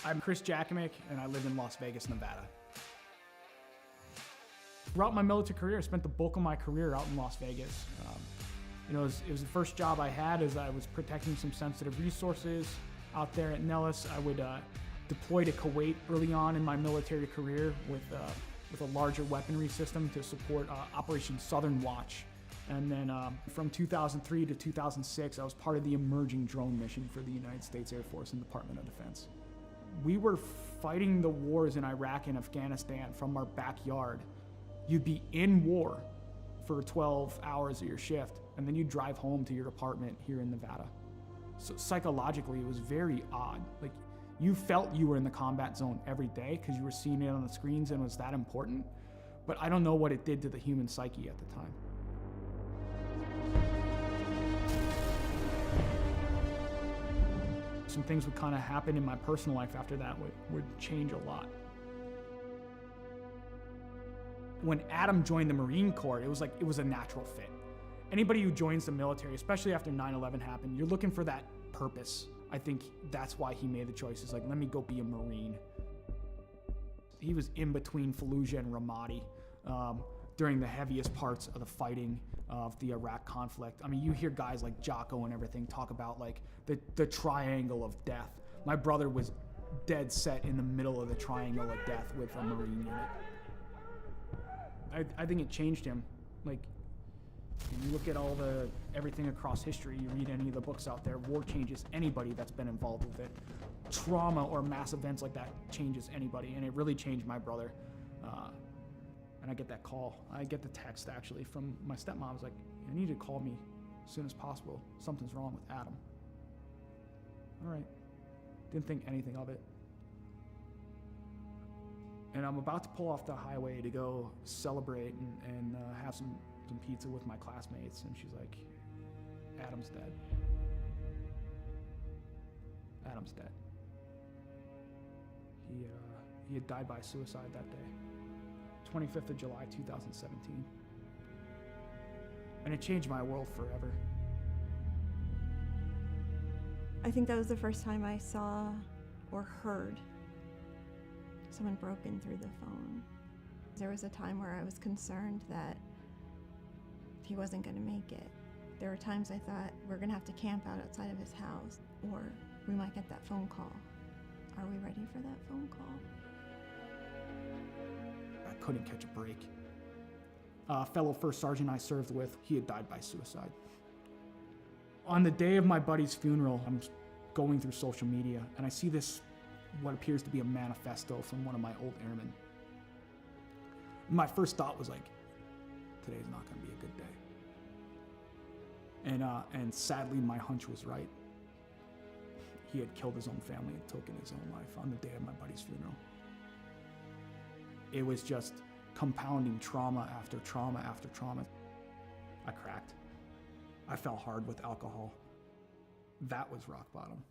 I'm Chris Jakomick, and I live in Las Vegas, Nevada. Throughout my military career, I spent the bulk of my career out in Las Vegas. It was the first job I had as I was protecting some sensitive resources out there at Nellis. I would deploy to Kuwait early on in my military career with a larger weaponry system to support Operation Southern Watch. And then from 2003 to 2006, I was part of the emerging drone mission for the United States Air Force and Department of Defense. We were fighting the wars in Iraq and Afghanistan from our backyard. You'd be in war for 12 hours of your shift, and then you'd drive home to your apartment here in Nevada. So psychologically, it was very odd. Like, you felt you were in the combat zone every day because you were seeing it on the screens and it was that important, but I don't know what it did to the human psyche at the time. Some things would kind of happen in my personal life after that would change a lot. When Adam joined the Marine Corps, it was a natural fit. Anybody who joins the military, especially after 9/11 happened, you're looking for that purpose. I think that's why he made the choice. It's like, let me go be a Marine. He was in between Fallujah and Ramadi during the heaviest parts of the fighting of the Iraq conflict. I mean, you hear guys like Jocko and everything talk about like the triangle of death. My brother was dead set in the middle of the triangle of death with a Marine unit. I think it changed him. Like, you look at everything across history, you read any of the books out there, war changes anybody that's been involved with it. Trauma or mass events like that changes anybody, and it really changed my brother. And I get that call. I get the text, actually, from my stepmom. I was like, you need to call me as soon as possible. Something's wrong with Adam. All right. Didn't think anything of it. And I'm about to pull off the highway to go celebrate and have some pizza with my classmates, and she's like, Adam's dead. Adam's dead. He had died by suicide that day, 25th of July, 2017. And it changed my world forever. I think that was the first time I saw or heard someone broken through the phone. There was a time where I was concerned that he wasn't going to make it. There were times I thought, we're going to have to camp out outside of his house, or we might get that phone call. Are we ready for that phone call? I couldn't catch a break. A fellow first sergeant I served with, he had died by suicide. On the day of my buddy's funeral, I'm going through social media, and I see this, what appears to be a manifesto from one of my old airmen. My first thought was like, today's not going to be a good day. And sadly, my hunch was right. He had killed his own family and taken his own life on the day of my buddy's funeral. It was just compounding trauma after trauma after trauma. I cracked. I fell hard with alcohol. That was rock bottom.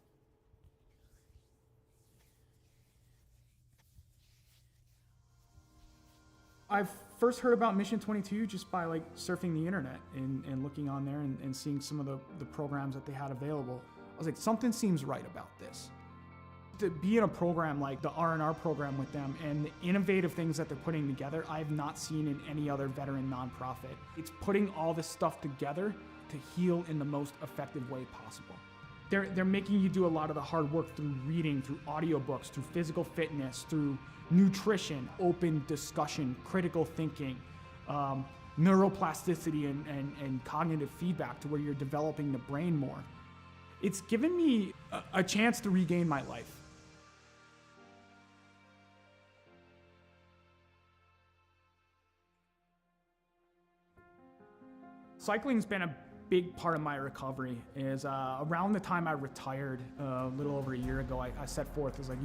I first heard about Mission 22 just by like surfing the internet and looking on there and seeing some of the programs that they had available. I was like, something seems right about this. To be in a program like the R&R program with them and the innovative things that they're putting together, I've not seen in any other veteran nonprofit. It's putting all this stuff together to heal in the most effective way possible. They're making you do a lot of the hard work through reading, through audiobooks, through physical fitness, through nutrition, open discussion, critical thinking, neuroplasticity and cognitive feedback to where you're developing the brain more. It's given me a chance to regain my life. Cycling's been a big part of my recovery. Is around the time I retired a little over a year ago, I set forth, I was like,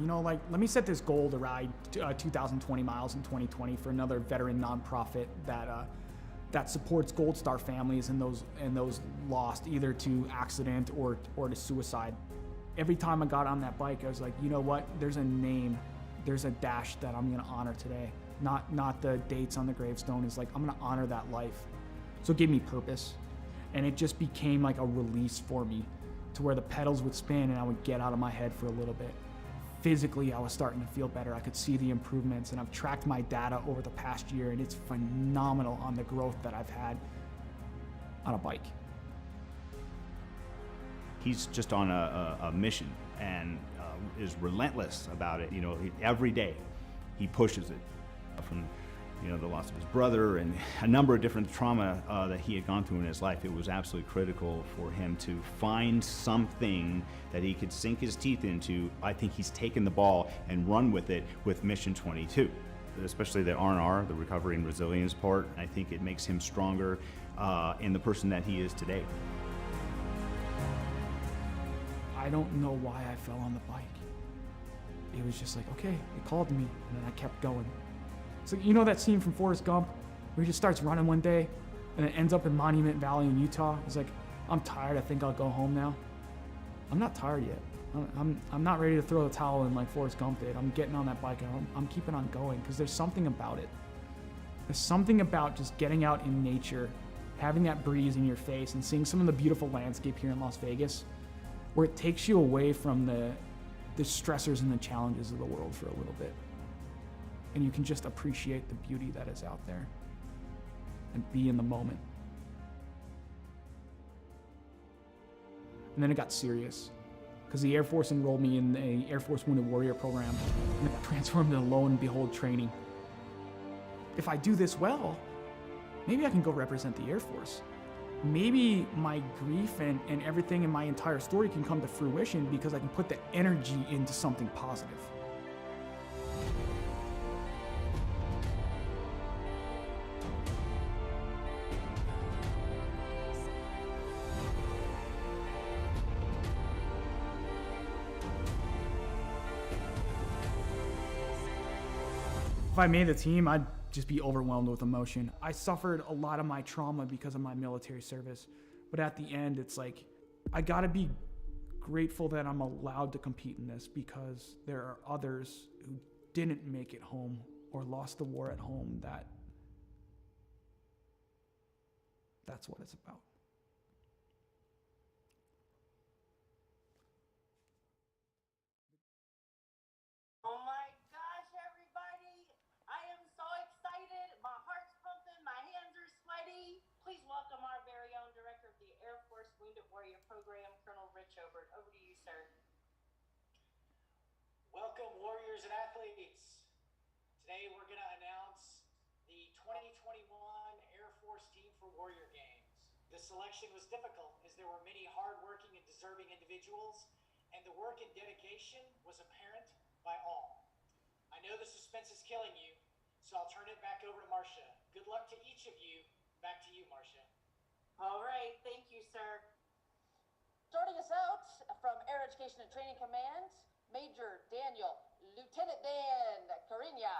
let me set this goal to ride 2,020 miles in 2020 for another veteran nonprofit that supports Gold Star families and those lost either to accident or to suicide. Every time I got on that bike, I was like, you know what? There's a name, there's a dash that I'm gonna honor today. Not the dates on the gravestone. It's like, I'm gonna honor that life. So it gave me purpose. And it just became like a release for me to where the pedals would spin and I would get out of my head for a little bit. physically I was starting to feel better. I could see the improvements, and I've tracked my data over the past year, and it's phenomenal on the growth that I've had on a bike. He's just on a mission and is relentless about it. You know, every day he pushes it. From the loss of his brother and a number of different trauma that he had gone through in his life, it was absolutely critical for him to find something that he could sink his teeth into. I think he's taken the ball and run with it with Mission 22, especially the R&R, the recovery and resilience part. I think it makes him stronger in the person that he is today. I don't know why I fell on the bike. It was just like, okay, it called to me, and then I kept going. So you know that scene from Forrest Gump where he just starts running one day and it ends up in Monument Valley in Utah? He's like, I'm tired, I think I'll go home now. I'm not tired yet. I'm not ready to throw the towel in like Forrest Gump did. I'm getting on that bike and I'm keeping on going because there's something about it. There's something about just getting out in nature, having that breeze in your face and seeing some of the beautiful landscape here in Las Vegas where it takes you away from the stressors and the challenges of the world for a little bit. And you can just appreciate the beauty that is out there and be in the moment. And then it got serious because the Air Force enrolled me in the Air Force Wounded Warrior program and it got transformed into lo and behold training. If I do this well, maybe I can go represent the Air Force. Maybe my grief and everything in my entire story can come to fruition because I can put the energy into something positive. If I made the team, I'd just be overwhelmed with emotion. I suffered a lot of my trauma because of my military service, but at the end, it's like, I gotta be grateful that I'm allowed to compete in this because there are others who didn't make it home or lost the war at home that's what it's about. Oh my gosh, everybody. I am so excited. My heart's pumping. My hands are sweaty. Please welcome our very own director of the Air Force Wounded Warrior Program, Colonel Rich Obert. Over to you, sir. Welcome, warriors and athletes. Today we're going to announce the 2021 Air Force Team for Warrior Games. The selection was difficult as there were many hardworking and deserving individuals, and the work and dedication was apparent by all. I know the suspense is killing you, so I'll turn it back over to Marcia. Good luck to each of you. Back to you, Marcia. All right, thank you, sir. Starting us out from Air Education and Training Command, Major Daniel, Lieutenant Dan Cariña.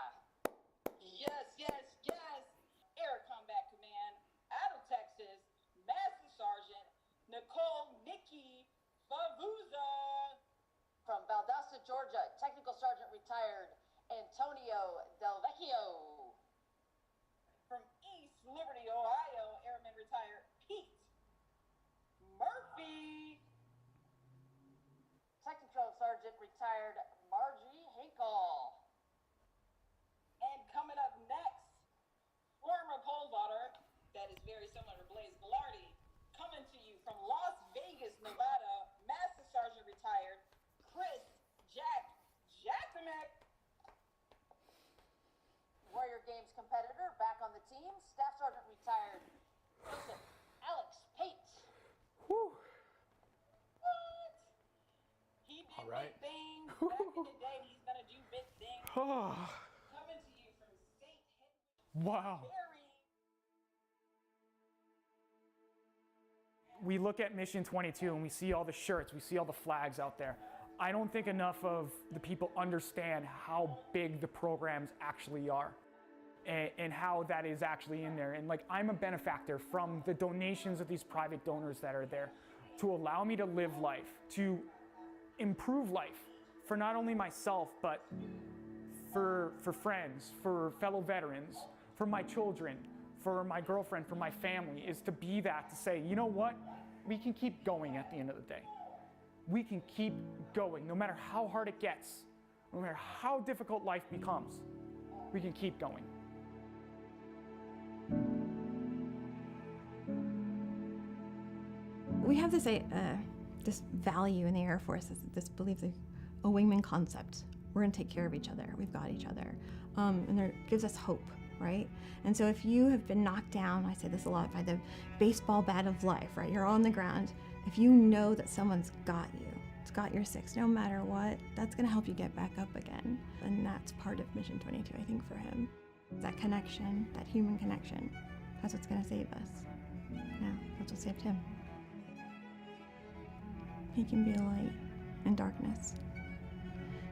Yes, yes, yes. Air Combat Command, out of Texas, Master Sergeant Nicole Nikki Favuza. From Valdosta, Georgia, Technical Sergeant retired Antonio Del Vecchio. From East Liberty, Ohio, Airman retired Pete Murphy. Technical Sergeant retired Margie Hinkle. And coming up next, former pole vaulter, that is very similar to Blaze Velarde, coming to you from Las Vegas, Nevada, Master Sergeant retired Chris Jacksonek. Warrior Games competitor back on the team, Staff Sergeant retired Joseph Alex Pate. Whew. What? He did All right. big things back in the day. He's gonna do big things. Coming to you from St. Henry. Wow. We look at Mission 22 and we see all the shirts, we see all the flags out there. I don't think enough of the people understand how big the programs actually are and how that is actually in there. And like, I'm a benefactor from the donations of these private donors that are there to allow me to live life, to improve life for not only myself, but for friends, for fellow veterans, for my children, for my girlfriend, for my family, is to be that, to say, you know what? We can keep going at the end of the day. We can keep going, no matter how hard it gets. no matter how difficult life becomes, we can keep going. We have this value in the Air Force, this belief, a wingman concept. We're going to take care of each other. We've got each other. And it gives us hope, right? And so if you have been knocked down, I say this a lot, by the baseball bat of life, right? You're on the ground. If you know that someone's got you, it's got your six, no matter what, that's going to help you get back up again. And that's part of Mission 22, I think, for him. That connection, that human connection, that's what's going to save us. Yeah, that's what saved him. He can be a light in darkness.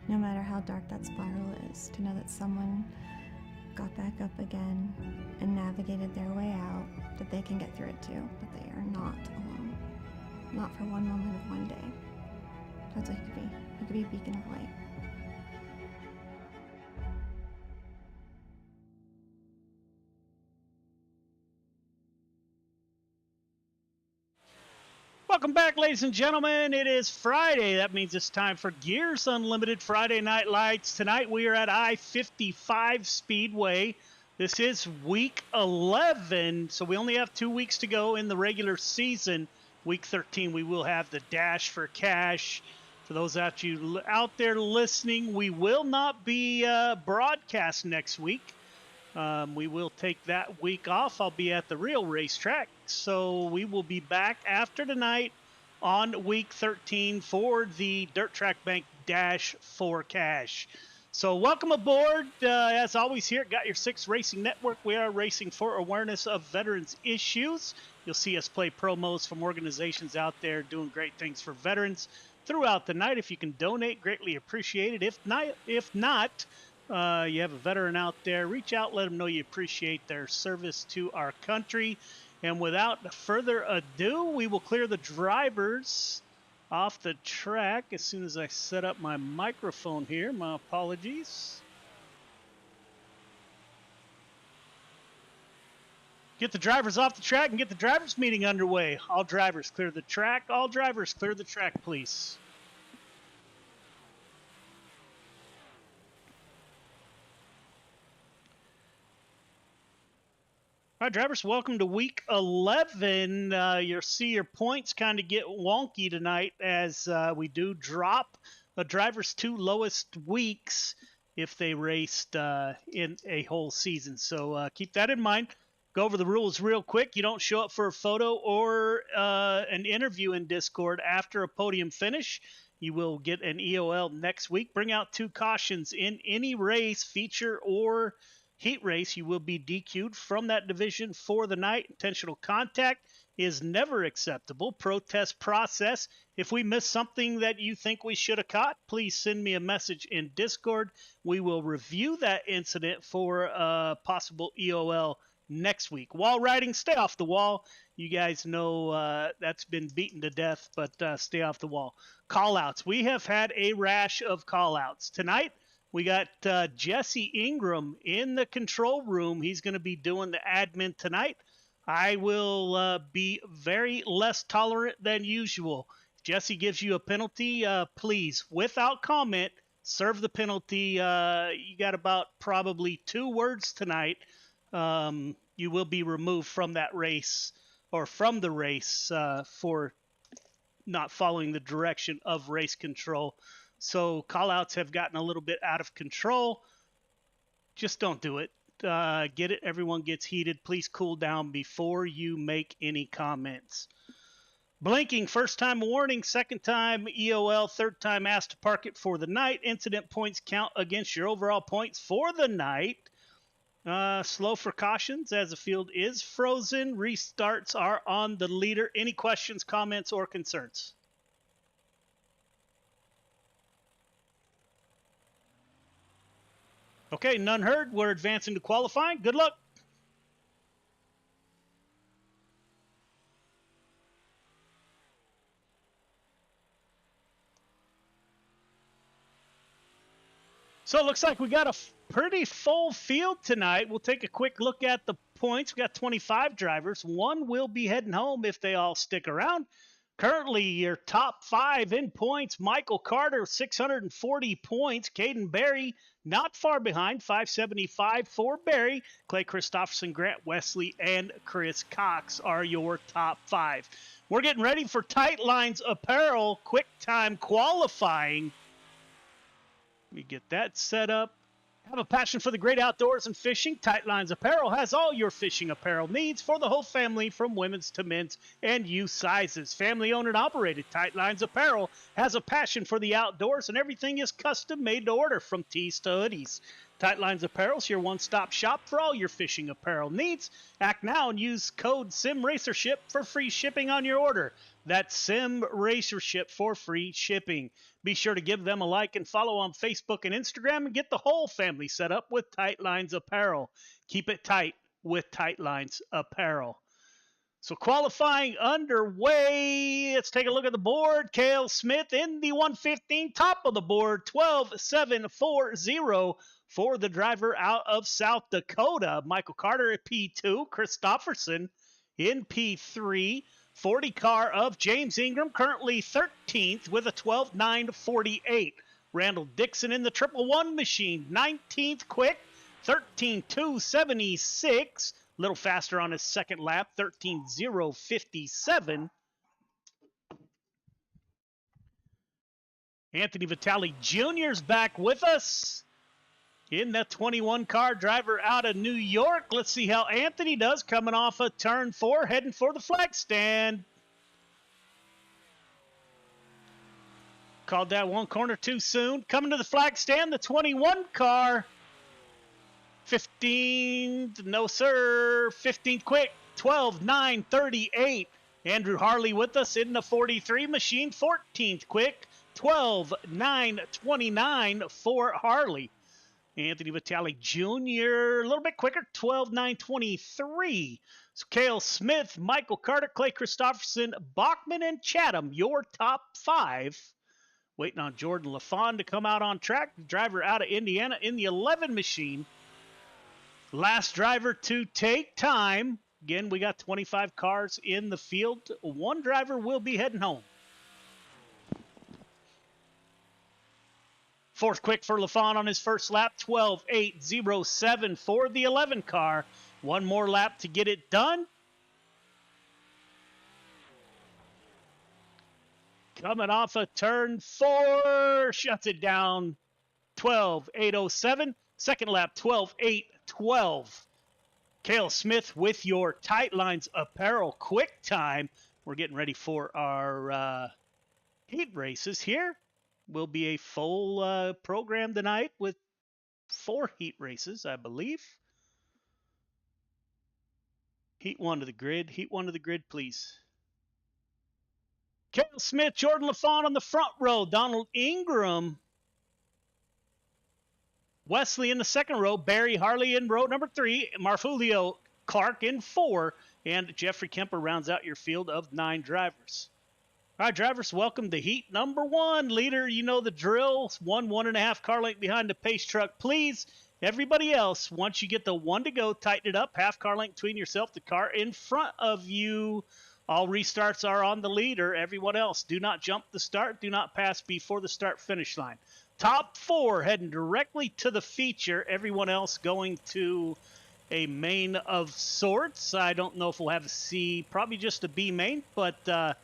No matter how dark that spiral is, to know that someone got back up again and navigated their way out, that they can get through it too, that they are not alone. Not for one moment of one day. That's what he could be. He could be a beacon of light. Welcome back, ladies and gentlemen. It is Friday. That means it's time for Gears Unlimited Friday Night Lights. Tonight we are at I-55 Speedway. This is week 11, so we only have 2 weeks to go in the regular season. Week 13, we will have the Dash for Cash. For those out there listening, we will not be broadcast next week. We will take that week off. I'll be at the real racetrack. So we will be back after tonight on week 13 for the Dirt Track Bank Dash for Cash. So welcome aboard. As always here at Got Your Six Racing Network, we are racing for awareness of veterans issues. You'll see us play promos from organizations out there doing great things for veterans throughout the night. If you can donate, greatly appreciated. If not, you have a veteran out there, reach out, let them know you appreciate their service to our country. And without further ado, we will clear the drivers off the track as soon as I set up my microphone here. My apologies. Get the drivers off the track and get the drivers meeting underway. All drivers clear the track. All drivers clear the track, please. All right, drivers, welcome to week 11. You'll see your points kind of get wonky tonight as we do drop a driver's 2 lowest weeks if they raced in a whole season. So keep that in mind. Go over the rules real quick. You don't show up for a photo or an interview in Discord after a podium finish. You will get an EOL next week. Bring out 2 cautions in any race, feature or heat race. You will be DQ'd from that division for the night. Intentional contact is never acceptable. Protest process. If we miss something that you think we should have caught, please send me a message in Discord. We will review that incident for a possible EOL next week. Wall riding, stay off the wall. You guys know that's been beaten to death, but stay off the wall. Call-outs. We have had a rash of call-outs. Tonight, we got Jesse Ingram in the control room. He's going to be doing the admin tonight. I will be very less tolerant than usual. If Jesse gives you a penalty, please, without comment, serve the penalty. You got about probably 2 words tonight. You will be removed from that race or from the race for not following the direction of race control. So call-outs have gotten a little bit out of control. Just don't do it. Get it. Everyone gets heated. Please cool down before you make any comments. Blinking, first time warning, second time EOL, third time asked to park it for the night. Incident points count against your overall points for the night. Slow for cautions as the field is frozen. Restarts are on the leader. Any questions, comments, or concerns? Okay, none heard. We're advancing to qualifying. Good luck. So it looks like we got a pretty full field tonight. We'll take a quick look at the points. We got 25 drivers. 1 will be heading home if they all stick around. Currently, your top 5 in points, Michael Carter, 640 points. Caden Berry, not far behind, 575 for Berry. Clay Christopherson, Grant Wesley, and Chris Cox are your top 5. We're getting ready for Tight Lines Apparel quick time qualifying. Let me get that set up. Have a passion for the great outdoors and fishing? Tight Lines Apparel has all your fishing apparel needs for the whole family, from women's to men's and youth sizes. Family owned and operated, Tight Lines Apparel has a passion for the outdoors, and everything is custom made to order, from tees to hoodies. Tight Lines Apparel is your one-stop shop for all your fishing apparel needs. Act now and use code SIMRACERSHIP for free shipping on your order. That's SIMRACERSHIP for free shipping. Be sure to give them a like and follow on Facebook and Instagram, and get the whole family set up with Tight Lines Apparel. Keep it tight with Tight Lines Apparel. So qualifying underway. Let's take a look at the board. Cale Smith in the 115, top of the board, 12.740 for the driver out of South Dakota. Michael Carter at P2, Christopherson in P3. 40 car of James Ingram, currently 13th with a 12.948. Randall Dixon in the 111 machine, 19th quick, 13.276. Little faster on his second lap, 13.057. Anthony Vitale Jr.'s back with us in that 21 car, driver out of New York. Let's see how Anthony does, coming off of turn 4, heading for the flag stand. Called that one corner too soon. Coming to the flag stand, the 21 car. 15, no sir, 15th quick, 12.938. Andrew Harley with us in the 43 machine, 14th quick, 12.929 for Harley. Anthony Vitale Jr. a little bit quicker, 12.923. So Cale Smith, Michael Carter, Clay Christopherson, Bachman, and Chatham, your top 5. Waiting on Jordan LaFond to come out on track, the driver out of Indiana in the 11 machine. Last driver to take time. Again, we got 25 cars in the field. One driver will be heading home. 4th quick for LaFond on his first lap, 12.807 for the 11 car. One more lap to get it done. Coming off of turn 4, shuts it down, 12.807. Second lap, 12.812. Cale Smith with your Tight Lines Apparel quick time. We're getting ready for our heat races here. Will be a full program tonight with 4 heat races, I believe. Heat 1 to the grid. Heat 1 to the grid, please. Cale Smith, Jordan LaFond on the front row. Donald Ingram, Wesley in the second row. Barry Harley in row number 3. Marfulio Clark in 4. And Jeffrey Kemper rounds out your field of 9 drivers. All right, drivers, welcome to heat number 1. Leader, you know the drill. 1.5 car length behind the pace truck, please. Everybody else, once you get the 1 to go, tighten it up. Half car length between yourself, the car in front of you. All restarts are on the leader. Everyone else, do not jump the start. Do not pass before the start finish line. Top 4 heading directly to the feature. Everyone else going to a main of sorts. I don't know if we'll have a C, probably just a B main, but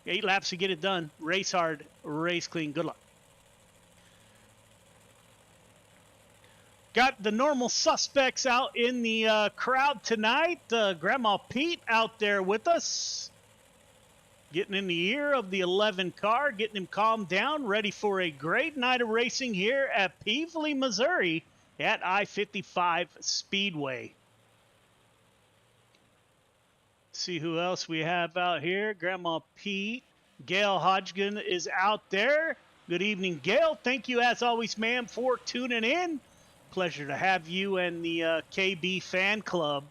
8 laps to get it done. Race hard, race clean. Good luck. Got the normal suspects out in the crowd tonight. Grandma Pete out there with us. Getting in the ear of the 11 car, getting him calmed down, ready for a great night of racing here at Peevely, Missouri at I-55 Speedway. See who else we have out here. Grandma Pete. Gail Hodgkin is out there. Good evening, Gail. Thank you, as always, ma'am, for tuning in. Pleasure to have you and the KB fan club.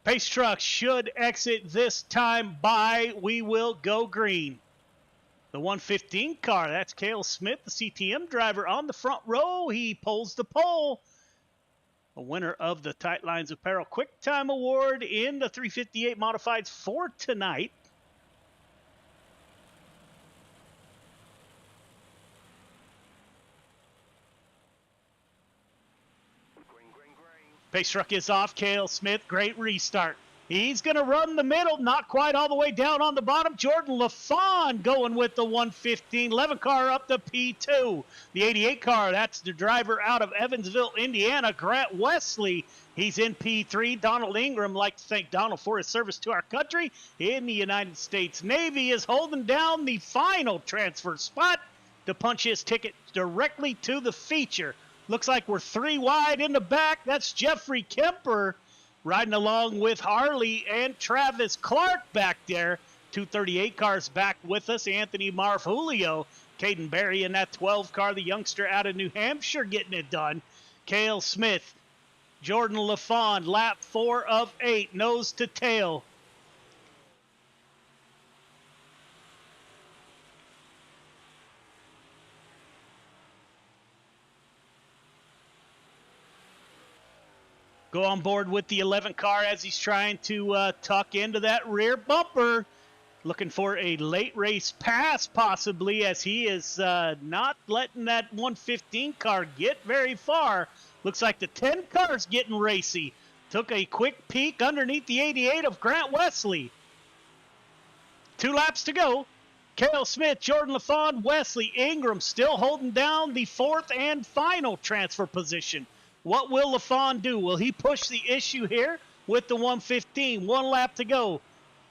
Pace truck should exit this time by We Will Go Green. The 115 car, that's Cale Smith, the CTM driver on the front row. He pulls the pole. a winner of the Tight Lines Apparel Quick Time Award in the 358 Modifieds for tonight. Pace truck is off. Cale Smith, great restart. He's going to run the middle, not quite all the way down on the bottom. Jordan LaFawn going with the 115. 11 car up to P2. The 88 car, that's the driver out of Evansville, Indiana, Grant Wesley. He's in P3. Donald Ingram, like to thank Donald for his service to our country in the United States Navy, is holding down the final transfer spot to punch his ticket directly to the feature. Looks like we're 3 wide in the back. That's Jeffrey Kemper riding along with Harley and Travis Clark back there. 238 cars back with us. Anthony Marfulio, Caden Berry in that 12 car, the youngster out of New Hampshire getting it done. Cale Smith, Jordan LaFawn, lap 4 of 8, nose to tail. Go on board with the 11 car as he's trying to tuck into that rear bumper. Looking for a late race pass possibly, as he is not letting that 115 car get very far. Looks like the 10 car's getting racy. Took a quick peek underneath the 88 of Grant Wesley. 2 laps to go. Cale Smith, Jordan LaFawn, Wesley, Ingram still holding down the 4th and final transfer position. What will LaFawn do? Will he push the issue here with the 115? 1 lap to go.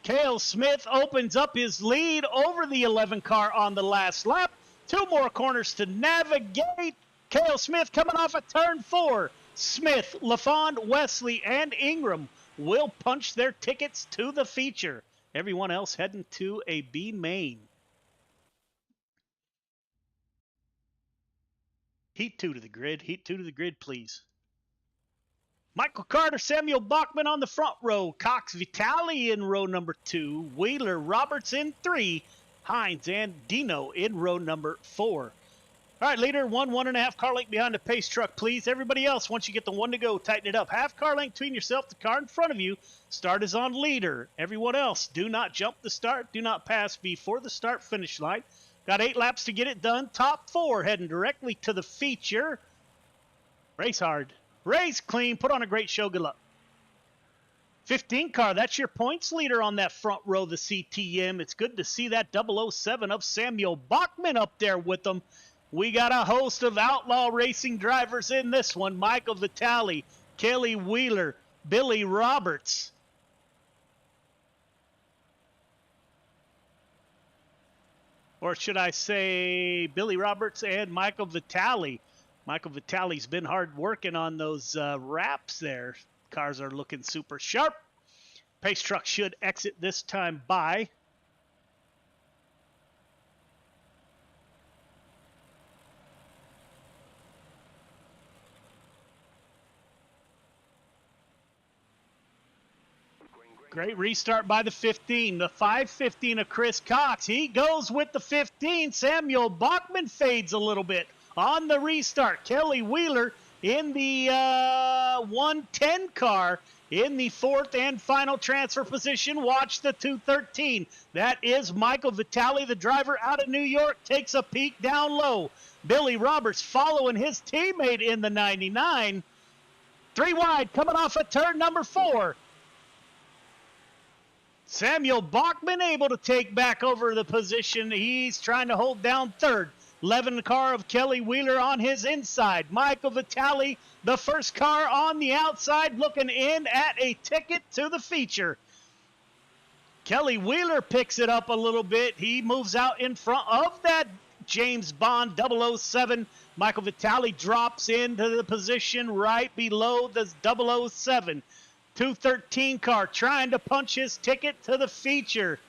Cale Smith opens up his lead over the 11 car on the last lap. 2 more corners to navigate. Cale Smith coming off at turn 4. Smith, LaFawn, Wesley, and Ingram will punch their tickets to the feature. Everyone else heading to a B main. Heat 2 to the grid. Heat 2 to the grid, please. Michael Carter, Samuel Bachman on the front row. Cox Vitale in row number 2. Wheeler, Roberts in 3. Hines and Dino in row number 4. All right, leader, 1.5 car length behind the pace truck, please. Everybody else, once you get the 1 to go, tighten it up. Half car length between yourself, the car in front of you. Start is on leader. Everyone else, do not jump the start. Do not pass before the start finish line. Got 8 laps to get it done. Top 4 heading directly to the feature. Race hard. Race clean. Put on a great show. Good luck. 15 car, that's your points leader on that front row, the CTM. It's good to see that 007 of Samuel Bachman up there with them. We got a host of outlaw racing drivers in this one. Michael Vitale, Kelly Wheeler, Billy Roberts. Or should I say Billy Roberts and Michael Vitale. Michael Vitale's been hard working on those wraps there. Cars are looking super sharp. Pace truck should exit this time by. Great restart by the 15. The 515 of Chris Cox. He goes with the 15. Samuel Bachman fades a little bit on the restart. Kelly Wheeler in the 110 car in the 4th and final transfer position. Watch the 213. That is Michael Vitale, the driver out of New York, takes a peek down low. Billy Roberts following his teammate in the 99. 3 wide coming off at turn number 4. Samuel Bachman able to take back over the position. He's trying to hold down 3rd. 11 car of Kelly Wheeler on his inside. Michael Vitale, the first car on the outside, looking in at a ticket to the feature. Kelly Wheeler picks it up a little bit. He moves out in front of that James Bond 007. Michael Vitale drops into the position right below the 007. 213 car trying to punch his ticket to the feature.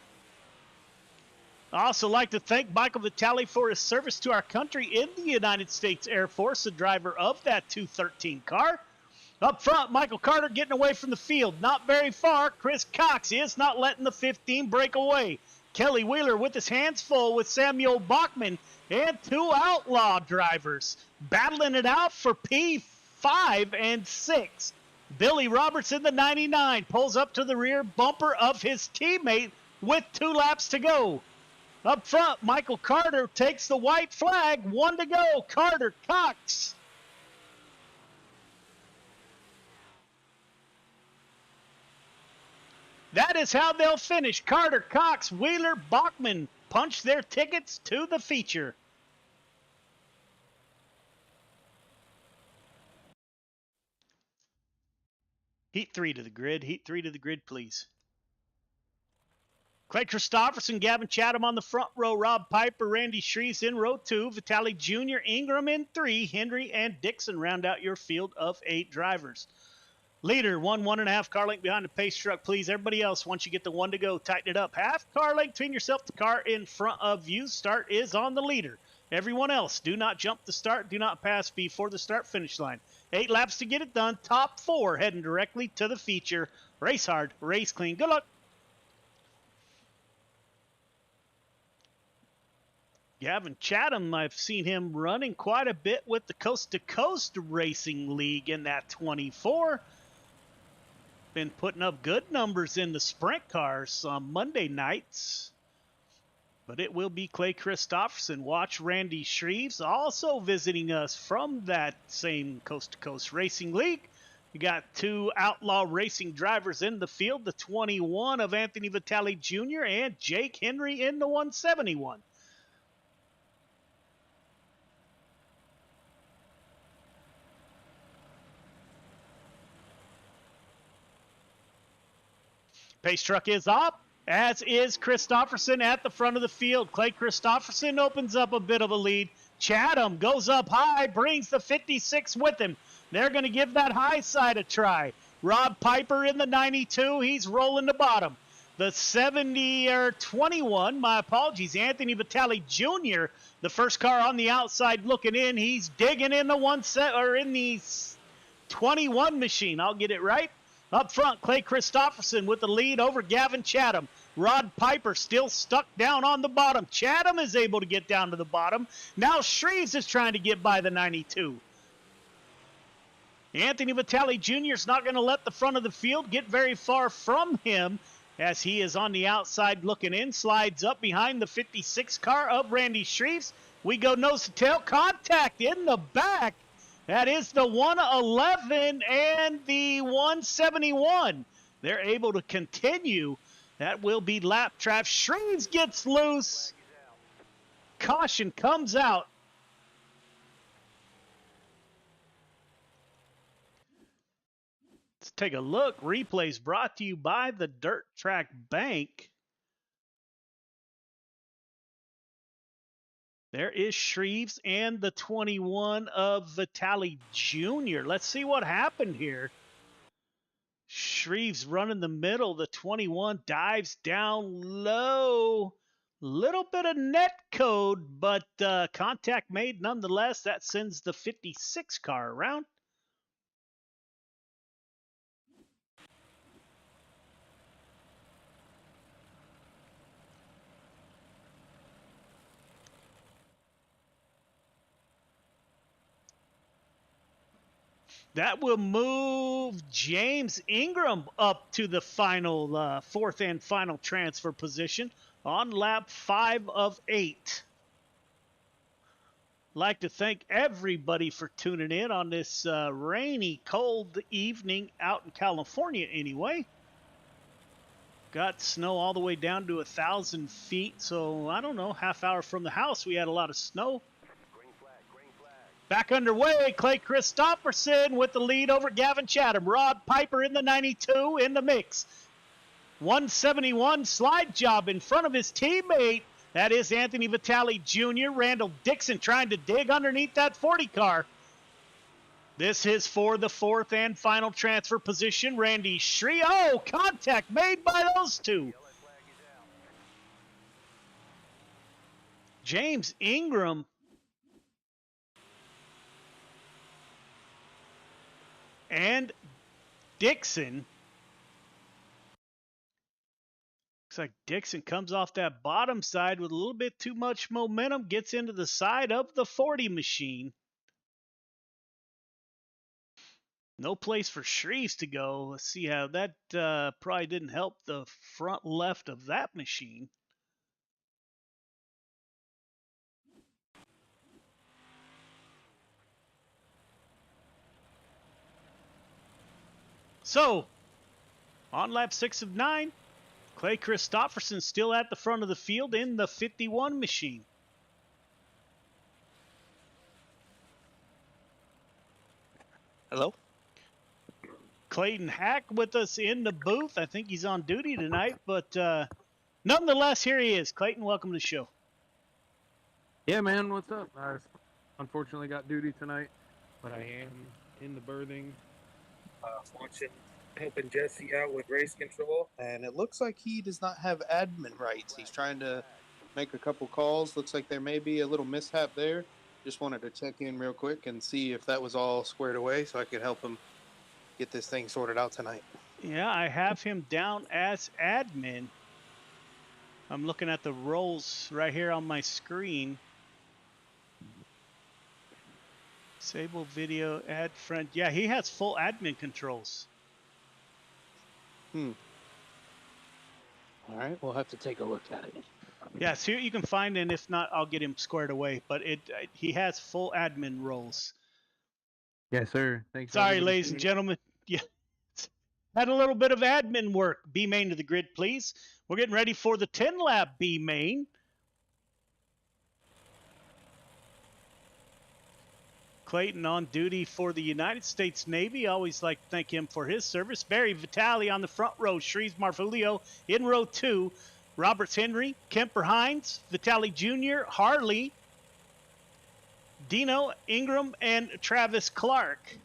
I also like to thank Michael Vitale for his service to our country in the United States Air Force, the driver of that 213 car. Up front, Michael Carter getting away from the field. Not very far. Chris Cox is not letting the 15 break away. Kelly Wheeler with his hands full with Samuel Bachman and 2 outlaw drivers battling it out for P4. 5 and 6. Billy Roberts in the 99 pulls up to the rear bumper of his teammate with 2 laps to go. Up front, Michael Carter takes the white flag. 1 to go. Carter, Cox. That is how they'll finish. Carter, Cox, Wheeler, Bachman punch their tickets to the feature. Heat 3 to the grid. Heat 3 to the grid, please. Clay Christopherson, Gavin Chatham on the front row. Rob Piper, Randy Shreves in row 2. Vitaly Jr., Ingram in 3. Henry and Dixon round out your field of 8 drivers. Leader, 1.5 car length behind the pace truck, please. Everybody else, once you get the 1 to go, tighten it up. Half car length between yourself, the car in front of you. Start is on the leader. Everyone else, do not jump the start. Do not pass before the start finish line. 8 laps to get it done. Top 4 heading directly to the feature. Race hard, race clean. Good luck. Gavin Chatham, I've seen him running quite a bit with the Coast to Coast Racing League in that 24. Been putting up good numbers in the sprint cars on Monday nights. But it will be Clay Christopherson. Watch Randy Shreves also visiting us from that same Coast to Coast Racing League. You got 2 outlaw racing drivers in the field, the 21 of Anthony Vitale Jr. and Jake Henry in the 171. Pace truck is up, as is Christopherson at the front of the field. Clay Christopherson opens up a bit of a lead. Chatham goes up high, brings the 56 with him. They're going to give that high side a try. Rob Piper in the 92, he's rolling the bottom. The 21, my apologies, Anthony Vitale Jr., the first car on the outside looking in. He's digging in the 21 machine. I'll get it right. Up front, Clay Christopherson with the lead over Gavin Chatham. Rod Piper still stuck down on the bottom. Chatham is able to get down to the bottom. Now Shreves is trying to get by the 92. Anthony Vitale Jr. is not going to let the front of the field get very far from him as he is on the outside looking in. Slides up behind the 56 car of Randy Shreves. We go nose to tail. Contact in the back. That is the 111 and the 171. They're able to continue. That will be lap trap. Shreves gets loose. Caution comes out. Let's take a look. Replays brought to you by the Dirt Track Bank. There is Shreves and the 21 of Vitale Jr. Let's see what happened here. Shreves running the middle. The 21 dives down low. Little bit of net code, but contact made nonetheless. That sends the 56 car around. That will move James Ingram up to the final, fourth and final transfer position on lap 5 of 8. Like to thank everybody for tuning in on this rainy, cold evening out in California anyway. Got snow all the way down to 1,000 feet, so I don't know, half hour from the house we had a lot of snow. Back underway, Clay Christopherson with the lead over Gavin Chatham. Rod Piper in the 92 in the mix. 171 slide job in front of his teammate. That is Anthony Vitale Jr. Randall Dixon trying to dig underneath that 40 car. This is for the fourth and final transfer position. Randy Shreves. Oh, contact made by those two. James Ingram and Dixon. Looks like Dixon comes off that bottom side with a little bit too much momentum, gets into the side of the 40 machine. No place for Shreves to go. Let's see how that probably didn't help the front left of that machine. So, on lap 6 of 9, Clay Christopherson still at the front of the field in the 51 machine. Hello? Clayton Hack with us in the booth. I think he's on duty tonight, but nonetheless, here he is. Clayton, welcome to the show. Yeah, man, what's up? I unfortunately got duty tonight, but I am in the berthing, helping Jesse out with race control. And it looks like he does not have admin rights. He's trying to make a couple calls. Looks like there may be a little mishap there. Just wanted to check in real quick and see if that was all squared away so I could help him get this thing sorted out tonight. Yeah, I have him down as admin. I'm looking at the roles right here on my screen. Disable video, add friend. Yeah, he has full admin controls. All right, we'll have to take a look at it. Yeah, see what you can find, and if not, I'll get him squared away. But he has full admin roles. Yes, sir. Thanks. Sorry, ladies and gentlemen. Yeah, had a little bit of admin work. B main to the grid, please. We're getting ready for the 10 lap B main. Clayton on duty for the United States Navy. Always like to thank him for his service. Barry Vitale on the front row. Shreves Marfulio in row 2. Roberts Henry, Kemper Hines, Vitale Jr., Harley, Dino Ingram, and Travis Clark.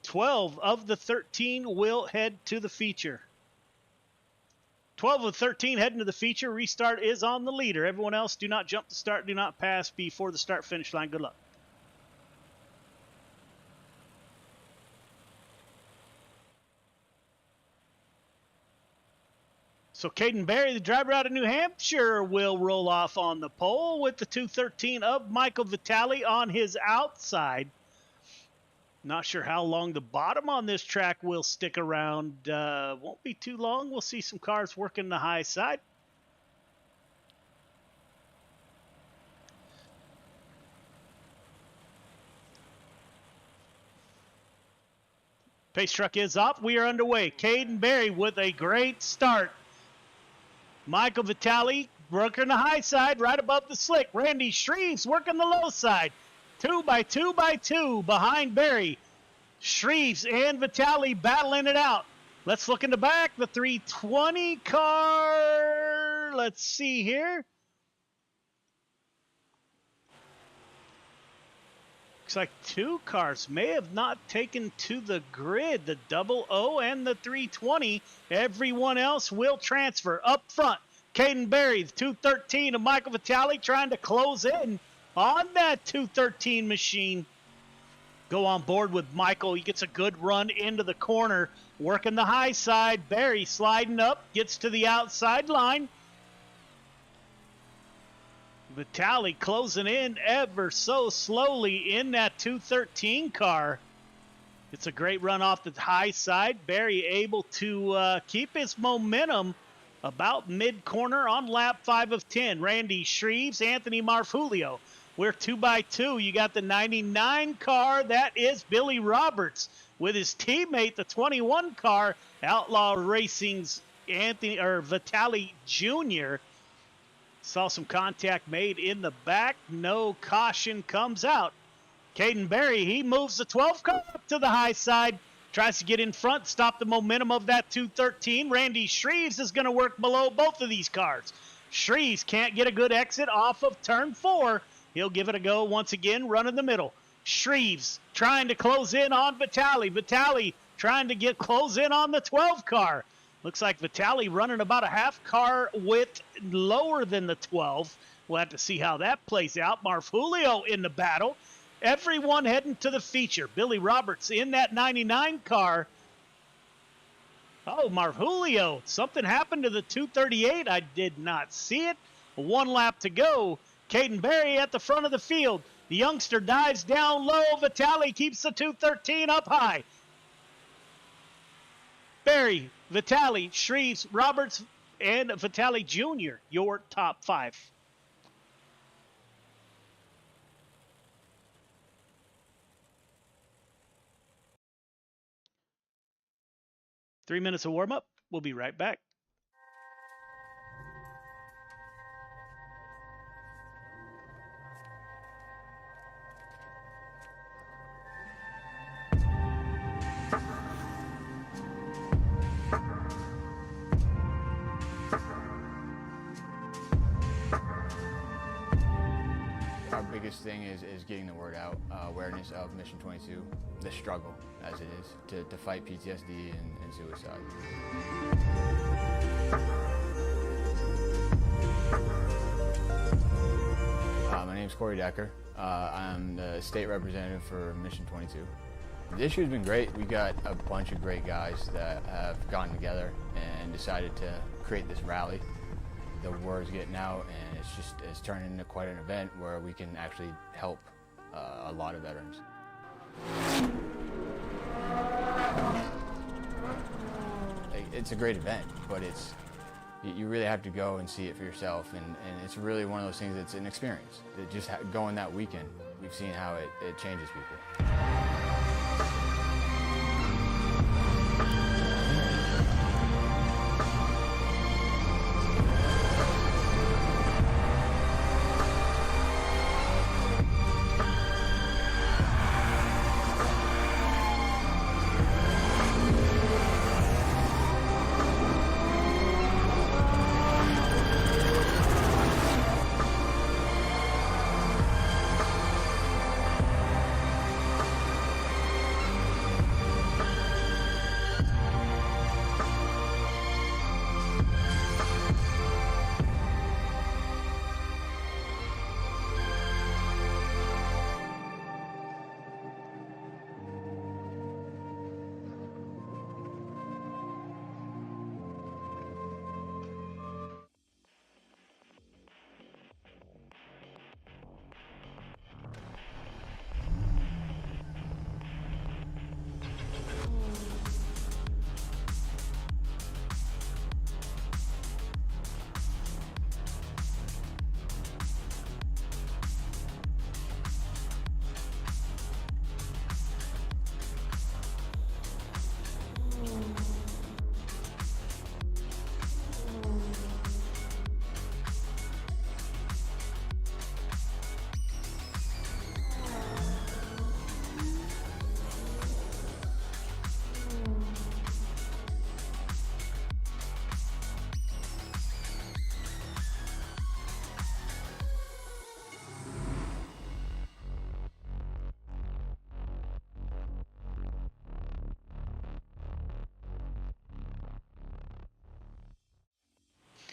12 of the 13 will head to the feature. 12 of 13 heading to the feature. Restart is on the leader. Everyone else, do not jump the start, do not pass before the start-finish line. Good luck. So Caden Berry, the driver out of New Hampshire, will roll off on the pole with the 213 of Michael Vitale on his outside. Not sure how long the bottom on this track will stick around. Won't be too long. We'll see some cars working the high side. Pace truck is off. We are underway. Caden Berry with a great start. Michael Vitale working the high side right above the slick. Randy Shreves working the low side. 2 by 2 by 2 behind Berry. Shreves and Vitale battling it out. Let's look in the back. The 320 car. Let's see here. Looks like 2 cars may have not taken to the grid. The 00 and the 320. Everyone else will transfer. Up front, Caden Berry, the 213 of Michael Vitale trying to close in on that 213 machine. Go on board with Michael. He gets a good run into the corner, working the high side. Berry sliding up, gets to the outside line. Vitale closing in ever so slowly in that 213 car. It's a great run off the high side. Berry able to keep his momentum about mid-corner on lap 5 of 10. Randy Shreves, Anthony Marfulio. We're 2 by 2. You got the 99 car. That is Billy Roberts with his teammate, the 21 car, Outlaw Racing's Vitale Jr. Saw some contact made in the back. No caution comes out. Caden Berry, he moves the 12 car up to the high side. Tries to get in front, stop the momentum of that 213. Randy Shreves is going to work below both of these cars. Shreves can't get a good exit off of turn 4. He'll give it a go once again, run in the middle. Shreves trying to close in on Vitale. Vitale trying to close in on the 12 car. Looks like Vitale running about a half car width lower than the 12. We'll have to see how that plays out. Marfulio in the battle. Everyone heading to the feature. Billy Roberts in that 99 car. Oh, Marfulio. Something happened to the 238. I did not see it. 1 lap to go. Caden Berry at the front of the field. The youngster dives down low. Vitali keeps the 213 up high. Barry, Vitali, Shreves, Roberts, and Vitali Jr., your top 5. Three minutes of warm-up. We'll be right back. Our biggest thing is getting the word out, awareness of Mission 22, the struggle as it is to fight PTSD and suicide. My name's Corey Decker. I'm the state representative for Mission 22. The issue has been great. We got a bunch of great guys that have gotten together and decided to create this rally. The word's getting out, and it's turned into quite an event where we can actually help a lot of veterans. It's a great event, but you really have to go and see it for yourself, and it's really one of those things that's an experience. Just going that weekend, we've seen how it changes people.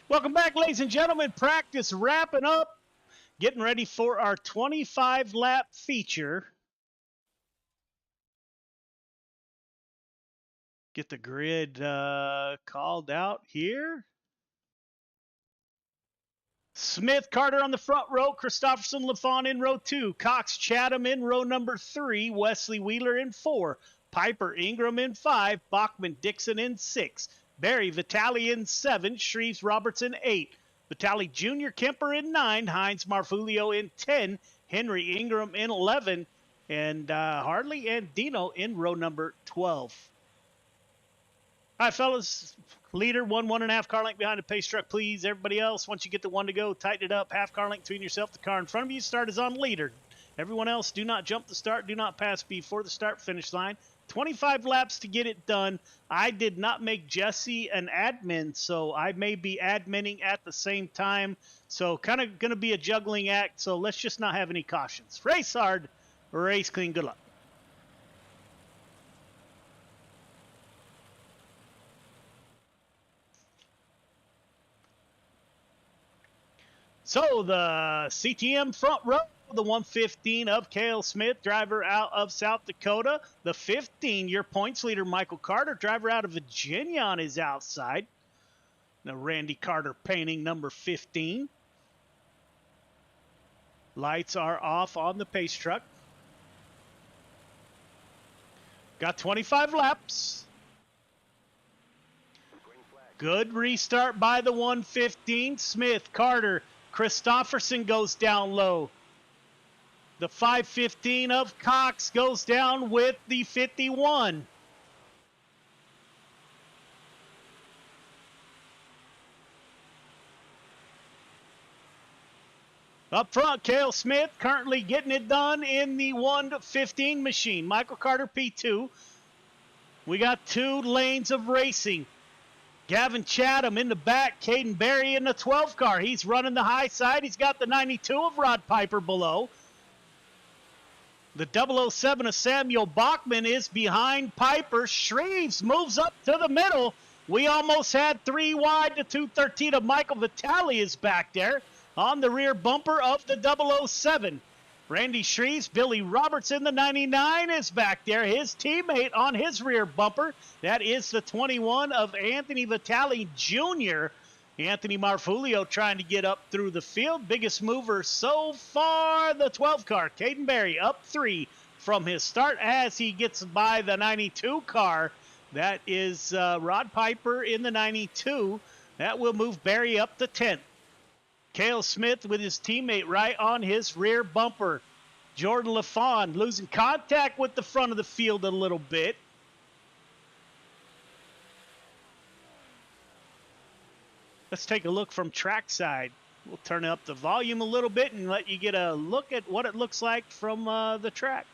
Welcome back, ladies and gentlemen. Practice wrapping up. Getting ready for our 25-lap feature. Get the grid called out here. Smith, Carter on the front row. Christopherson, LaFawn in row 2. Cox, Chatham in row number 3. Wesley Wheeler in 4. Piper, Ingram in 5. Bachman, Dixon in 6. Barry, Vitali in 7. Shreves, Robertson 8. Vitali Jr., Kemper in 9. Hines, Marfulio in 10. Henry, Ingram in 11. And Harley and Dino in row number 12. All right, fellas. Leader, 1.5 car length behind the pace truck, please. Everybody else, once you get the one to go, tighten it up. Half car length between yourself, the car in front of you. Start is on leader. Everyone else, do not jump the start. Do not pass before the start-finish line. 25 laps to get it done. I did not make Jesse an admin, so I may be adminning at the same time. So kind of going to be a juggling act, so let's just not have any cautions. Race hard, race clean. Good luck. So the CTM front row, the 115 of Cale Smith, driver out of South Dakota. The 15, your points leader, Michael Carter, driver out of Virginia on his outside. Now Randy Carter painting number 15. Lights are off on the pace truck. Got 25 laps. Good restart by the 115. Smith, Carter, Christofferson goes down low. The 515 of Cox goes down with the 51. Up front, Cale Smith currently getting it done in the 115 machine. Michael Carter P2. We got 2 lanes of racing. Gavin Chatham in the back. Caden Berry in the 12 car. He's running the high side. He's got the 92 of Rod Piper below. The 007 of Samuel Bachman is behind Piper. Shreves moves up to the middle. We almost had 3 wide. The 213 of Michael Vitale is back there on the rear bumper of the 007. Randy Shreves, Billy Roberts in the 99 is back there. His teammate on his rear bumper, that is the 21 of Anthony Vitale Jr. Anthony Marfulio trying to get up through the field. Biggest mover so far, the 12 car. Caden Berry up 3 from his start as he gets by the 92 car. That is Rod Piper in the 92. That will move Berry up to 10th. Cale Smith with his teammate right on his rear bumper. Jordan LaFawn losing contact with the front of the field a little bit. Let's take a look from trackside. We'll turn up the volume a little bit and let you get a look at what it looks like from the track.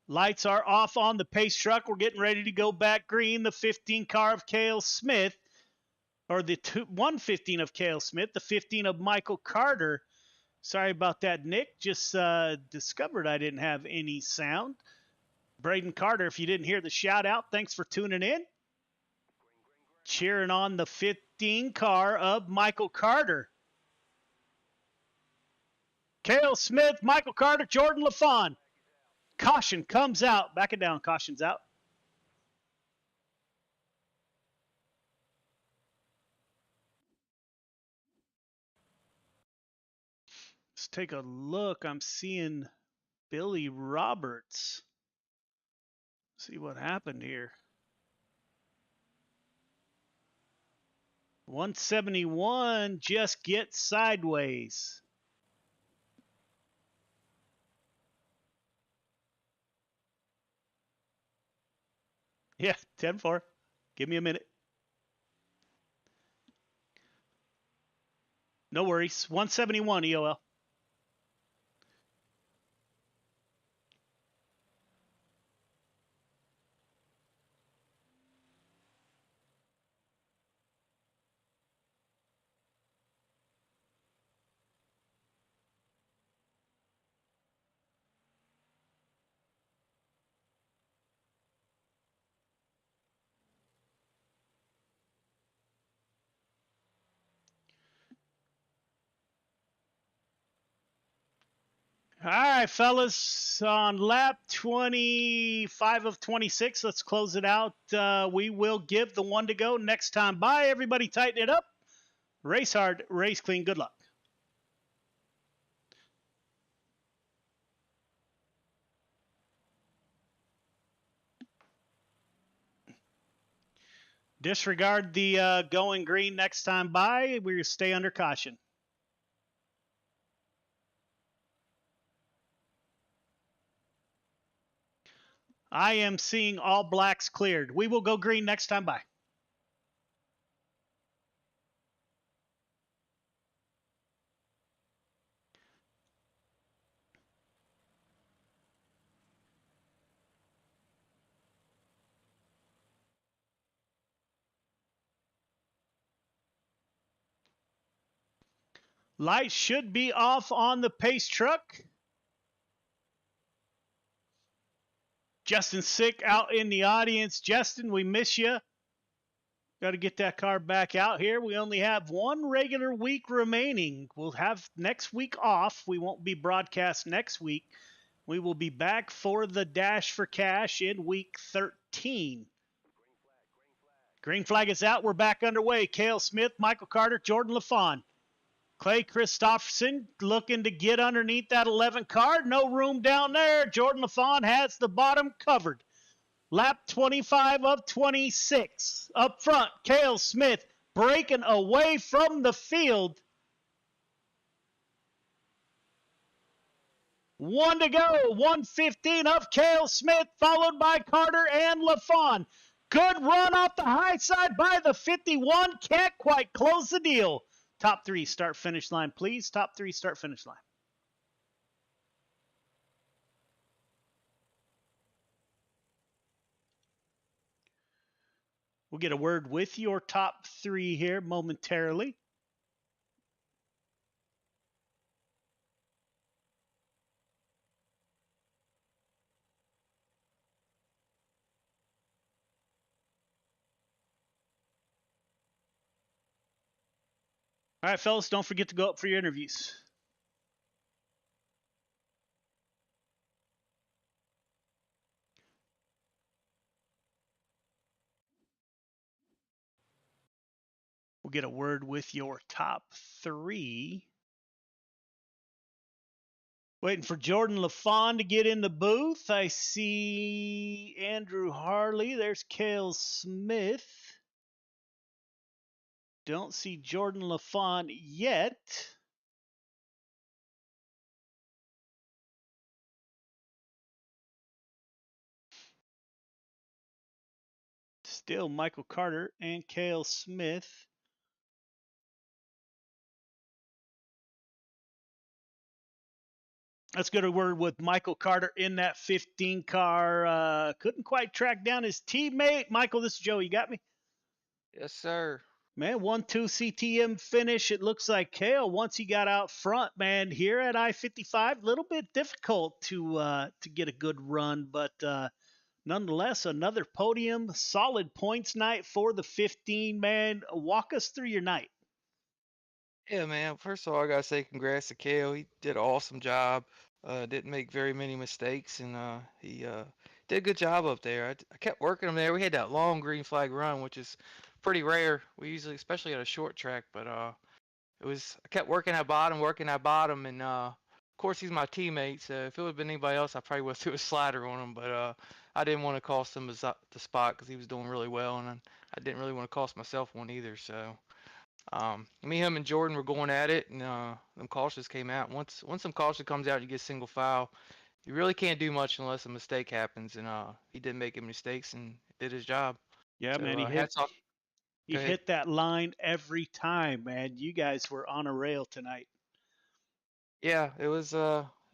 Lights are off on the pace truck. We're getting ready to go back green. The 15 car of Cale Smith, or the 115 of Cale Smith, the 15 of Michael Carter. Sorry about that, Nick. Just discovered I didn't have any sound. Braden Carter, if you didn't hear the shout out, thanks for tuning in. Cheering on the 15 car of Michael Carter. Cale Smith, Michael Carter, Jordan LaFawn. Caution comes out. Back it down. Caution's out. Let's take a look. I'm seeing Billy Roberts. See what happened here. 171 just gets sideways. Yeah, 10-4. Give me a minute. No worries. 171 EOL. All right, fellas, on lap 25 of 26, let's close it out. We will give the one to go next time. Bye, everybody. Tighten it up. Race hard, race clean. Good luck. Disregard the going green next time by. We stay under caution. I am seeing all blacks cleared. We will go green next time by. Lights should be off on the pace truck. Justin Sick out in the audience. Justin, we miss you. Got to get that car back out here. We only have one regular week remaining. We'll have next week off. We won't be broadcast next week. We will be back for the Dash for Cash in week 13. Green flag is out. We're back underway. Cale Smith, Michael Carter, Jordan LaFawn. Clay Christopherson looking to get underneath that 11 car. No room down there. Jordan LaFawn has the bottom covered. Lap 25 of 26. Up front, Cale Smith breaking away from the field. One to go. 115 of Cale Smith, followed by Carter and LaFawn. Good run off the high side by the 51. Can't quite close the deal. Top three start finish line, please. Top three start finish line. We'll get a word with your top three here momentarily. All right, fellas, don't forget to go up for your interviews. We'll get a word with your top three. Waiting for Jordan LaFawn to get in the booth. I see Andrew Harley. There's Cale Smith. Don't see Jordan LaFawn yet. Still Michael Carter and Cale Smith. Let's go to word with Michael Carter in that 15 car. Couldn't quite track down his teammate. Michael, this is Joe. You got me? Yes, sir. Man, 1-2 CTM finish. It looks like Kale, once he got out front, man, here at I-55, a little bit difficult to get a good run, but nonetheless, another podium, solid points night for the 15, man. Walk us through your night. Yeah, man. First of all, I gotta say congrats to Kale. He did an awesome job. Didn't make very many mistakes, and he did a good job up there. I kept working him there. We had that long green flag run, which is pretty rare. We usually, especially at a short track, but I kept working that bottom, and of course he's my teammate. So if it would have been anybody else, I probably would have threw a slider on him. But I didn't want to cost him the spot because he was doing really well, and I didn't really want to cost myself one either. So. Me, him, and Jordan were going at it, and them cautions came out. Once some caution comes out, you get single foul. You really can't do much unless a mistake happens, and he didn't make any mistakes and did his job. Yeah, So, man, hats off. he hit that line every time, man. You guys were on a rail tonight. Yeah, it was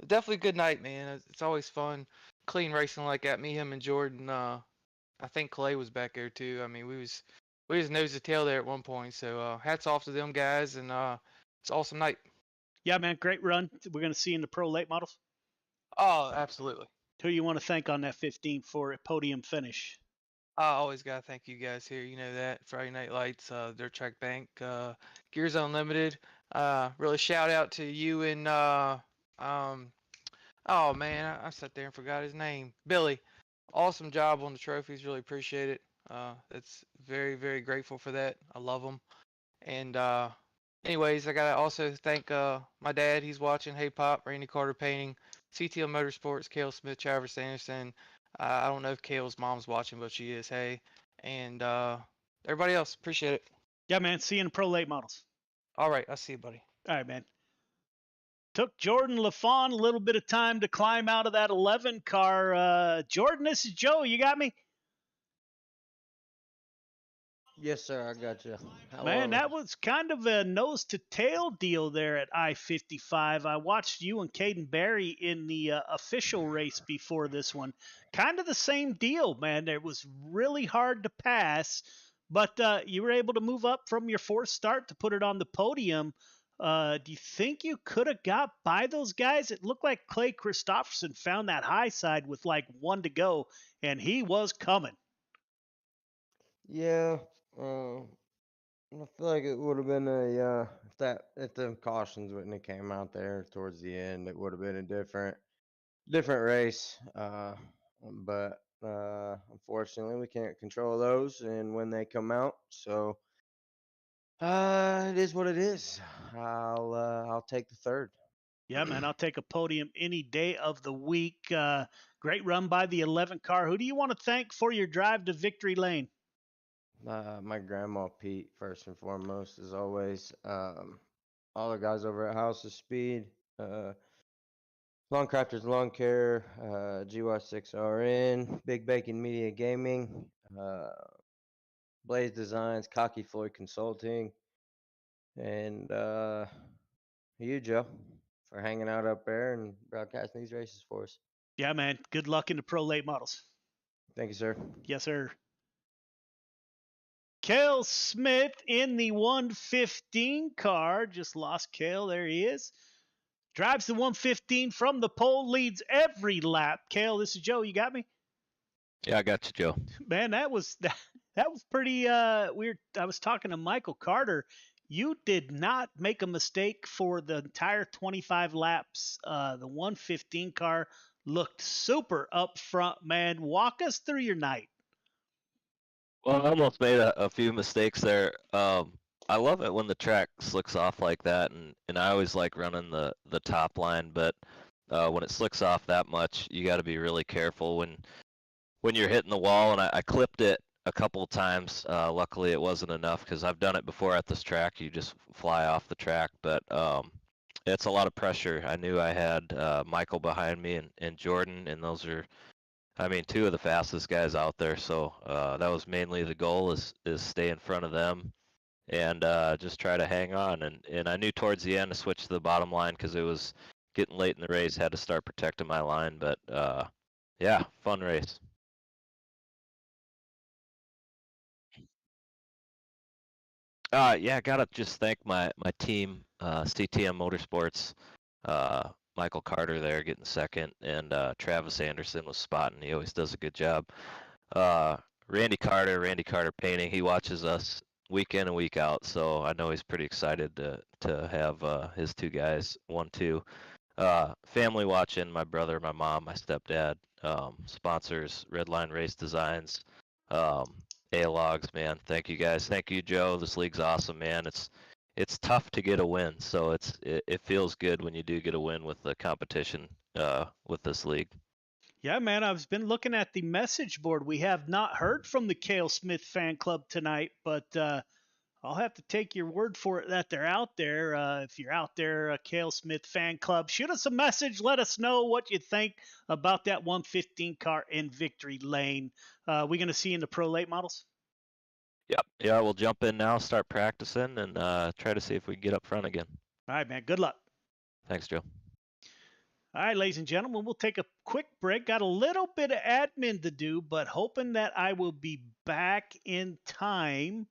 definitely a good night, man. It's always fun, clean racing like that. Me, him, and Jordan. I think Clay was back there too. I mean, we was nose to tail there at one point. So hats off to them guys, and it's an awesome night. Yeah, man, great run. We're gonna see you in the pro late models. Oh, absolutely. Who you want to thank on that 15 for a podium finish? I always gotta thank you guys here. You know that Friday Night Lights, Dirt Track Bank, Gears Unlimited. Really shout out to you and oh man, I sat there and forgot his name. Billy. Awesome job on the trophies. Really appreciate it. It's very, very grateful for that. I love them. And anyways, I gotta also thank my dad. He's watching. Hey Pop, Randy Carter Painting, CTL Motorsports, Kale Smith, Travis Anderson. I don't know if Kale's mom's watching, but she is. Hey, and everybody else, appreciate it. Yeah, man. See you in the pro late models. All right, I'll see you, buddy. All right, man. Took Jordan LaFawn a little bit of time to climb out of that 11 car. Jordan, this is Joe. You got me? Yes, sir. I got you. Man, that was kind of a nose to tail deal there at I-55. I watched you and Caden Barry in the official race before this one. Kind of the same deal, man. It was really hard to pass, but you were able to move up from your fourth start to put it on the podium. Do you think you could have got by those guys? It looked like Clay Christopherson found that high side with like 1 to go, and he was coming. Yeah, I feel like it would have been if the cautions wouldn't have came out there towards the end, it would have been a different race. But unfortunately, we can't control those, and when they come out, so it is what it is. I'll take the third. Yeah, man, I'll take a podium any day of the week. Great run by the 11 car. Who do you want to thank for your drive to victory lane? My grandma Pete, first and foremost, as always. All the guys over at House of Speed, Lawn Crafters Lawn Care, GY6RN, Big Bacon Media Gaming, Blaze Designs, Cocky Floyd Consulting, and you, Joe, for hanging out up there and broadcasting these races for us. Yeah, man. Good luck in the pro late models. Thank you, sir. Yes, sir. Cale Smith in the 115 car. Just lost Cale. There he is. Drives the 115 from the pole, leads every lap. Cale, this is Joe. You got me? Yeah, I got you, Joe. Man, that was pretty weird. I was talking to Michael Carter. You did not make a mistake for the entire 25 laps. The 115 car looked super up front, man. Walk us through your night. Well, I almost made a few mistakes there. I love it when the track slicks off like that, and I always like running the top line, but when it slicks off that much, you got to be really careful when you're hitting the wall, and I clipped it a couple of times. Luckily, it wasn't enough because I've done it before at this track. You just fly off the track, but it's a lot of pressure. I knew I had Michael behind me and Jordan, and those are, I mean, two of the fastest guys out there. So that was mainly the goal is stay in front of them and just try to hang on. And I knew towards the end to switch to the bottom line because it was getting late in the race, had to start protecting my line, but yeah, fun race. Yeah, gotta just thank my team, CTM Motorsports, Michael Carter there getting second, and Travis Anderson was spotting. He always does a good job. Uh, Randy Carter Painting, he watches us week in and week out, so I know he's pretty excited to have his two guys 1-2. Family watching, my brother, my mom, my stepdad, sponsors, Redline Race Designs, A-Logs, man. Thank you guys. Thank you, Joe. This league's awesome, man. It's tough to get a win, so it feels good when you do get a win with the competition with this league. Yeah, man, I've been looking at the message board. We have not heard from the Cale Smith fan club tonight, but I'll have to take your word for it that they're out there. If you're out there, Cale Smith fan club, shoot us a message. Let us know what you think about that 115 car in victory lane. We going to see you in the pro late models? Yep. Yeah, we'll jump in now, start practicing, and try to see if we can get up front again. All right, man. Good luck. Thanks, Joe. All right, ladies and gentlemen, we'll take a quick break. Got a little bit of admin to do, but hoping that I will be back in time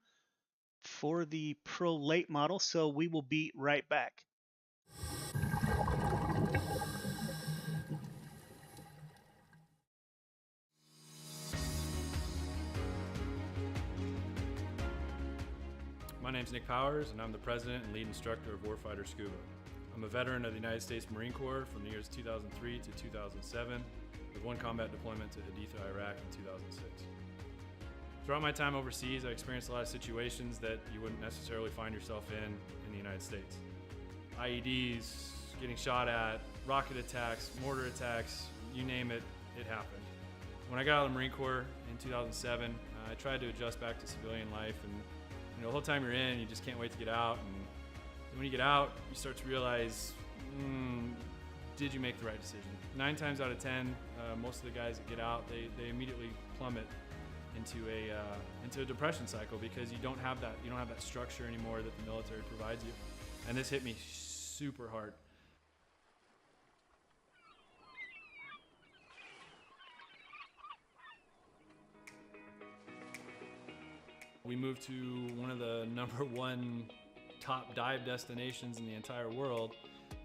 for the pro late model, so we will be right back. My name's Nick Powers, and I'm the president and lead instructor of Warfighter Scuba. I'm a veteran of the United States Marine Corps from the years 2003 to 2007, with one combat deployment to Haditha, Iraq in 2006. Throughout my time overseas, I experienced a lot of situations that you wouldn't necessarily find yourself in the United States. IEDs, getting shot at, rocket attacks, mortar attacks, you name it, it happened. When I got out of the Marine Corps in 2007, I tried to adjust back to civilian life, and the whole time you're in, you just can't wait to get out. And when you get out, you start to realize, did you make the right decision? 9 times out of 10, most of the guys that get out, they immediately plummet into a depression cycle because you don't have that structure anymore that the military provides you. And this hit me super hard. We moved to one of the #1 top dive destinations in the entire world,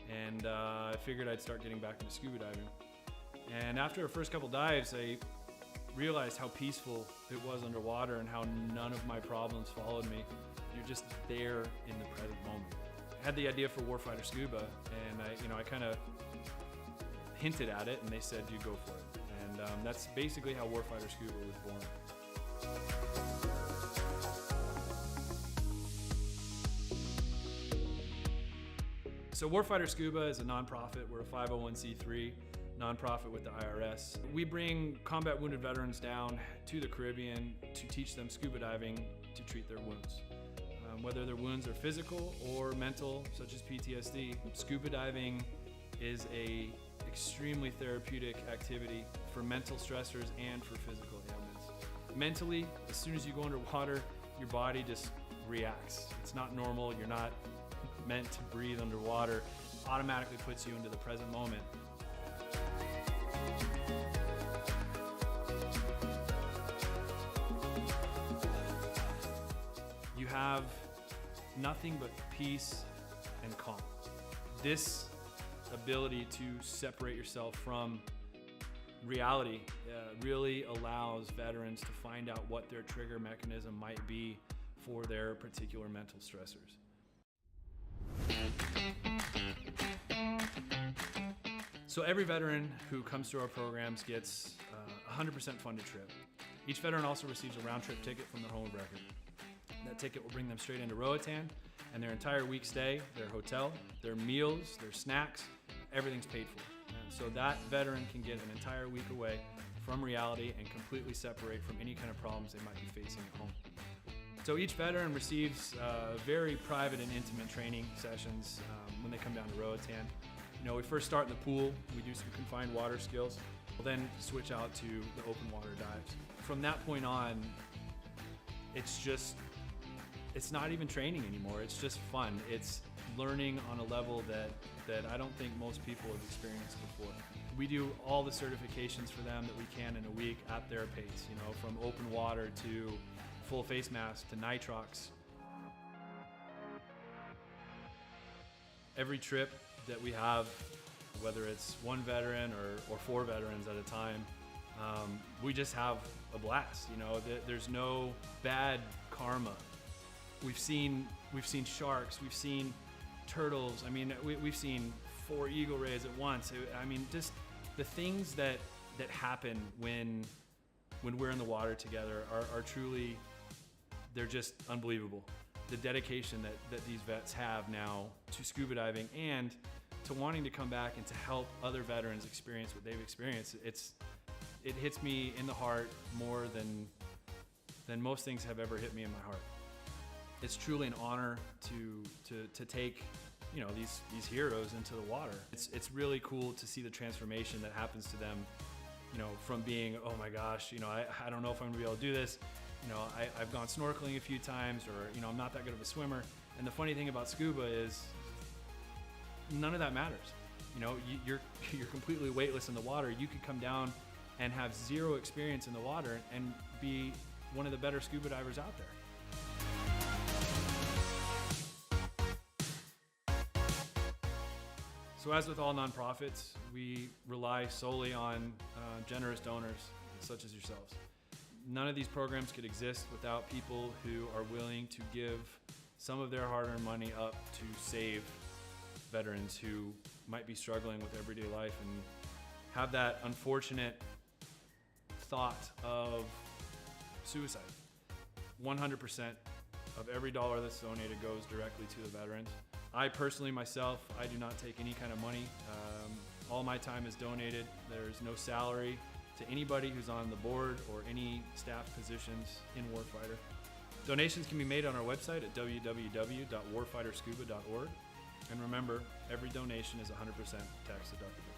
and I figured I'd start getting back into scuba diving. And after our first couple dives, I realized how peaceful it was underwater and how none of my problems followed me. You're just there in the present moment. I had the idea for Warfighter Scuba, and I kind of hinted at it, and they said, "You go for it." And that's basically how Warfighter Scuba was born. So Warfighter Scuba is a nonprofit. We're a 501c3 nonprofit with the IRS. We bring combat wounded veterans down to the Caribbean to teach them scuba diving to treat their wounds. Whether their wounds are physical or mental, such as PTSD, scuba diving is a extremely therapeutic activity for mental stressors and for physical ailments. Mentally, as soon as you go underwater, your body just reacts. It's not normal. You're not meant to breathe underwater. Automatically puts you into the present moment. You have nothing but peace and calm. This ability to separate yourself from reality really allows veterans to find out what their trigger mechanism might be for their particular mental stressors. So every veteran who comes through our programs gets a 100% funded trip. Each veteran also receives a round-trip ticket from their home of record. That ticket will bring them straight into Roatan, and their entire week stay, their hotel, their meals, their snacks, everything's paid for. And so that veteran can get an entire week away from reality and completely separate from any kind of problems they might be facing at home. So each veteran receives very private and intimate training sessions when they come down to Roatan. We first start in the pool. We do some confined water skills. We'll then switch out to the open water dives. From that point on, it's not even training anymore. It's just fun. It's learning on a level that I don't think most people have experienced before. We do all the certifications for them that we can in a week at their pace, you know, from open water to full face mask to nitrox. Every trip that we have, whether it's one veteran or 4 veterans at a time, we just have a blast. You know, there's no bad karma. We've seen sharks, we've seen turtles. I mean, we've seen 4 eagle rays at once. I mean, just the things that happen when we're in the water together are truly, they're just unbelievable. The dedication that these vets have now to scuba diving and to wanting to come back and to help other veterans experience what they've experienced, it hits me in the heart more than most things have ever hit me in my heart. It's truly an honor to take, you know, these heroes into the water. It's really cool to see the transformation that happens to them, you know, from being, oh my gosh, you know, I don't know if I'm gonna be able to do this. You know, I've gone snorkeling a few times, or, you know, I'm not that good of a swimmer. And the funny thing about scuba is none of that matters. You know, you're completely weightless in the water. You could come down and have 0 experience in the water and be one of the better scuba divers out there. So as with all nonprofits, we rely solely on generous donors such as yourselves. None of these programs could exist without people who are willing to give some of their hard-earned money up to save veterans who might be struggling with everyday life and have that unfortunate thought of suicide. 100% of every dollar that's donated goes directly to the veterans. I personally, myself, I do not take any kind of money. All my time is donated. There's no salary to anybody who's on the board or any staff positions in Warfighter. Donations can be made on our website at www.warfighterscuba.org. And remember, every donation is 100% tax deductible.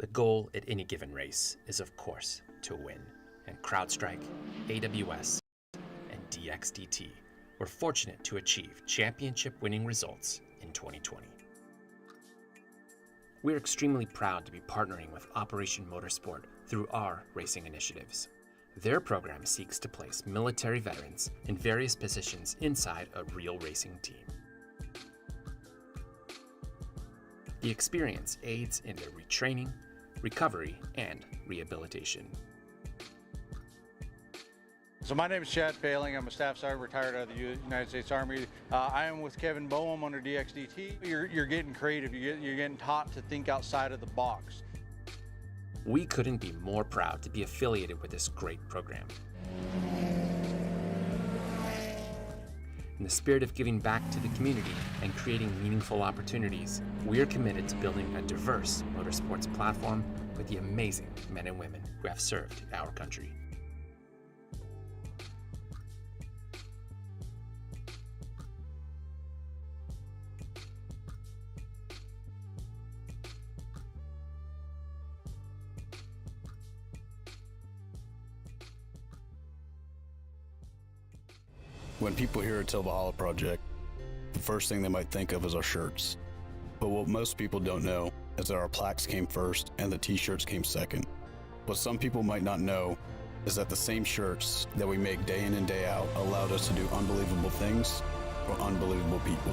The goal at any given race is, of course, to win. And CrowdStrike, AWS, and DXDT were fortunate to achieve championship-winning results in 2020. We're extremely proud to be partnering with Operation Motorsport through our racing initiatives. Their program seeks to place military veterans in various positions inside a real racing team. The experience aids in their retraining, recovery, and rehabilitation. So my name is Chad Failing. I'm a staff sergeant retired out of the United States Army. I am with Kevin Boehm under DXDT. You're getting creative. You're getting taught to think outside of the box. We couldn't be more proud to be affiliated with this great program. In the spirit of giving back to the community and creating meaningful opportunities, we are committed to building a diverse motorsports platform with the amazing men and women who have served our country. When people hear a Tilvalhalla project, the first thing they might think of is our shirts. But what most people don't know is that our plaques came first and the t-shirts came second. What some people might not know is that the same shirts that we make day in and day out allowed us to do unbelievable things for unbelievable people.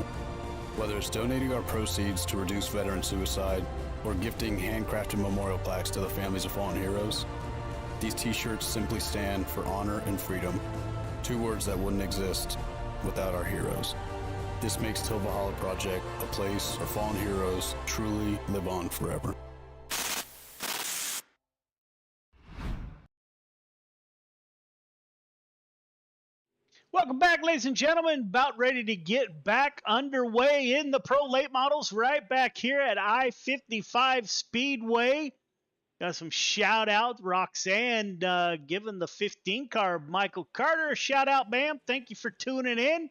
Whether it's donating our proceeds to reduce veteran suicide or gifting handcrafted memorial plaques to the families of fallen heroes, these t-shirts simply stand for honor and freedom. Two words that wouldn't exist without our heroes. This makes Tilvalhalla Project a place our fallen heroes truly live on forever. Welcome back, ladies and gentlemen. About ready to get back underway in the Pro Late Models right back here at I-55 Speedway. Got some shout out. Roxanne giving the 15 car Michael Carter a shout out, ma'am. Thank you for tuning in.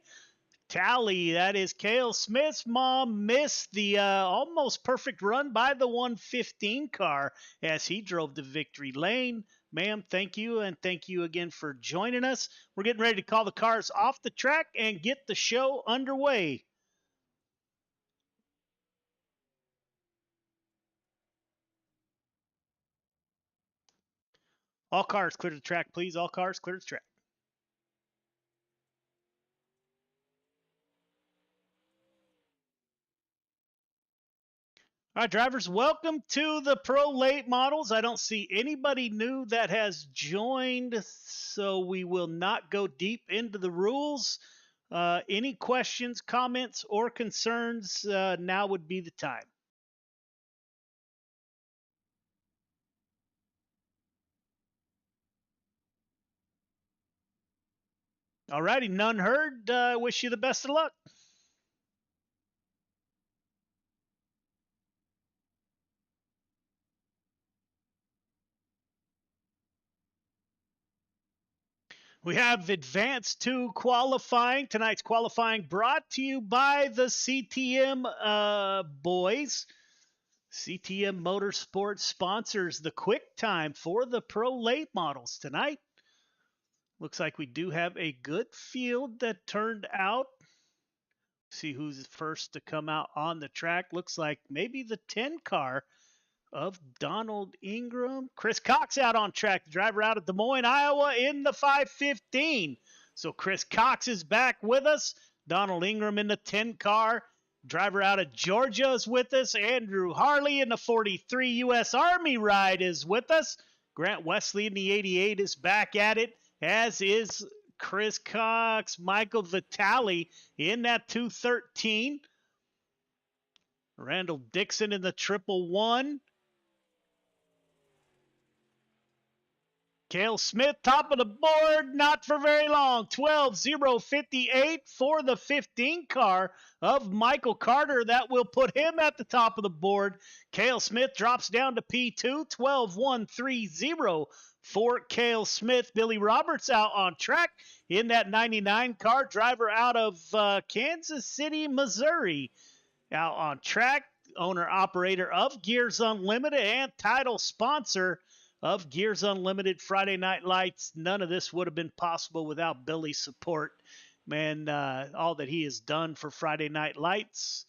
Tally, that is Cale Smith's mom, missed the almost perfect run by the 115 car as he drove to victory lane. Ma'am, thank you, and thank you again for joining us. We're getting ready to call the cars off the track and get the show underway. All cars clear the track, please. All cars clear the track. All right, drivers, welcome to the Pro Late Models. I don't see anybody new that has joined, so we will not go deep into the rules. Any questions, comments, or concerns, now would be the time. All righty, none heard. Wish you the best of luck. We have advanced to qualifying. Tonight's qualifying brought to you by the CTM boys. CTM Motorsports sponsors the quick time for the Pro Late Models tonight. Looks like we do have a good field that turned out. See who's first to come out on the track. Looks like maybe the 10 car of Donald Ingram. Chris Cox out on track, the driver out of Des Moines, Iowa in the 515. So Chris Cox is back with us. Donald Ingram in the 10 car. Driver out of Georgia is with us. Andrew Harley in the 43 U.S. Army ride is with us. Grant Wesley in the 88 is back at it, as is Chris Cox. Michael Vitale in that 213. Randall Dixon in the 111. Cale Smith, top of the board, not for very long. 12.058 for the 15 car of Michael Carter. That will put him at the top of the board. Cale Smith drops down to P2, 12.130 for Cale Smith. Billy Roberts out on track in that 99 car. Driver out of Kansas City, Missouri, out on track. owner operator of Gears Unlimited and title sponsor of Gears Unlimited Friday Night Lights. None of this would have been possible without Billy's support. Man, all that he has done for Friday Night Lights,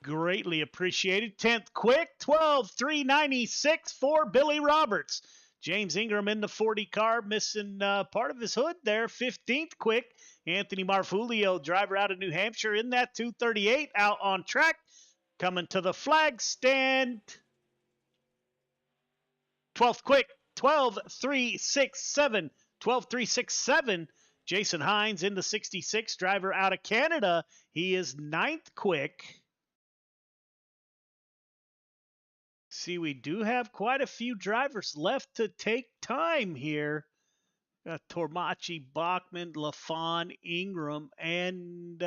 greatly appreciated. 10th quick, 12,396 for Billy Roberts. James Ingram in the 40 car, missing part of his hood there. 15th quick, Anthony Marfulio, driver out of New Hampshire, in that 238, out on track, coming to the flag stand. 12th quick, 12,367. 12,367. Jason Hines in the 66, driver out of Canada. He is 9th quick. See, we do have quite a few drivers left to take time here. Got Tormachi, Bachman, Lafon, Ingram, and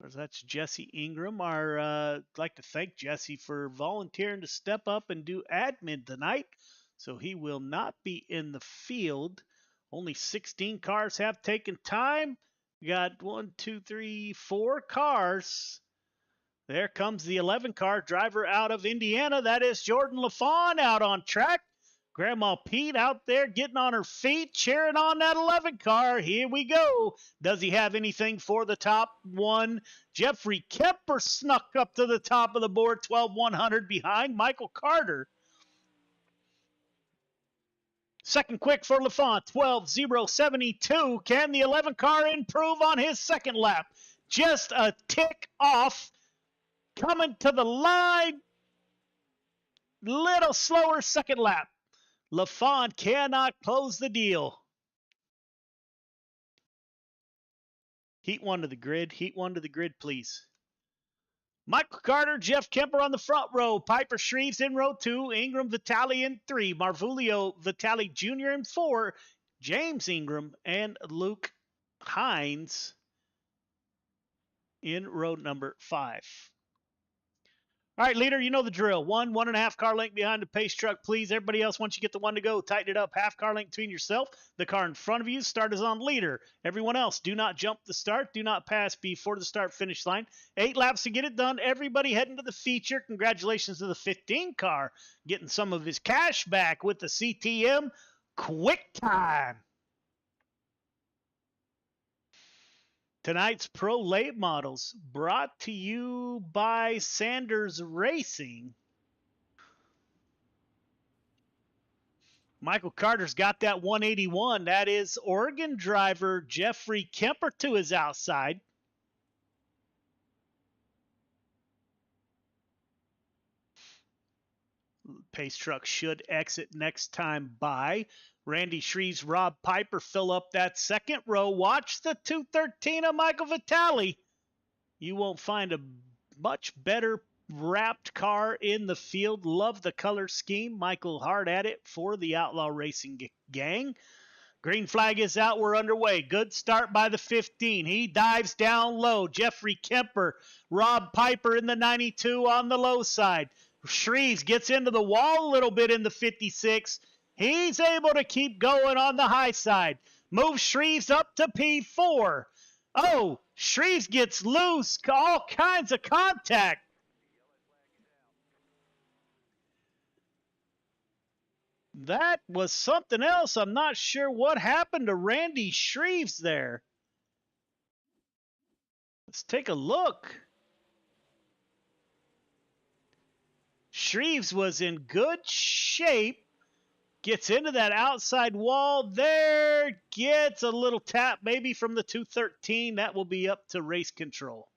that's Jesse Ingram. I'd like to thank Jesse for volunteering to step up and do admin tonight, so he will not be in the field. Only 16 cars have taken time. We got 1, 2, 3, 4 cars. There comes the 11 car, driver out of Indiana. That is Jordan Lafon out on track. Grandma Pete out there getting on her feet, cheering on that 11 car. Here we go. Does he have anything for the top one? Jeffrey Kemper snuck up to the top of the board, 12,100 behind Michael Carter. Second quick for Lafon, 12,072. Can the 11 car improve on his second lap? Just a tick off. Coming to the line. Little slower second lap. Lafon cannot close the deal. Heat 1 to the grid. Heat 1 to the grid, please. Michael Carter, Jeff Kemper on the front row. Piper Shreves in row 2. Ingram Vitale in 3. Marvulio Vitale Jr. in 4. James Ingram and Luke Hines in row number 5. All right, leader, you know the drill. 1.5 car length behind the pace truck, please. Everybody else, once you get the one to go, tighten it up. Half car length between yourself, the car in front of you. Start is on leader. Everyone else, do not jump the start. Do not pass before the start finish line. 8 laps to get it done. Everybody heading to the feature. Congratulations to the 15 car getting some of his cash back with the CTM quick time. Tonight's Pro Late Models brought to you by Sanders Racing. Michael Carter's got that 181. That is Oregon driver Jeffrey Kemper to his outside. Pace truck should exit next time by. Randy Shreves, Rob Piper fill up that second row. Watch the 213 of Michael Vitale. You won't find a much better wrapped car in the field. Love the color scheme. Michael hard at it for the Outlaw Racing gang. Green flag is out. We're underway. Good start by the 15. He dives down low. Jeffrey Kemper, Rob Piper in the 92 on the low side. Shreves gets into the wall a little bit in the 56. He's able to keep going on the high side. Moves Shreves up to P4. Oh, Shreves gets loose. All kinds of contact. That was something else. I'm not sure what happened to Randy Shreves there. Let's take a look. Shreves was in good shape. Gets into that outside wall there. Gets a little tap maybe from the 213. That will be up to race control.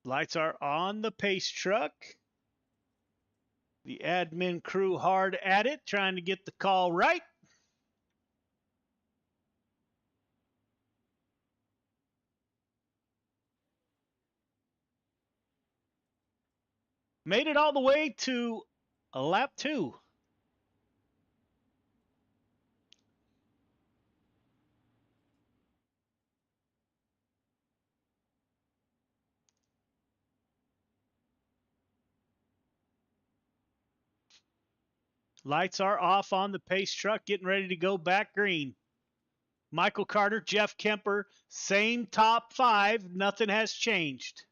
Lights are on the pace truck. The admin crew hard at it, trying to get the call right. Made it all the way to lap 2. Lights are off on the pace truck, getting ready to go back green. Michael Carter, Jeff Kemper, same top 5. Nothing has changed.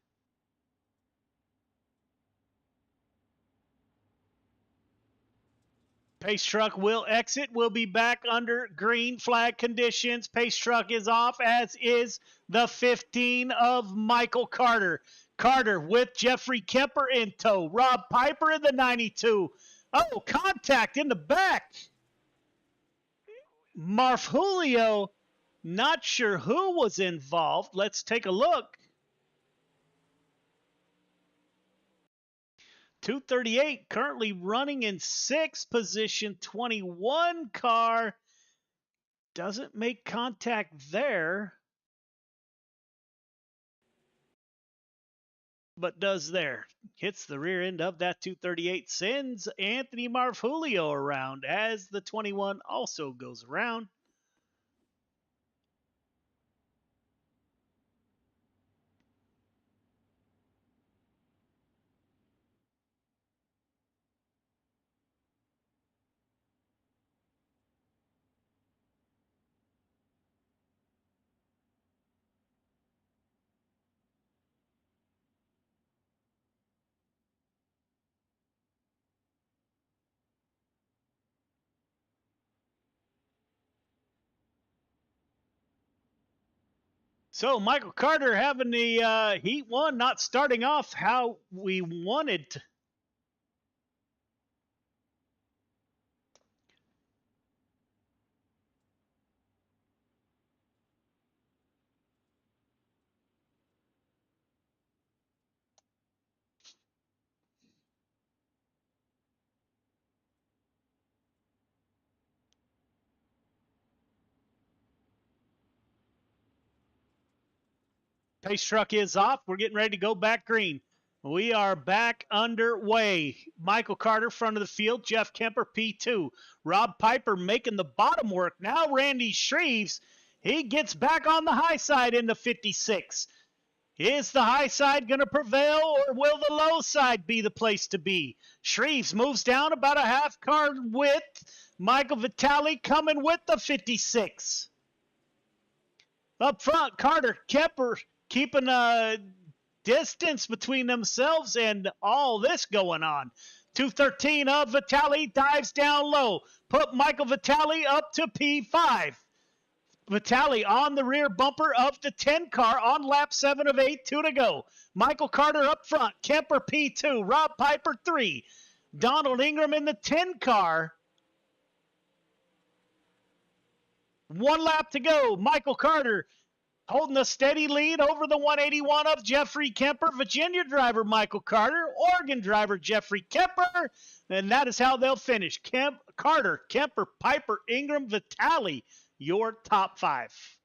Pace truck will exit. We'll be back under green flag conditions. Pace truck is off, as is the 15 of Michael Carter. Carter with Jeffrey Kemper in tow. Rob Piper in the 92. Oh, contact in the back. Marf Julio, not sure who was involved. Let's take a look. 238 currently running in 6th position. 21 car doesn't make contact there, but does there. Hits the rear end of that 238, sends Anthony Marfulio around as the 21 also goes around. So Michael Carter having the Heat 1, not starting off how we wanted. Pace truck is off. We're getting ready to go back green. We are back underway. Michael Carter, front of the field. Jeff Kemper, P2. Rob Piper making the bottom work. Now Randy Shreves, he gets back on the high side into 56. Is the high side going to prevail, or will the low side be the place to be? Shreves moves down about a half car width. Michael Vitale coming with the 56. Up front, Carter, Kemper keeping a distance between themselves and all this going on. 213 of Vitale dives down low. Put Michael Vitale up to P5. Vitale on the rear bumper of the 10 car on lap 7 of 8, 2 to go. Michael Carter up front. Kemper P2. Rob Piper 3. Donald Ingram in the 10 car. 1 lap to go. Michael Carter holding a steady lead over the 181 of Jeffrey Kemper. Virginia driver Michael Carter. Oregon driver Jeffrey Kemper. And that is how they'll finish. Carter, Kemper, Piper, Ingram, Vitale. Your top 5.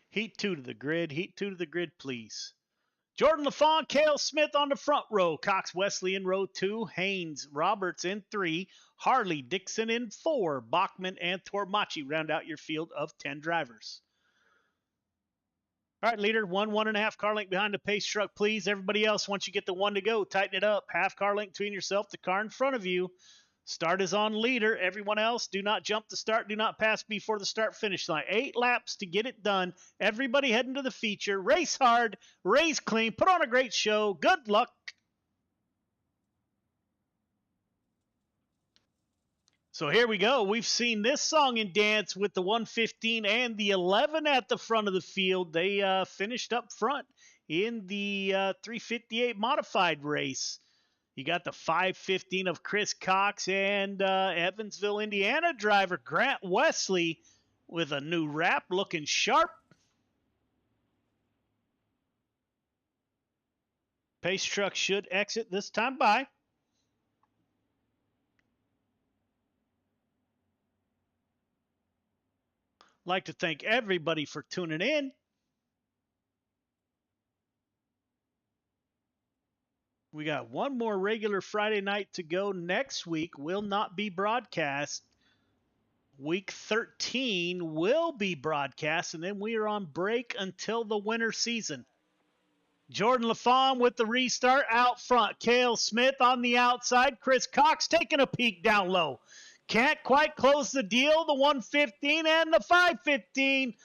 Heat 2 to the grid. Heat 2 to the grid, please. Jordan LaFawn, Cale Smith on the front row. Cox Wesley in row 2. Haynes Roberts in 3. Harley Dixon in 4. Bachman and Tormachi round out your field of 10 drivers. All right, leader, 1.5 car length behind the pace truck, please. Everybody else, once you get the 1 to go, tighten it up. Half car length between yourself, the car in front of you. Start is on leader. Everyone else, do not jump the start. Do not pass before the start-finish line. 8 laps to get it done. Everybody heading to the feature. Race hard, race clean, put on a great show. Good luck. So here we go. We've seen this song and dance with the 115 and the 11 at the front of the field. They finished up front in the 358 modified race. You got the 515 of Chris Cox and Evansville, Indiana driver Grant Wesley with a new wrap looking sharp. Pace truck should exit this time by. Like to thank everybody for tuning in. We got one more regular Friday night to go. Next week will not be broadcast. Week 13 will be broadcast, and then we are on break until the winter season. Jordan LaFawn with the restart out front. Cale Smith on the outside. Chris Cox taking a peek down low. Can't quite close the deal. The 115 and the 515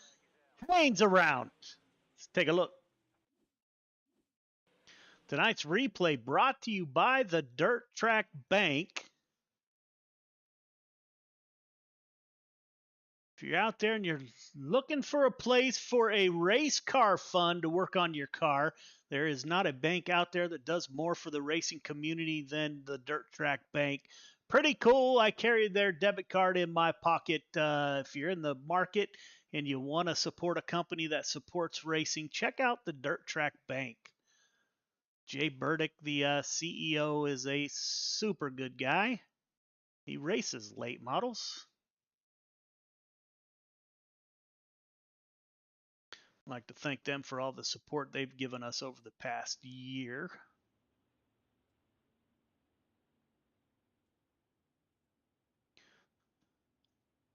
hangs around. Let's take a look. Tonight's replay brought to you by the Dirt Track Bank. If you're out there and you're looking for a place for a race car fund to work on your car, there is not a bank out there that does more for the racing community than the Dirt Track Bank. Pretty cool. I carry their debit card in my pocket. If you're in the market and you want to support a company that supports racing, check out the Dirt Track Bank. Jay Burdick, the CEO, is a super good guy. He races late models. I'd like to thank them for all the support they've given us over the past year.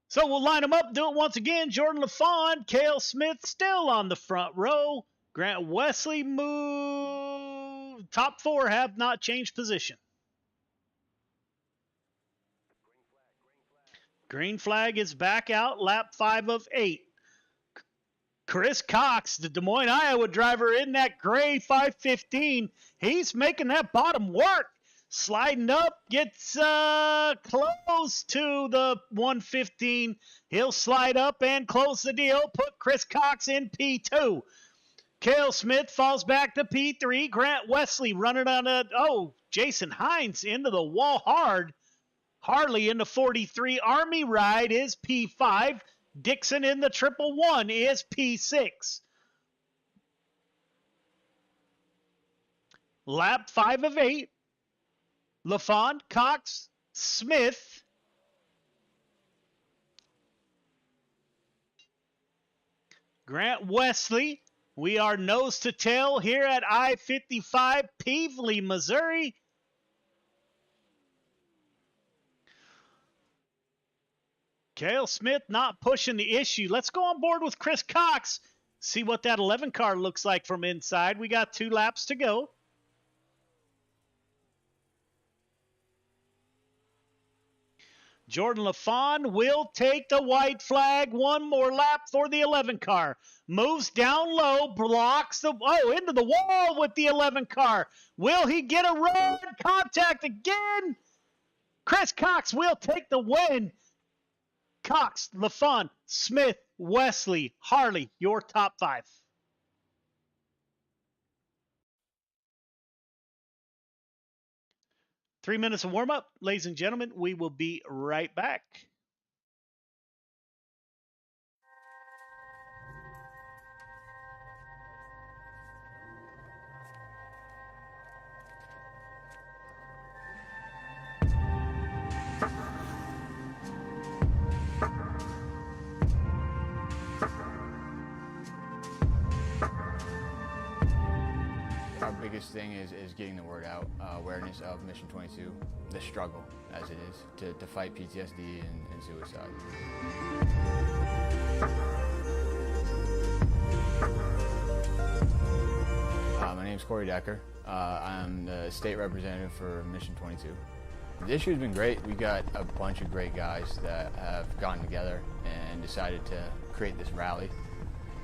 So we'll line them up, do it once again. Jordan LaFawn, Cale Smith still on the front row. Grant Wesley moved. Top four have not changed position. Green flag is back out, lap 5 of 8. Chris Cox, the Des Moines, Iowa driver in that gray 515. He's making that bottom work. Sliding up, gets close to the 115. He'll slide up and close the deal. Put Chris Cox in P2. Cale Smith falls back to P3. Grant Wesley running on Jason Hines into the wall hard. Harley in the 43. Army Ride is P5. Dixon in the 111 is P6. Lap 5 of 8. LaFawn, Cox, Smith. Grant Wesley. We are nose to tail here at I-55, Pevely, Missouri. Cale Smith not pushing the issue. Let's go on board with Chris Cox. See what that 11 car looks like from inside. We got 2 laps to go. Jordan LaFawn will take the white flag. One more lap for the 11 car. Moves down low, blocks into the wall with the 11 car. Will he get a run? Contact again. Chris Cox will take the win. Cox, LaFawn, Smith, Wesley, Harley, your top 5. Three minutes of warm-up. Ladies and gentlemen, we will be right back. Our biggest thing is getting the word out, awareness of Mission 22, the struggle as it is to fight PTSD and suicide. My name is Corey Decker. I'm the state representative for Mission 22. The issue has been great. We got a bunch of great guys that have gotten together and decided to create this rally.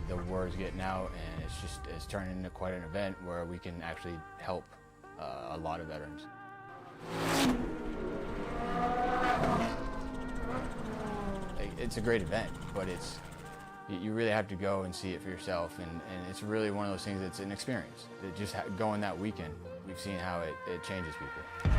The word's getting out, and it's turning into quite an event where we can actually help a lot of veterans. It's a great event, but you really have to go and see it for yourself, and it's really one of those things that's an experience. Just going that weekend, we've seen how it changes people.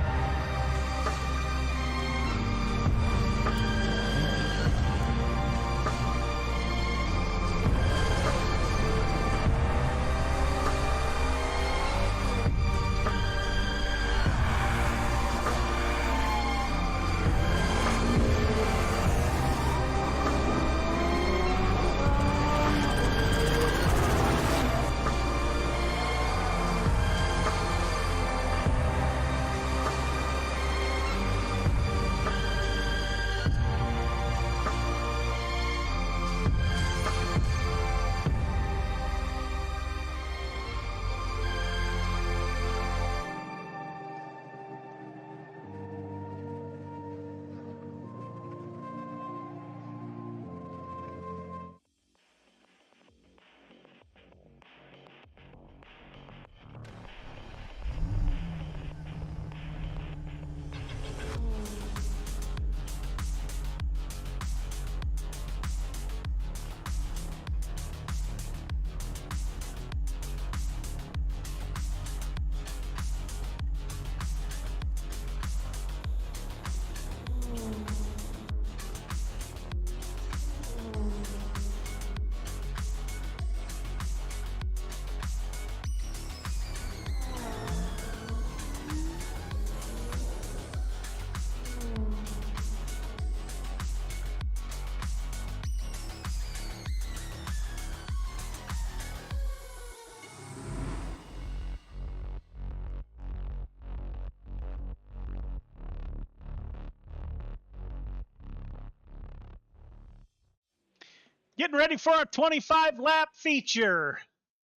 Getting ready for our 25 lap feature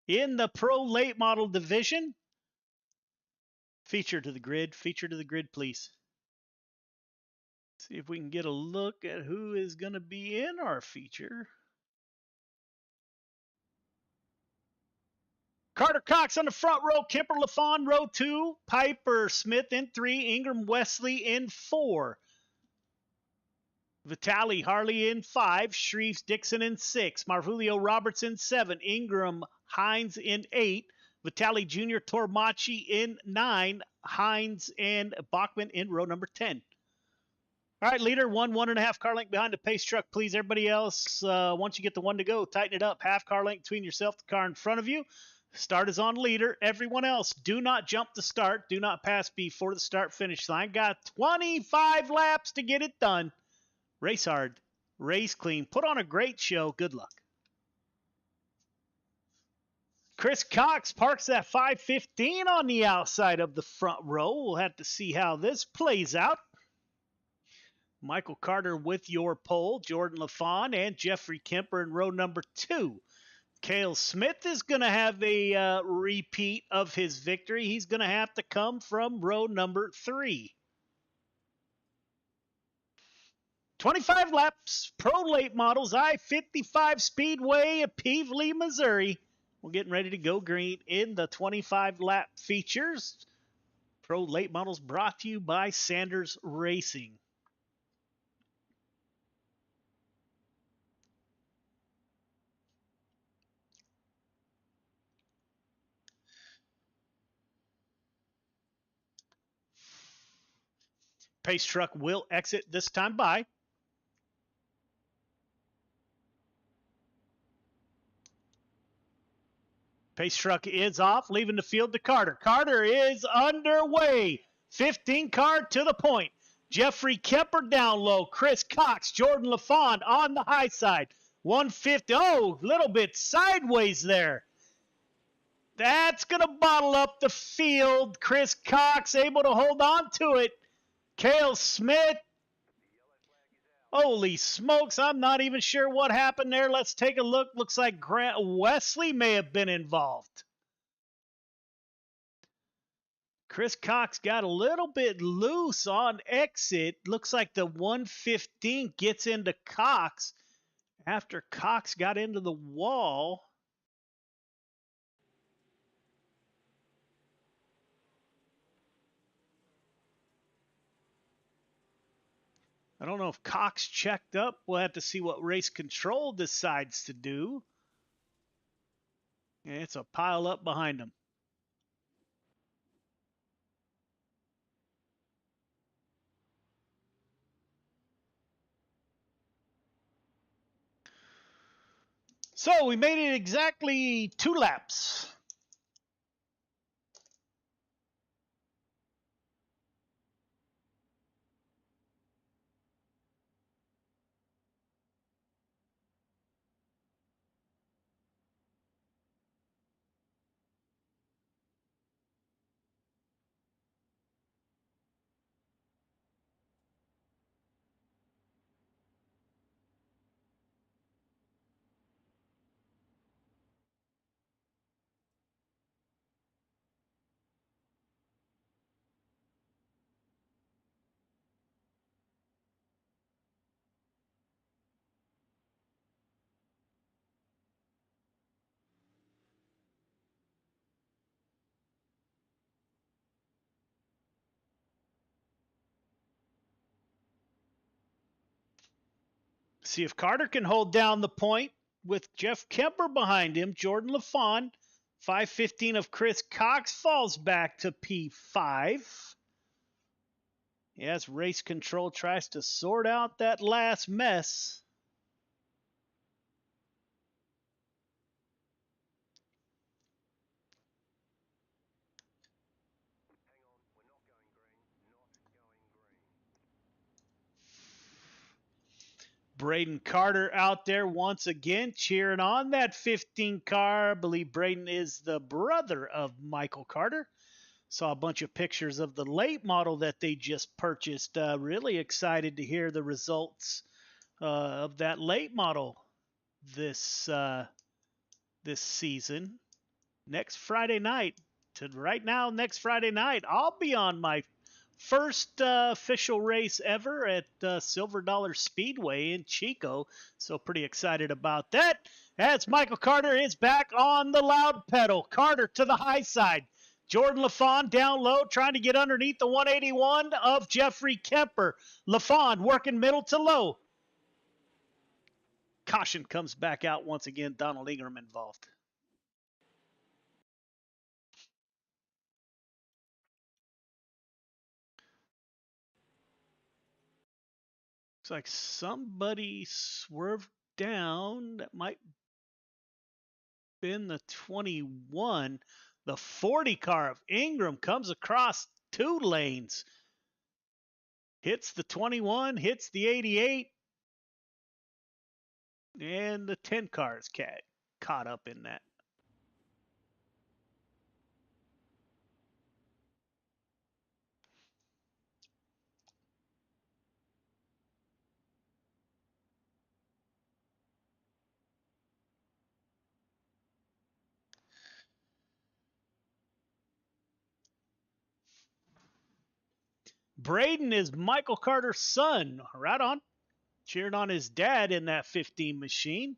in the Pro Late Model division. Feature to the grid, please. See if we can get a look at who is going to be in our feature. Carter Cox on the front row, Kemper LaFawn row 2, Piper Smith in 3, Ingram Wesley in 4, Vitali Harley in 5, Shreves Dixon in 6, Marvulio Roberts in 7, Ingram Hines in 8, Vitali Jr. Tormachi in 9, Hines and Bachman in row number 10. All right, leader, 1.5 car length behind the pace truck, please. Everybody else, once you get the one to go, tighten it up. Half car length between yourself and the car in front of you. Start is on leader. Everyone else, do not jump the start. Do not pass before the start finish line. Got 25 laps to get it done. Race hard. Race clean. Put on a great show. Good luck. Chris Cox parks that 515 on the outside of the front row. We'll have to see how this plays out. Michael Carter with your pole, Jordan LaFawn and Jeffrey Kemper in row number 2. Cale Smith is going to have a repeat of his victory. He's going to have to come from row number 3. 25 laps, Pro Late Models, I-55 Speedway of Peevely, Missouri. We're getting ready to go green in the 25 lap features. Pro Late Models brought to you by Sanders Racing. Pace truck will exit this time by. Pace truck is off, leaving the field to Carter. Carter is underway. 15 car to the point. Jeffrey Kemper down low. Chris Cox, Jordan LaFawn on the high side. 150. Oh, little bit sideways there. That's going to bottle up the field. Chris Cox able to hold on to it. Cale Smith. Holy smokes, I'm not even sure what happened there. Let's take a look. Looks like Grant Wesley may have been involved. Chris Cox got a little bit loose on exit. Looks like the 115 gets into Cox after Cox got into the wall. I don't know if Cox checked up. We'll have to see what race control decides to do. And it's a pile up behind him. So we made it exactly 2 laps. See if Carter can hold down the point with Jeff Kemper behind him. Jordan LaFawn, 515 of Chris Cox falls back to P5. Yes, race control tries to sort out that last mess. Braden Carter out there once again cheering on that 15 car. I believe Braden is the brother of Michael Carter. Saw a bunch of pictures of the late model that they just purchased. Really excited to hear the results of that late model. this this season. Next Friday night, next Friday night, I'll be on my first official race ever at Silver Dollar Speedway in Chico. So pretty excited about that. As Michael Carter is back on the loud pedal. Carter to the high side. Jordan LaFawn down low, trying to get underneath the 181 of Jeffrey Kemper. LaFawn working middle to low. Caution comes back out once again. Donald Ingram involved. Looks like somebody swerved down. That might have been the 21. The 40 car of Ingram comes across 2 lanes. Hits the 21, hits the 88. And the 10 car is caught up in that. Braden is Michael Carter's son. Right on. Cheered on his dad in that 15 machine.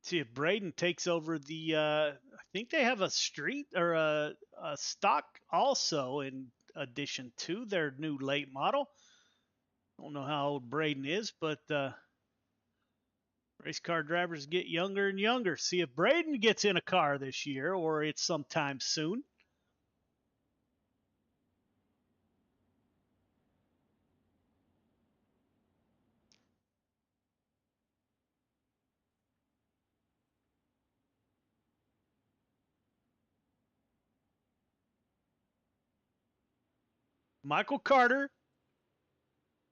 See if Braden takes over the, I think they have a street or a stock also in addition to their new late model. Don't know how old Braden is, but race car drivers get younger and younger. See if Braden gets in a car this year or it's sometime soon. Michael Carter,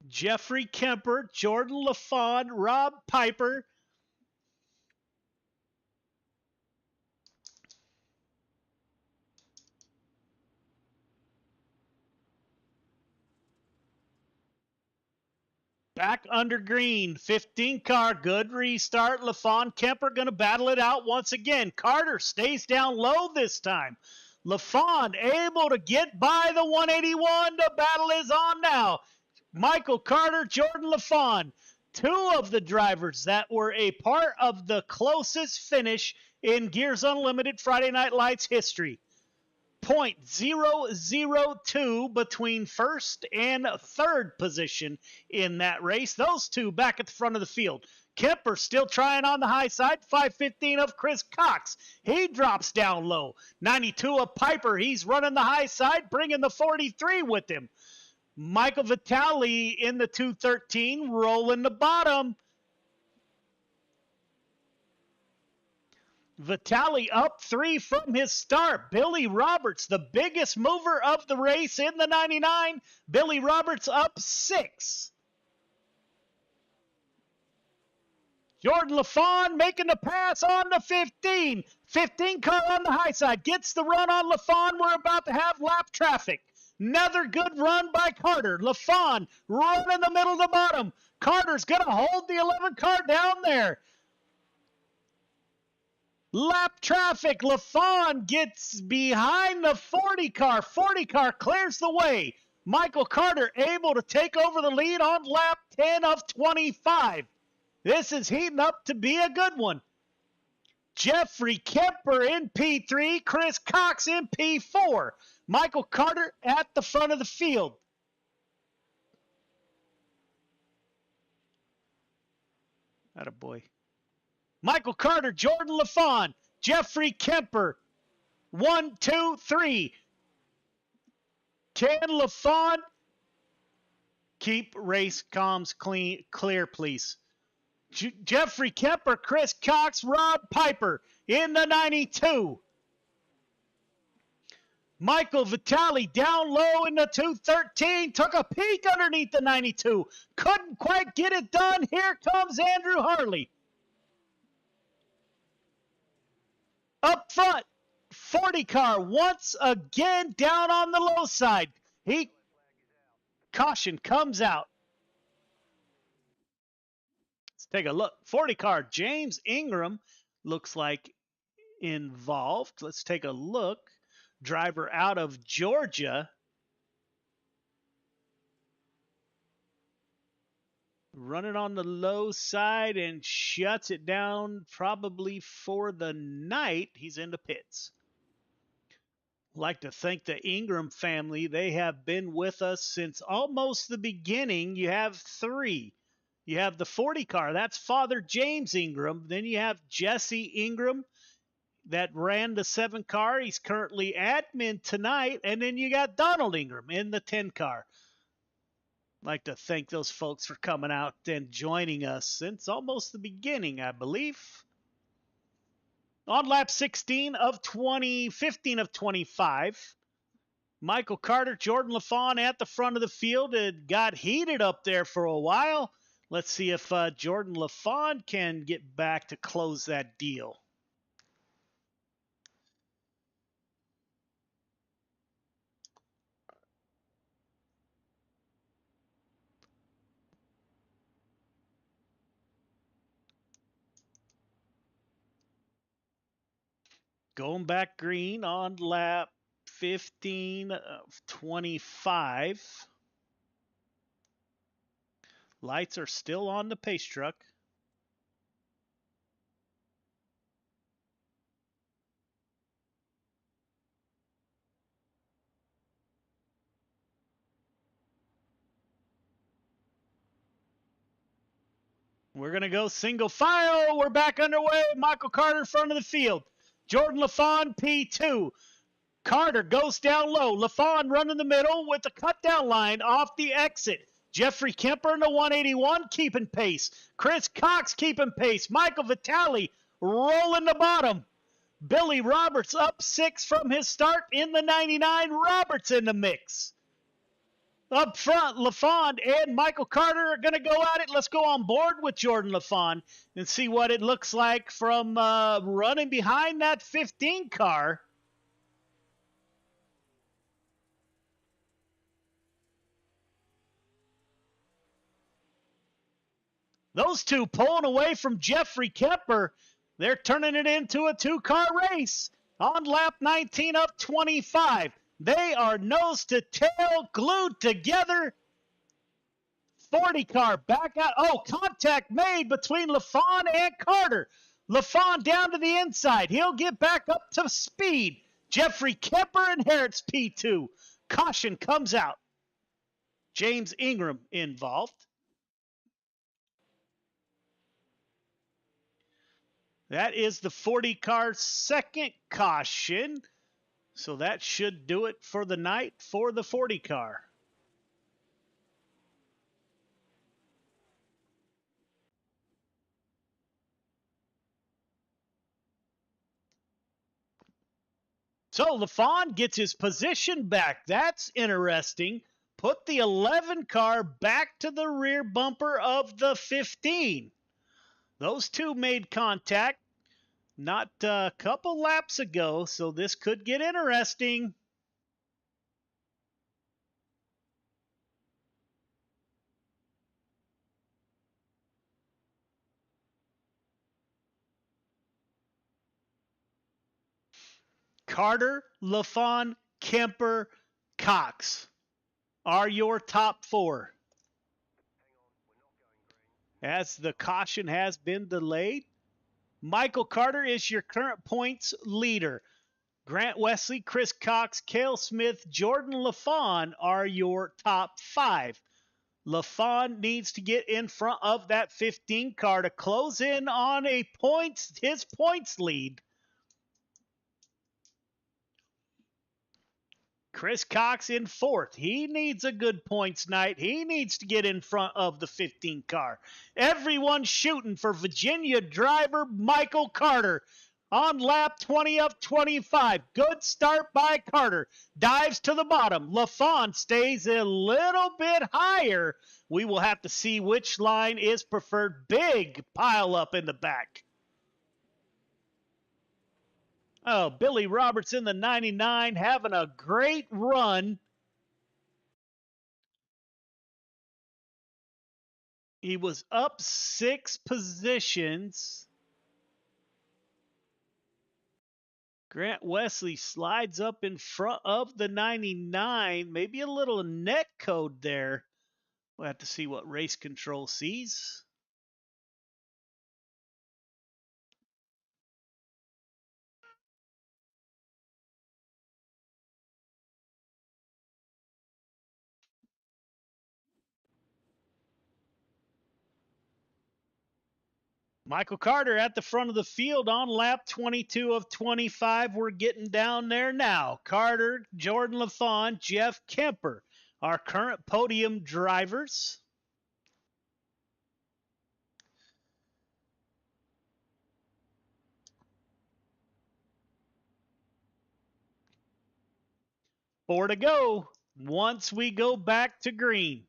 Jeffrey Kemper, Jordan LaFawn, Rob Piper. Back under green, 15 car, good restart. LaFawn, Kemper going to battle it out once again. Carter stays down low this time. LaFawn able to get by the 181. The battle is on now. Michael Carter, Jordan LaFawn, 2 of the drivers that were a part of the closest finish in Gears Unlimited Friday Night Lights history. .002 between first and third position in that race. Those 2 back at the front of the field. Kemper still trying on the high side. 515 of Chris Cox. He drops down low. 92 of Piper. He's running the high side, bringing the 43 with him. Michael Vitale in the 213, rolling the bottom. Vitale up 3 from his start. Billy Roberts, the biggest mover of the race in the 99. Billy Roberts up 6. Jordan LaFawn making the pass on the 15. 15 car on the high side. Gets the run on LaFawn. We're about to have lap traffic. Another good run by Carter. LaFawn running the middle to bottom. Carter's going to hold the 11 car down there. Lap traffic. LaFawn gets behind the 40 car. 40 car clears the way. Michael Carter able to take over the lead on lap 10 of 25. This is heating up to be a good one. Jeffrey Kemper in P3. Chris Cox in P4. Michael Carter at the front of the field. Attaboy. Michael Carter, Jordan LaFawn, Jeffrey Kemper. 1, 2, 3. Can LaFawn keep race comms clear, please? Jeffrey Kemper, Chris Cox, Rob Piper in the 92. Michael Vitale down low in the 213. Took a peek underneath the 92. Couldn't quite get it done. Here comes Andrew Harley. Up front, 40 car once again down on the low side. He Caution comes out. Let's take a look. 40 car, James Ingram looks like involved. Let's take a look. Driver out of Georgia. Running on the low side and shuts it down probably for the night. He's in the pits. Like to thank the Ingram family. They have been with us since almost the beginning. You have three. You have the 40 car. That's Father James Ingram. Then you have Jesse Ingram that ran the 7 car. He's currently admin tonight. And then you got Donald Ingram in the 10 car. Like to thank those folks for coming out and joining us since almost the beginning, I believe. On lap 15 of 25, Michael Carter, Jordan LaFawn at the front of the field. It got heated up there for a while. Let's see if Jordan LaFawn can get back to close that deal. Going back green on lap 15 of 25. Lights are still on the pace truck. We're going to go single file. We're back underway. Michael Carter, front of the field. Jordan LaFawn, P2. Carter goes down low. LaFawn running the middle with the cut down line off the exit. Jeffrey Kemper in the 181 keeping pace. Chris Cox keeping pace. Michael Vitale rolling the bottom. Billy Roberts up 6 from his start in the 99. Roberts in the mix. Up front, LaFawn and Michael Carter are going to go at it. Let's go on board with Jordan LaFawn and see what it looks like from running behind that 15 car. Those two pulling away from Jeffrey Kemper. They're turning it into a 2-car race on lap 19 of 25. They are nose to tail glued together. 40 car back out. Oh, contact made between LaFawn and Carter. LaFawn down to the inside. He'll get back up to speed. Jeffrey Kemper inherits P2. Caution comes out. James Ingram involved. That is the 40 car second caution. So that should do it for the night for the 40 car. So LaFawn gets his position back. That's interesting. Put the 11 car back to the rear bumper of the 15. Those two made contact not a couple laps ago, so this could get interesting. Carter, LaFawn, Kemper, Cox are your top 4. As the caution has been delayed, Michael Carter is your current points leader. Grant Wesley, Chris Cox, Cale Smith, Jordan LaFawn are your top 5. LaFawn needs to get in front of that 15 car to close in on his points lead. Chris Cox in 4th. He needs a good points night. He needs to get in front of the 15 car. Everyone shooting for Virginia driver Michael Carter on lap 20 of 25. Good start by Carter. Dives to the bottom. LaFawn stays a little bit higher. We will have to see which line is preferred. Big pile up in the back. Oh, Billy Roberts in the 99 having a great run. He was up 6 positions. Grant Wesley slides up in front of the 99. Maybe a little net code there. We'll have to see what race control sees. Michael Carter at the front of the field on lap 22 of 25. We're getting down there now. Carter, Jordan LaFawn, Jeff Kemper, our current podium drivers. Four to go once we go back to green.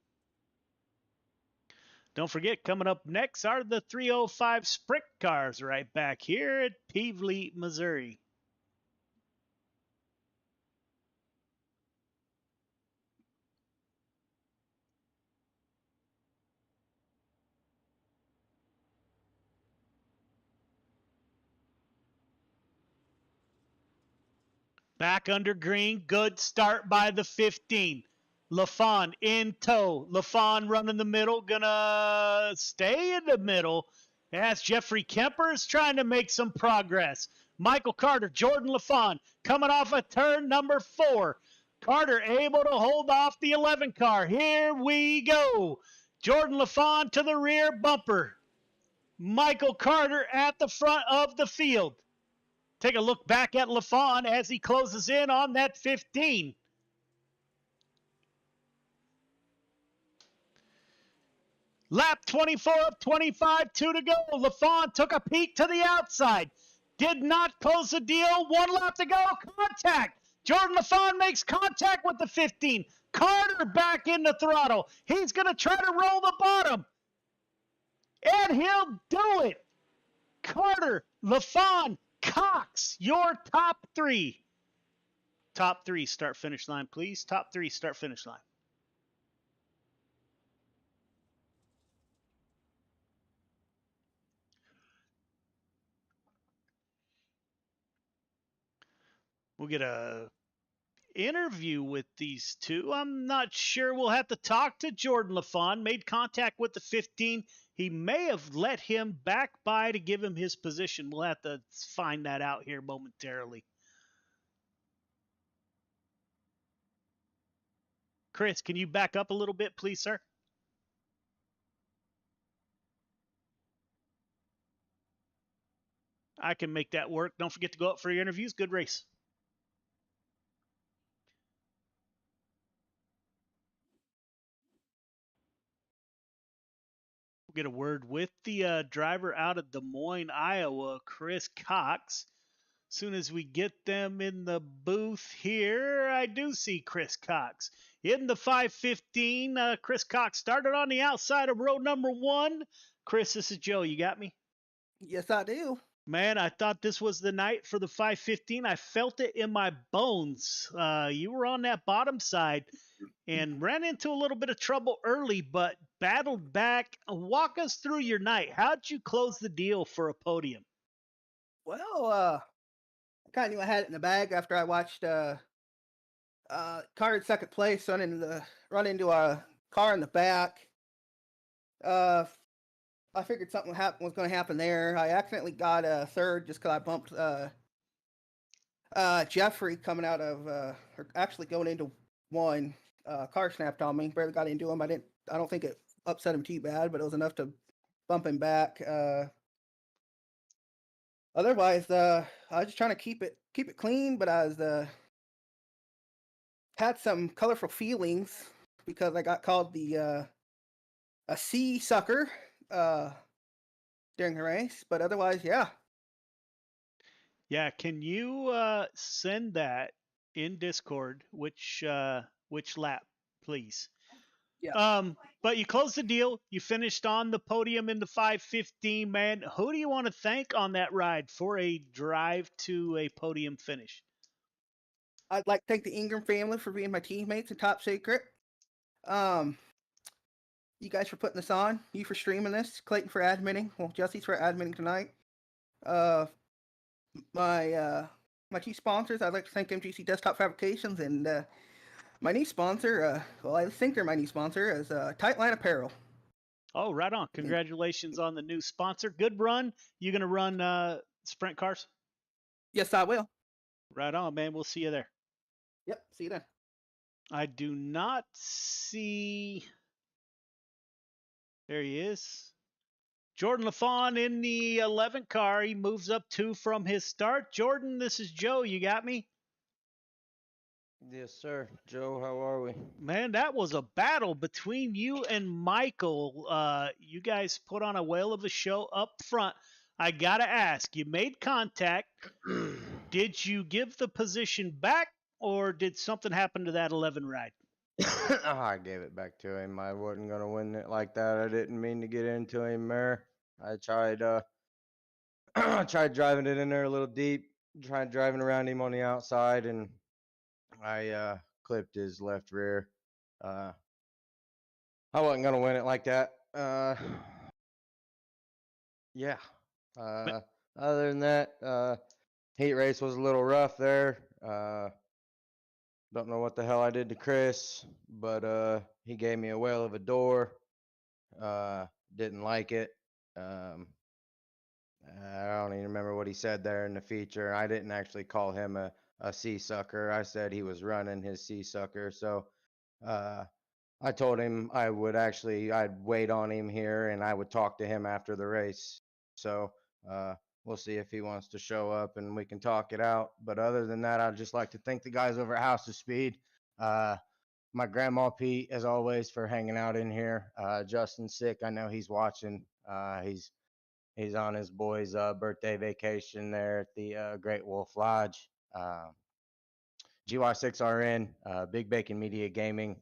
Don't forget, coming up next are the 305 Sprint cars right back here at Pevely, Missouri. Back under green. Good start by the 15. LaFawn in tow. LaFawn running the middle. Gonna stay in the middle. As Jeffrey Kemper is trying to make some progress. Michael Carter, Jordan LaFawn coming off a turn number 4. Carter able to hold off the 11 car. Here we go. Jordan LaFawn to the rear bumper. Michael Carter at the front of the field. Take a look back at LaFawn as he closes in on that 15. Lap 24 of 25, 2 to go. LaFawn took a peek to the outside. Did not close the deal. 1 lap to go. Contact. Jordan LaFawn makes contact with the 15. Carter back in the throttle. He's going to try to roll the bottom. And he'll do it. Carter, LaFawn, Cox, your top 3. Top 3 start finish line, please. Top 3 start finish line. We'll get a interview with these two. I'm not sure. We'll have to talk to Jordan LaFawn. Made contact with the 15. He may have let him back by to give him his position. We'll have to find that out here momentarily. Chris, can you back up a little bit, please, sir? I can make that work. Don't forget to go up for your interviews. Good race. We'll get a word with the driver out of Des Moines, Iowa, Chris Cox. Soon as we get them in the booth here, I do see Chris Cox. In the 515, Chris Cox started on the outside of row number 1. Chris, this is Joe. You got me? Yes, I do. Man, I thought this was the night for the 515. I felt it in my bones. You were on that bottom side and ran into a little bit of trouble early, but battled back. Walk us through your night. How'd you close the deal for a podium? Well, I kind of knew I had it in the bag after I watched car in second place run into a car in the back. I figured something was going to happen there. I accidentally got a third just because I bumped Jeffrey coming out of, or actually going into 1. Car snapped on me. Barely got into him. I don't think it upset him too bad, but it was enough to bump him back. Otherwise, I was just trying to keep it clean, but I was had some colorful feelings because I got called a C sucker during the race. But otherwise, yeah. Yeah, can you send that in Discord? Which lap, please? Yeah. But you closed the deal. You finished on the podium in the 515, man. Who do you want to thank on that ride for a drive to a podium finish? I'd like to thank the Ingram family for being my teammates in Top Secret. you guys for putting this on. You for streaming this. Clayton for adminning. Well, Jesse's for adminning tonight. My two sponsors. I'd like to thank MGC Desktop Fabrications and my new sponsor. Well, I think they're my new sponsor is Tightline Apparel. Oh, right on. Congratulations on the new sponsor. Good run. You going to run sprint cars? Yes, I will. Right on, man. We'll see you there. Yep. See you then. I do not see. There he is. Jordan LaFawn in the 11 car. He moves up 2 from his start. Jordan, this is Joe. You got me? Yes, sir. Joe, how are we? Man, that was a battle between you and Michael. You guys put on a whale of a show up front. I got to ask, you made contact. Did you give the position back, or did something happen to that 11 ride? I gave it back to him. I wasn't going to win it like that. I didn't mean to get into him there. I tried tried driving it in there a little deep, tried driving around him on the outside, and I clipped his left rear. I wasn't going to win it like that. Yeah. Other than that, heat race was a little rough there. Don't know what the hell I did to Chris, but he gave me a whale of a door. Didn't like it. I don't even remember what he said there in the feature. I didn't actually call him a sea sucker. I said he was running his sea sucker. So I told him I'd wait on him here and I would talk to him after the race. So we'll see if he wants to show up and we can talk it out. But other than that, I'd just like to thank the guys over at House of Speed. My grandma Pete, as always, for hanging out in here. Justin's sick. I know he's watching. He's on his boy's birthday vacation there at the Great Wolf Lodge. GY6RN, Big Bacon Media Gaming,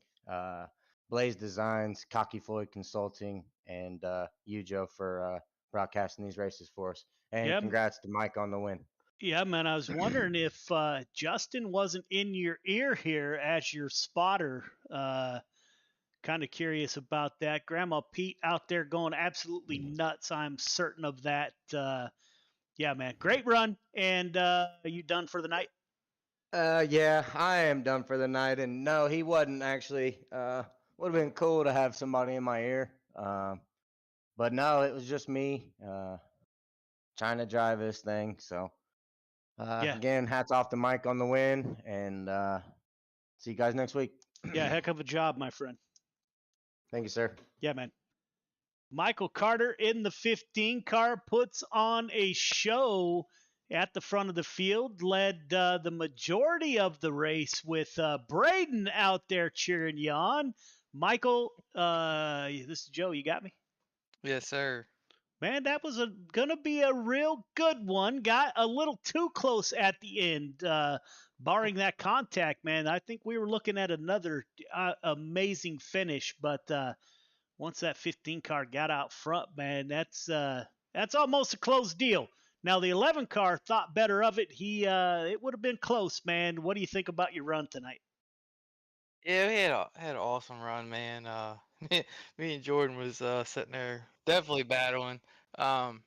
Blaze Designs, Cocky Floyd Consulting, and you, Joe, for broadcasting these races for us. And Yeah. congrats to Mike on the win. Yeah, man. I was wondering if Justin wasn't in your ear here as your spotter. Kind of curious about that. Grandma Pete out there going absolutely nuts. I'm certain of that. Yeah, man. Great run. And are you done for the night? Yeah, I am done for the night. And no, he wasn't actually. Would have been cool to have somebody in my ear. But no, it was just me trying to drive this thing. So Yeah. again, hats off to Mike on the win. And see you guys next week. Yeah, heck of a job, my friend. Thank you, sir. Yeah, man. Michael Carter in the 15 car puts on a show at the front of the field, led the majority of the race with Braden out there cheering you on. Michael, this is Joe. You got me? Yes, sir. Man, that was gonna be a real good one. Got a little too close at the end, barring that contact, man. I think we were looking at another amazing finish, but once that 15 car got out front, man, that's almost a closed deal. Now the 11 car thought better of it. It would have been close, man. What do you think about your run tonight? Yeah, we had an awesome run, man. Me and Jordan was sitting there definitely battling. Um,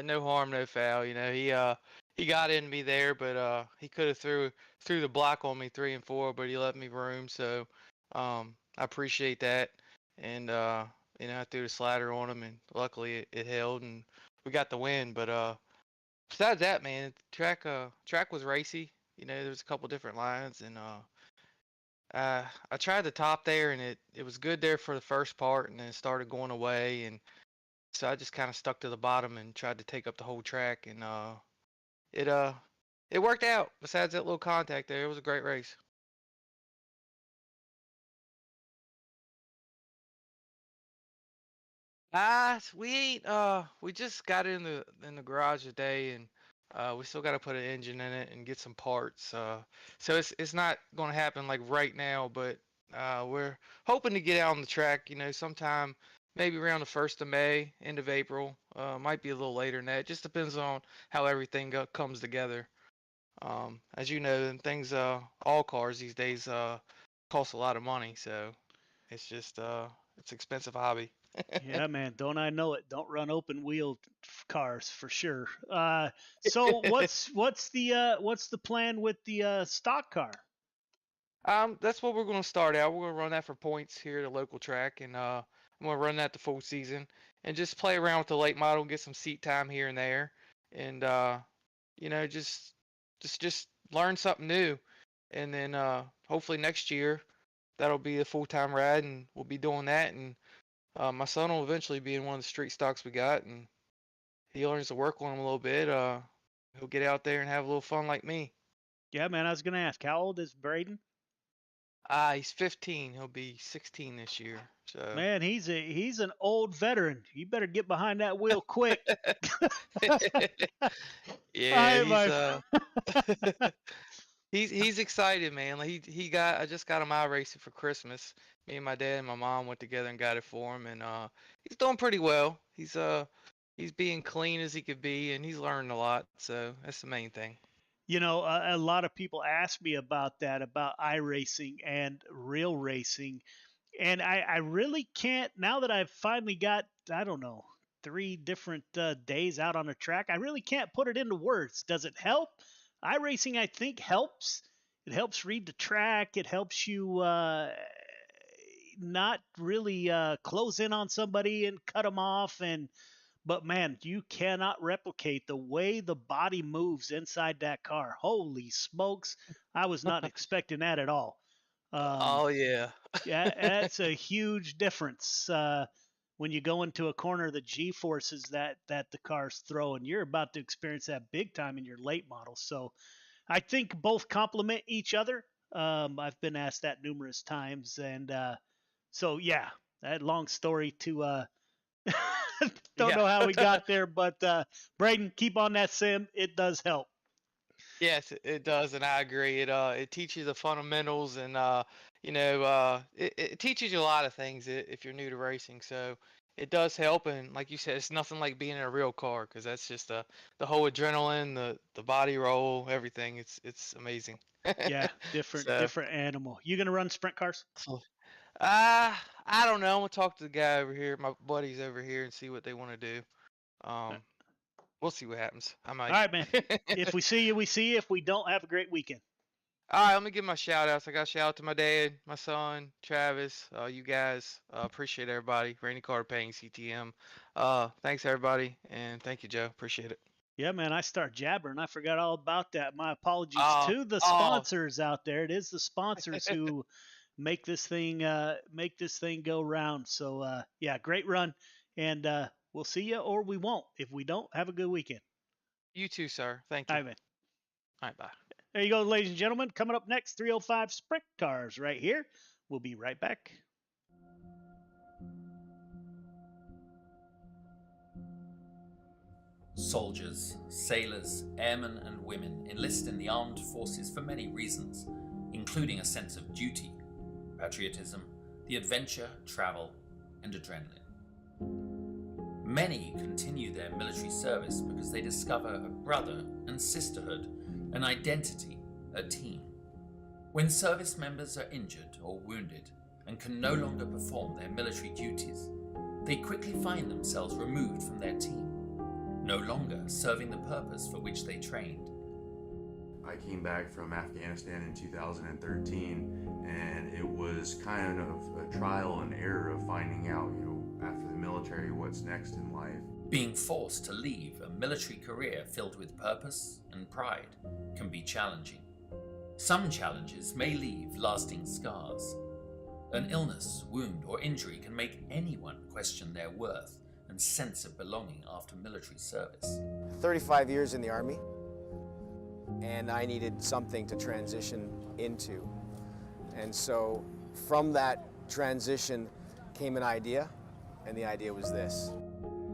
no harm, no foul. You know, he got in me there, but he could have threw the block on me 3 and 4, but he left me room. So I appreciate that. And you know, I threw the slider on him, and luckily it held, and we got the win. But besides that, man, track was racy. You know, there was a couple different lines, and I tried the top there, and it was good there for the first part, and then it started going away, and so I just kind of stuck to the bottom and tried to take up the whole track, and it worked out. Besides that little contact there, it was a great race. We just got in the garage today, and we still got to put an engine in it and get some parts. So it's not going to happen like right now, but we're hoping to get out on the track. You know, sometime maybe around the 1st of May, end of April. Might be a little later than that. It just depends on how everything comes together. As you know, and things all cars these days cost a lot of money, so it's just it's an expensive hobby. Yeah, man, don't I know it? Don't run open wheel cars for sure. So what's the plan with the stock car? That's what we're gonna start out. We're gonna run that for points here at a local track, and I'm gonna run that the full season and just play around with the late model and get some seat time here and there, and just learn something new, and then hopefully next year that'll be a full-time ride, and we'll be doing that, and my son will eventually be in one of the street stocks we got, and he learns to work on them a little bit. He'll get out there and have a little fun like me. Yeah, man, I was gonna ask, how old is Braden? He's 15. He'll be 16 this year. So Man, he's an old veteran. You better get behind that wheel quick. yeah, he's excited, man. Like I just got him iRacing for Christmas. Me and my dad and my mom went together and got it for him, and he's doing pretty well. He's being clean as he could be, and he's learning a lot. So that's the main thing. You know, a lot of people ask me about that, about iRacing and real racing. And I really can't, now that I've finally got, I don't know, 3 different days out on a track, I really can't put it into words. Does it help? iRacing, I think, helps. It helps read the track. It helps you not really close in on somebody and cut them off. But man, you cannot replicate the way the body moves inside that car. Holy smokes. I was not expecting that at all. Oh yeah. Yeah, that's a huge difference when you go into a corner. The G-forces that the car's throwing, you're about to experience that big time in your late model. So I think both complement each other. I've been asked that numerous times, and so yeah, that long story to don't know how we got there, but Braden, keep on that sim. It does help. Yes, it does, and I agree. It teaches you the fundamentals, and it teaches you a lot of things if you're new to racing. So it does help, and like you said, it's nothing like being in a real car, because that's just the whole adrenaline, the body roll, everything. It's amazing. Yeah, different animal. You gonna run sprint cars? I don't know. I'm gonna talk to the guy over here, my buddies over here, and see what they want to do. We'll see what happens. I might. All right, man. If we see you, we see you. If we don't, have a great weekend. All right, let me give my shout outs. I got a shout out to my dad, my son, Travis, you guys. Appreciate everybody. Randy Carter paying CTM. Thanks everybody, and thank you, Joe. Appreciate it. Yeah, man, I start jabbering. I forgot all about that. My apologies to the sponsors out there. It is the sponsors who make this thing go round. So yeah, great run, and we'll see you or we won't. If we don't, have a good weekend. You too, sir. Thank you. All right, man. All right, bye. There you go, ladies and gentlemen. Coming up next, 305 Sprint Cars right here. We'll be right back. Soldiers, sailors, airmen and women enlist in the armed forces for many reasons, including a sense of duty, patriotism, the adventure, travel, and adrenaline. Many continue their military service because they discover a brother and sisterhood, an identity, a team. When service members are injured or wounded and can no longer perform their military duties, they quickly find themselves removed from their team, no longer serving the purpose for which they trained. I came back from Afghanistan in 2013, and it was kind of a trial and error of finding out, after the military, what's next in life. Being forced to leave a military career filled with purpose and pride can be challenging. Some challenges may leave lasting scars. An illness, wound, or injury can make anyone question their worth and sense of belonging after military service. 35 years in the Army, and I needed something to transition into. And so from that transition came an idea, and the idea was this.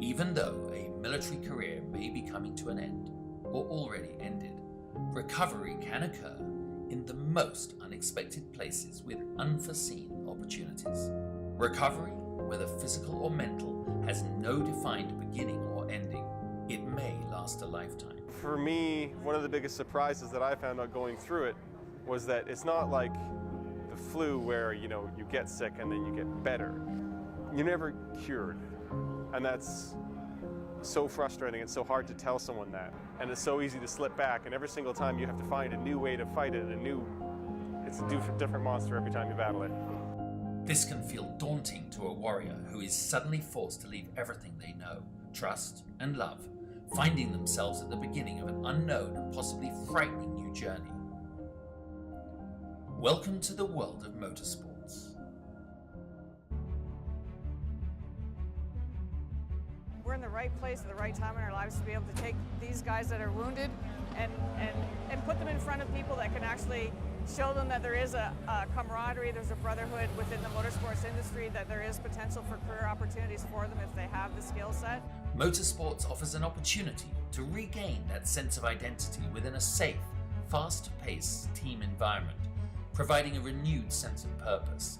Even though a military career may be coming to an end, or already ended, recovery can occur in the most unexpected places with unforeseen opportunities. Recovery, whether physical or mental, has no defined beginning or ending. It may last a lifetime. For me, one of the biggest surprises that I found out going through it was that it's not like the flu where, you get sick and then you get better. you're never cured. And that's so frustrating. It's so hard to tell someone that. And it's so easy to slip back, and every single time you have to find a new way to fight it, it's a different monster every time you battle it. This can feel daunting to a warrior who is suddenly forced to leave everything they know, trust, and love, finding themselves at the beginning of an unknown and possibly frightening new journey. Welcome to the world of motorsports. We're in the right place at the right time in our lives to be able to take these guys that are wounded and put them in front of people that can actually show them that there is a camaraderie, there's a brotherhood within the motorsports industry, that there is potential for career opportunities for them if they have the skill set. Motorsports offers an opportunity to regain that sense of identity within a safe, fast-paced team environment, providing a renewed sense of purpose.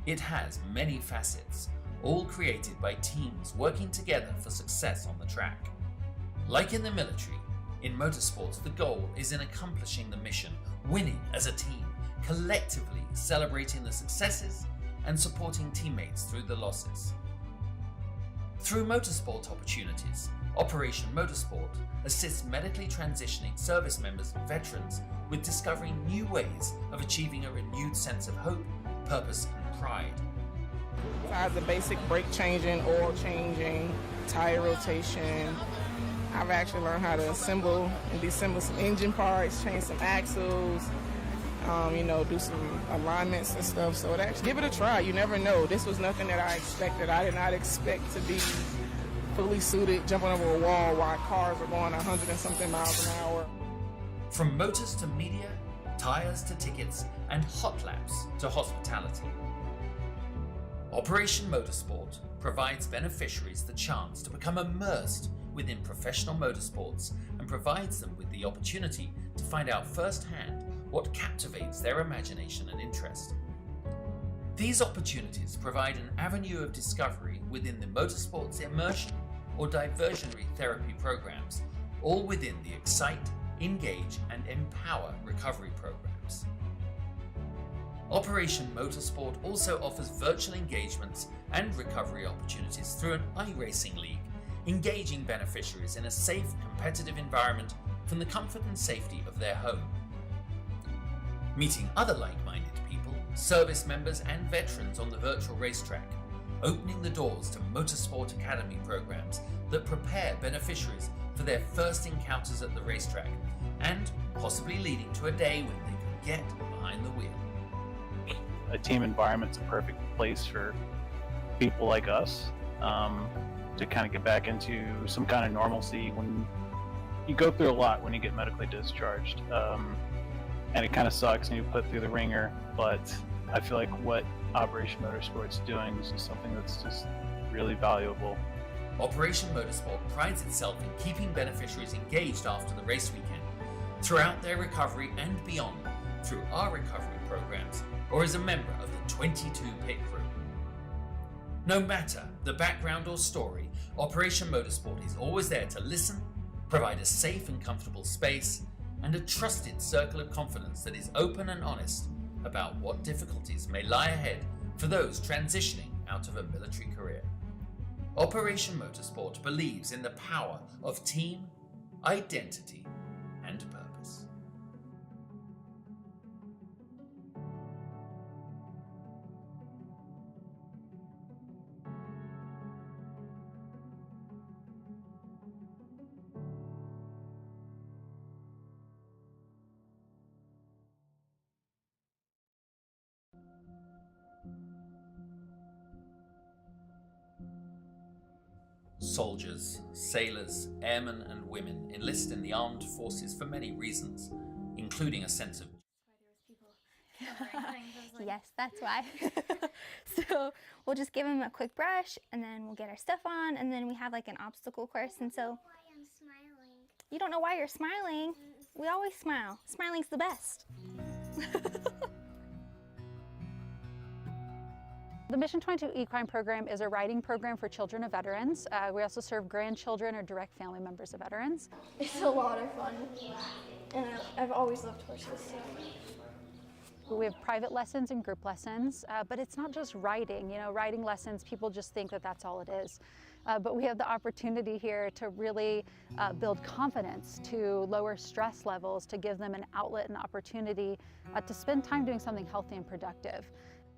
It has many facets, all created by teams working together for success on the track. Like in the military, in motorsports the goal is in accomplishing the mission, winning as a team, collectively celebrating the successes and supporting teammates through the losses. Through motorsport opportunities, Operation Motorsport assists medically transitioning service members and veterans with discovering new ways of achieving a renewed sense of hope, purpose, and pride. Besides the basic brake changing, oil changing, tire rotation, I've actually learned how to assemble and disassemble some engine parts, change some axles, do some alignments and stuff. So give it a try. You never know. This was nothing that I expected. I did not expect to be fully suited, jumping over a wall while cars are going 100 and something miles an hour. From motors to media, tires to tickets, and hot laps to hospitality. Operation Motorsport provides beneficiaries the chance to become immersed within professional motorsports and provides them with the opportunity to find out firsthand what captivates their imagination and interest. These opportunities provide an avenue of discovery within the motorsports immersion or diversionary therapy programs, all within the Excite, Engage, and Empower recovery programs. Operation Motorsport also offers virtual engagements and recovery opportunities through an iRacing league, engaging beneficiaries in a safe, competitive environment from the comfort and safety of their home. Meeting other like-minded people, service members and veterans on the virtual racetrack, opening the doors to Motorsport Academy programs that prepare beneficiaries for their first encounters at the racetrack, and possibly leading to a day when they can get behind the wheel. A team environment's a perfect place for people like us to kind of get back into some kind of normalcy when you go through a lot when you get medically discharged. And it kind of sucks and you put through the ringer, but I feel like what Operation Motorsport's doing is just something that's just really valuable. Operation Motorsport prides itself in keeping beneficiaries engaged after the race weekend, throughout their recovery and beyond, through our recovery programs, or as a member of the 22 pit crew. No matter the background or story, Operation Motorsport is always there to listen, provide a safe and comfortable space, and a trusted circle of confidence that is open and honest about what difficulties may lie ahead for those transitioning out of a military career. Operation Motorsport believes in the power of team, identity, and purpose. Soldiers, sailors, airmen, and women enlist in the armed forces for many reasons, including a sense of Yes, that's why. So we'll just give them a quick brush and then we'll get our stuff on, and then we have like an obstacle course. And so you don't know why you're smiling. We always smile. Smiling's the best. The Mission 22 Equine Program is a riding program for children of veterans. We also serve grandchildren or direct family members of veterans. It's a lot of fun, and I've always loved horses. We have private lessons and group lessons, but it's not just writing. You know, writing lessons, people just think that that's all it is. But we have the opportunity here to really build confidence, to lower stress levels, to give them an outlet and opportunity to spend time doing something healthy and productive.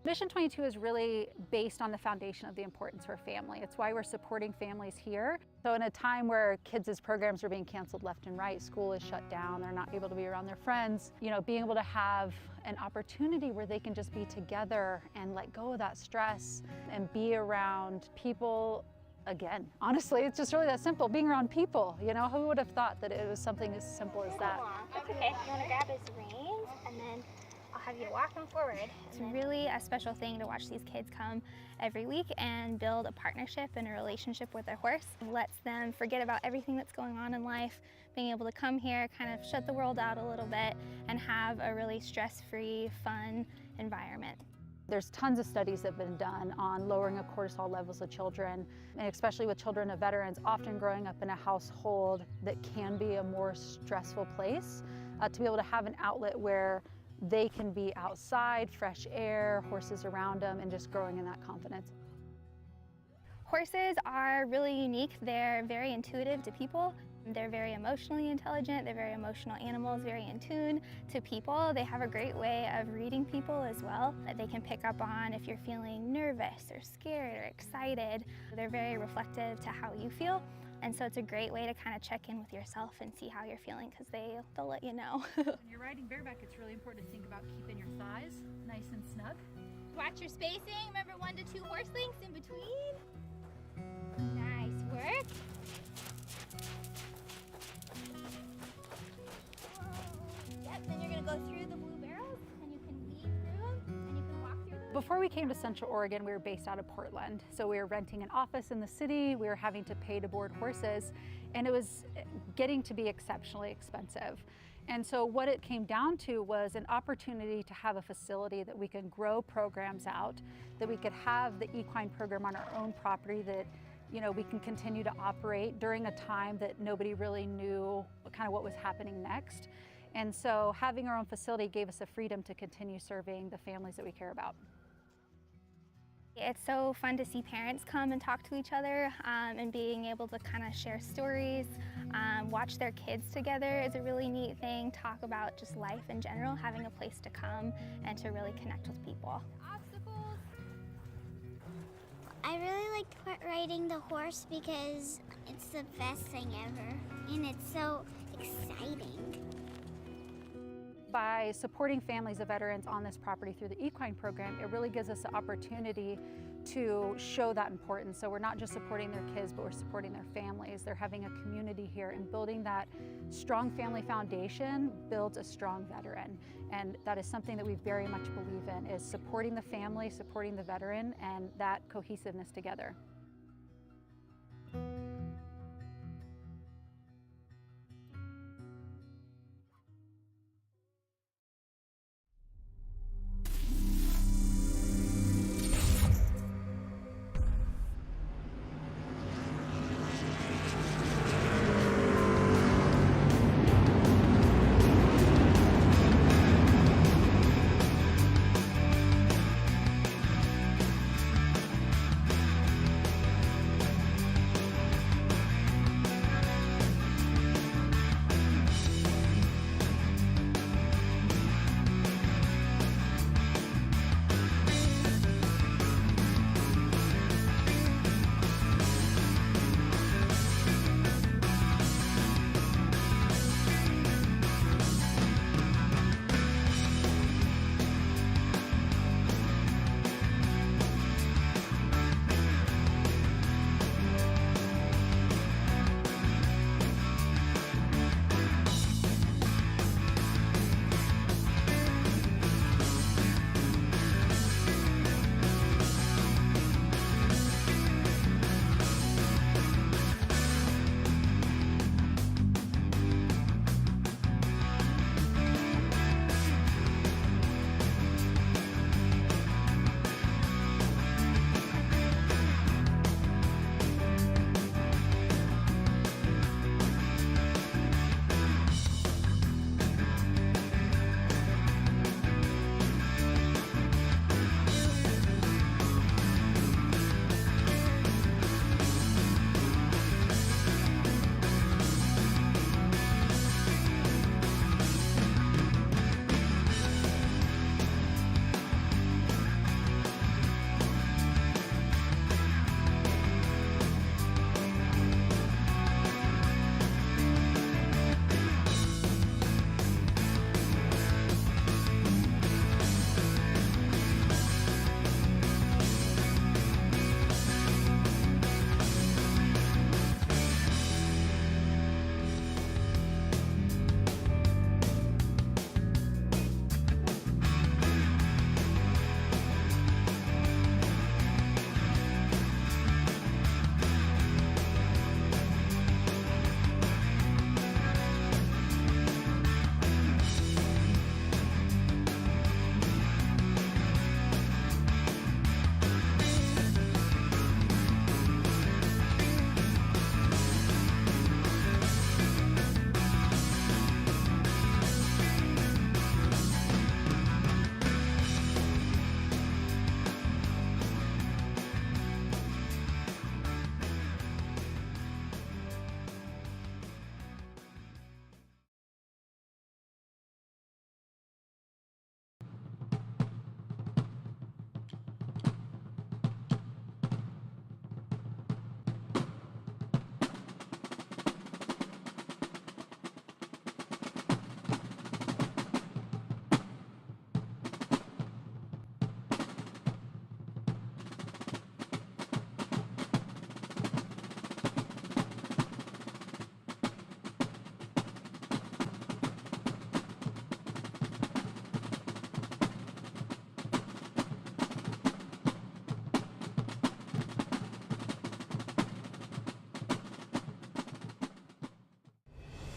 Mission 22 is really based on the foundation of the importance for family. It's why we're supporting families here. So in a time where kids' programs are being canceled left and right, school is shut down, they're not able to be around their friends, you know, being able to have an opportunity where they can just be together and let go of that stress and be around people. Again, honestly, it's just really that simple, being around people. You know, who would have thought that it was something as simple as that? That's okay. You want to grab his reins and then I'll have you walk him forward. It's really a special thing to watch these kids come every week and build a partnership and a relationship with their horse. It lets them forget about everything that's going on in life, being able to come here, kind of shut the world out a little bit and have a really stress-free, fun environment. There's tons of studies that have been done on lowering of cortisol levels of children, and especially with children of veterans, often growing up in a household that can be a more stressful place, to be able to have an outlet where they can be outside, fresh air, horses around them, and just growing in that confidence. Horses are really unique. They're very intuitive to people. They're very emotionally intelligent. They're very emotional animals, very in tune to people. They have a great way of reading people as well. They can pick up on if you're feeling nervous or scared or excited. They're very reflective to how you feel. And so it's a great way to kind of check in with yourself and see how you're feeling because they'll let you know. When you're riding bareback, it's really important to think about keeping your thighs nice and snug. Watch your spacing. Remember 1 to 2 horse lengths in between. Nice work. Yep, then you're going to go through the blue barrels and you can weave through them and you can walk through them. Before we came to Central Oregon, we were based out of Portland. So we were renting an office in the city, we were having to pay to board horses, and it was getting to be exceptionally expensive. And so what it came down to was an opportunity to have a facility that we can grow programs out, that we could have the equine program on our own property that, you know, we can continue to operate during a time that nobody really knew kind of what was happening next. And so having our own facility gave us the freedom to continue serving the families that we care about. It's so fun to see parents come and talk to each other and being able to kind of share stories, watch their kids together is a really neat thing, talk about just life in general, having a place to come and to really connect with people. Obstacles. I really like riding the horse because it's the best thing ever and it's so exciting. By supporting families of veterans on this property through the equine program, it really gives us the opportunity to show that importance. So we're not just supporting their kids, but we're supporting their families. They're having a community here, and building that strong family foundation builds a strong veteran. And that is something that we very much believe in, is supporting the family, supporting the veteran, and that cohesiveness together.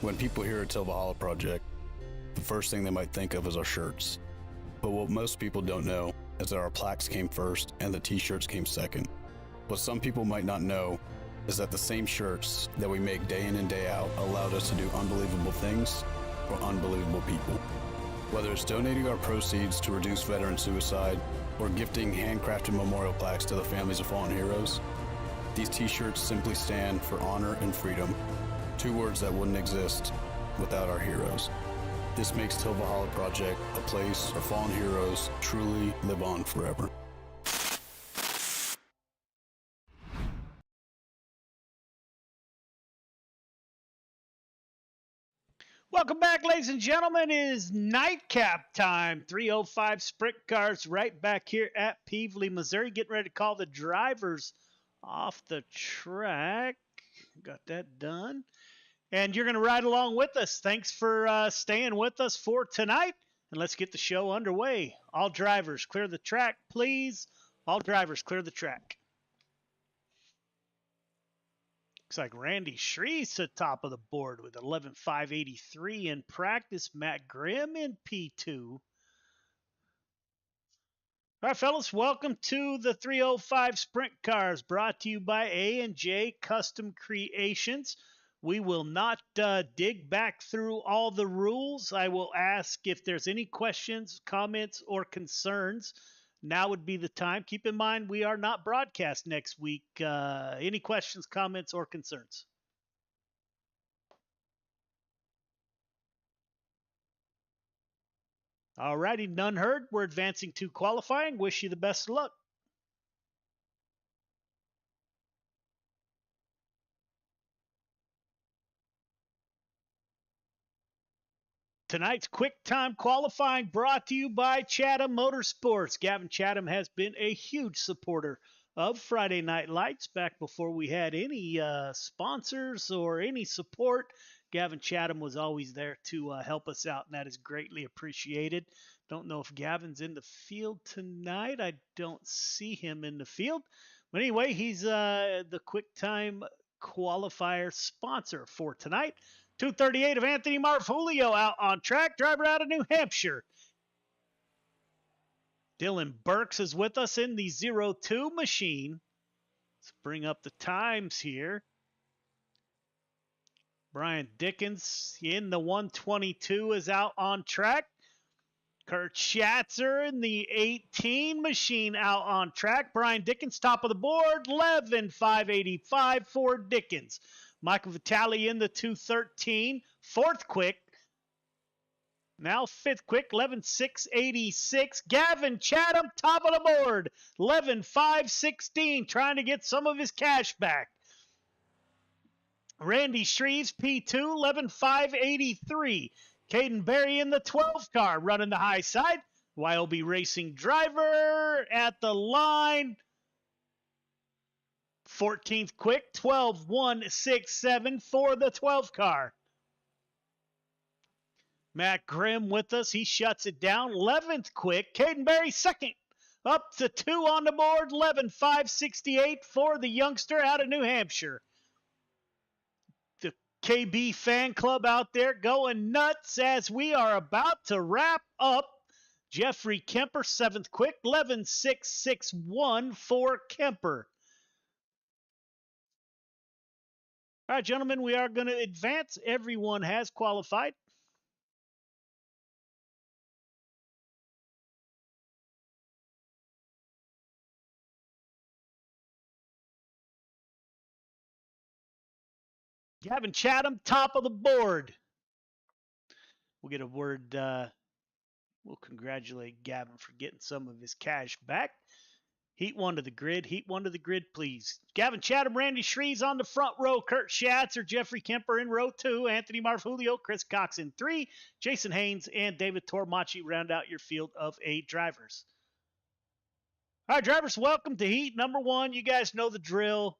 When people hear a Tilvalhalla project, the first thing they might think of is our shirts. But what most people don't know is that our plaques came first and the t-shirts came second. What some people might not know is that the same shirts that we make day in and day out allowed us to do unbelievable things for unbelievable people. Whether it's donating our proceeds to reduce veteran suicide or gifting handcrafted memorial plaques to the families of fallen heroes, these t-shirts simply stand for honor and freedom, two words that wouldn't exist without our heroes. This makes Tilvalhalla Project a place where fallen heroes truly live on forever. Welcome back, ladies and gentlemen. It is nightcap time. 305 Sprint Cars right back here at Peevely, Missouri. Getting ready to call the drivers off the track. Got that done. And you're going to ride along with us. Thanks for staying with us for tonight. And let's get the show underway. All drivers, clear the track, please. All drivers, clear the track. Looks like Randy Shree's at the top of the board with 11.583 in practice. Matt Grimm in P2. All right, fellas, welcome to the 305 Sprint Cars, brought to you by A&J Custom Creations. We will not dig back through all the rules. I will ask if there's any questions, comments, or concerns. Now would be the time. Keep in mind, we are not broadcast next week. Any questions, comments, or concerns? All righty, none heard. We're advancing to qualifying. Wish you the best of luck. Tonight's quick time qualifying brought to you by Chatham Motorsports. Gavin Chatham has been a huge supporter of Friday Night Lights back before we had any sponsors or any support. Gavin Chatham was always there to help us out, and that is greatly appreciated. Don't know if Gavin's in the field tonight. I don't see him in the field. But anyway, he's the quick time qualifier sponsor for tonight. 238 of Anthony Marfulio out on track, driver out of New Hampshire. Dylan Burks is with us in the 02 machine. Let's bring up the times here. Brian Dickens in the 122 is out on track. Kurt Schatzer in the 18 machine out on track. Brian Dickens top of the board, 11.585 for Dickens. Michael Vitale in the 213, fourth quick. Now fifth quick, 11.686. Gavin Chatham, top of the board, 11.516, trying to get some of his cash back. Randy Shreves, P2, 11.583. Caden Berry in the 12 car, running the high side. YOB Racing driver at the line. 14th quick, 12.167 for the 12 car. Matt Grimm with us. He shuts it down. 11th quick. Caden Berry second. Up to 2 on the board. 11.568 for the youngster out of New Hampshire. The KB fan club out there going nuts as we are about to wrap up. Jeffrey Kemper, 7th quick. 11.661 for Kemper. All right, gentlemen, we are going to advance. Everyone has qualified. Gavin Chatham, top of the board. We'll get a word. We'll congratulate Gavin for getting some of his cash back. Heat 1 to the grid. Heat 1 to the grid, please. Gavin Chatham, Randy Shreves on the front row. Kurt Schatzer, Jeffrey Kemper in row 2. Anthony Marfulio, Chris Cox in 3. Jason Haynes and David Tormachi round out your field of 8 drivers. All right, drivers, welcome to heat number 1. You guys know the drill.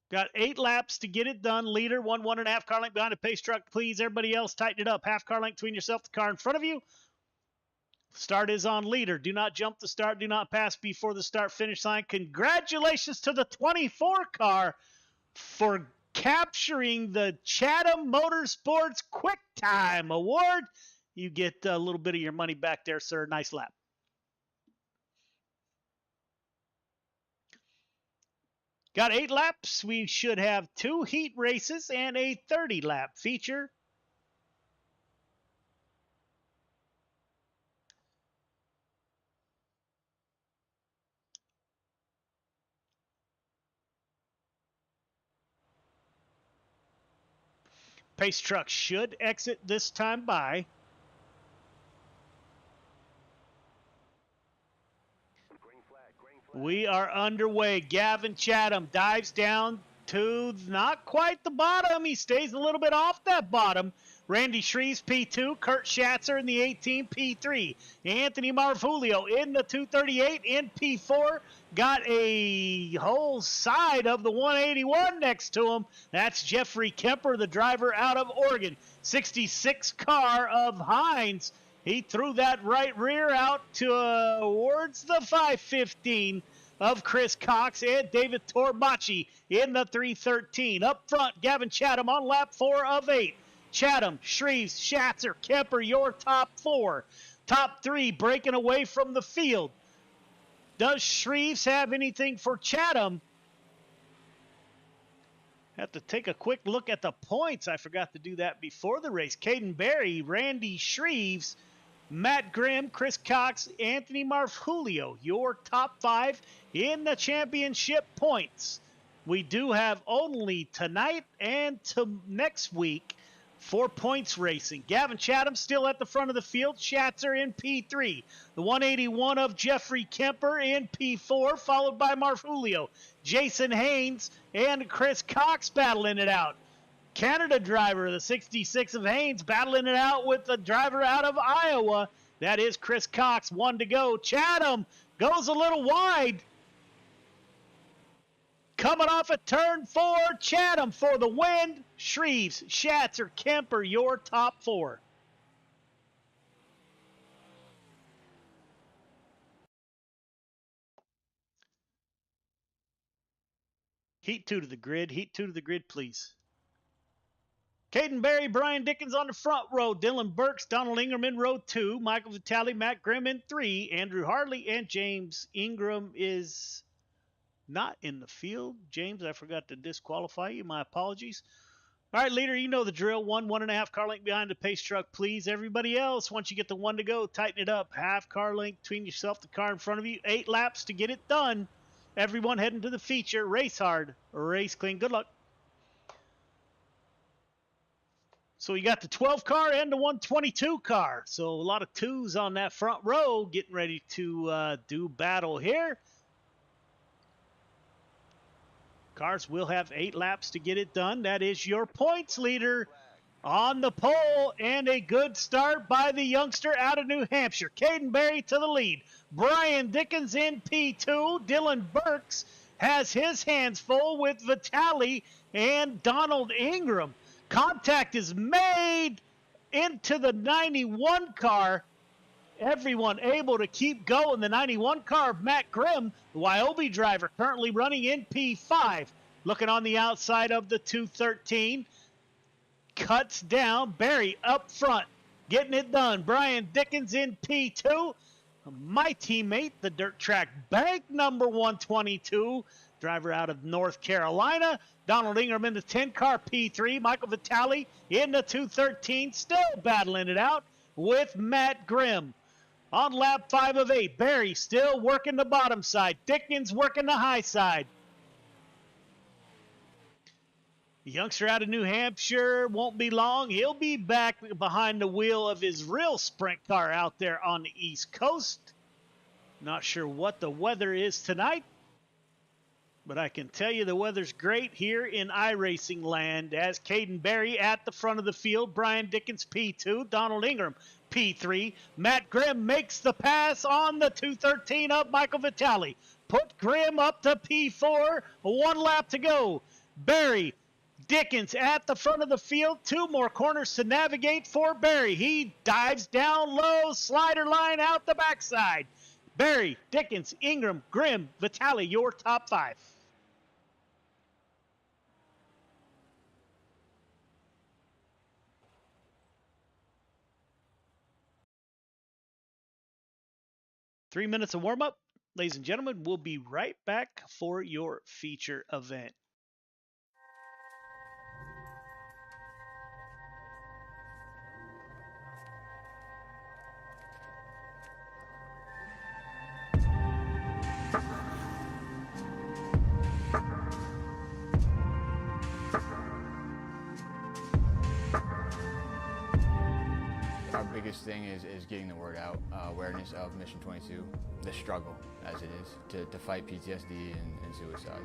Got 8 laps to get it done. Leader, 1.5 car length behind a pace truck, please. Everybody else, tighten it up. Half car length between yourself and the car in front of you. Start is on leader. Do not jump the start. Do not pass before the start-finish line. Congratulations to the 24 car for capturing the Chatham Motorsports Quick Time Award. You get a little bit of your money back there, sir. Nice lap. Got 8 laps. We should have 2 heat races and a 30-lap feature. Pace truck should exit this time by. We are underway. Gavin Chatham dives down to not quite the bottom. He stays a little bit off that bottom. Randy Shreves, P2. Kurt Schatzer in the 18, P3. Anthony Marfulio in the 238 in P4. Got a whole side of the 181 next to him. That's Jeffrey Kemper, the driver out of Oregon. 66 car of Hines. He threw that right rear out towards the 515 of Chris Cox and David Torbachi in the 313. Up front, Gavin Chatham on lap 4 of 8. Chatham, Shreves, Schatzer, Kemper, your top 4. Top 3 breaking away from the field. Does Shreves have anything for Chatham? Have to take a quick look at the points. I forgot to do that before the race. Caden Berry, Randy Shreves, Matt Grimm, Chris Cox, Anthony Marfulio, your top 5 in the championship points. We do have only tonight and to next week for points racing. Gavin Chatham still at the front of the field. Schatzer in P3. The 181 of Jeffrey Kemper in P4, followed by Marfulio. Jason Haynes and Chris Cox battling it out. Canada driver, the 66 of Haynes, battling it out with the driver out of Iowa. That is Chris Cox. 1 to go. Chatham goes a little wide. Coming off a turn 4, Chatham for the win. Shreves, Schatzer, Kemper, your top 4. Heat 2 to the grid. Heat 2 to the grid, please. Caden Berry, Brian Dickens on the front row. Dylan Burks, Donald Ingram in row 2. Michael Vitale, Matt Grimm in 3. Andrew Harley and James Ingram is not in the field. James, I forgot to disqualify you. My apologies. All right, leader, you know the drill. 1.5 car length behind the pace truck, please. Everybody else, once you get the 1 to go, tighten it up. Half car length between yourself, the car in front of you. 8 laps to get it done. Everyone heading to the feature. Race hard, race clean. Good luck. So you got the 12 car and the 122 car. So a lot of 2s on that front row getting ready to do battle here. Cars will have 8 laps to get it done. That is your points leader on the pole, and a good start by the youngster out of New Hampshire. Caden Berry to the lead. Brian Dickens in P2. Dylan Burks has his hands full with Vitale and Donald Ingram. Contact is made into the 91 car. Everyone able to keep going. The 91 car of Matt Grimm, the Wyobe driver, currently running in P5. Looking on the outside of the 213. Cuts down. Barry up front. Getting it done. Brian Dickens in P2. My teammate, the Dirt Track Bank number 122. Driver out of North Carolina. Donald Ingram in the 10 car P3. Michael Vitale in the 213. Still battling it out with Matt Grimm. On lap 5 of 8, Barry still working the bottom side. Dickens working the high side. The youngster out of New Hampshire won't be long. He'll be back behind the wheel of his real sprint car out there on the East Coast. Not sure what the weather is tonight, but I can tell you the weather's great here in iRacing land as Caden Berry at the front of the field. Brian Dickens P2, Donald Ingram P3. Matt Grimm makes the pass on the 213 of Michael Vitale. Put Grimm up to P4. 1 lap to go. Berry, Dickens at the front of the field. 2 more corners to navigate for Berry. He dives down low. Slider line out the backside. Berry, Dickens, Ingram, Grimm, Vitale, your top 5. 3 minutes of warm up. Ladies and gentlemen, we'll be right back for your feature event. Our biggest thing is getting the word out, awareness of Mission 22, the struggle as it is to fight PTSD and suicide.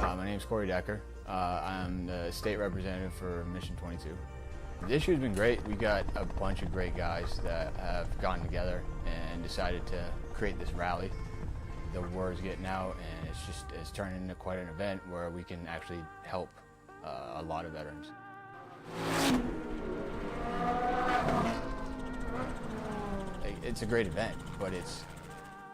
My name is Corey Decker. I'm the state representative for Mission 22. The issue has been great. We got a bunch of great guys that have gotten together and decided to create this rally. The word's getting out, and it's turned into quite an event where we can actually help a lot of veterans. It's a great event, but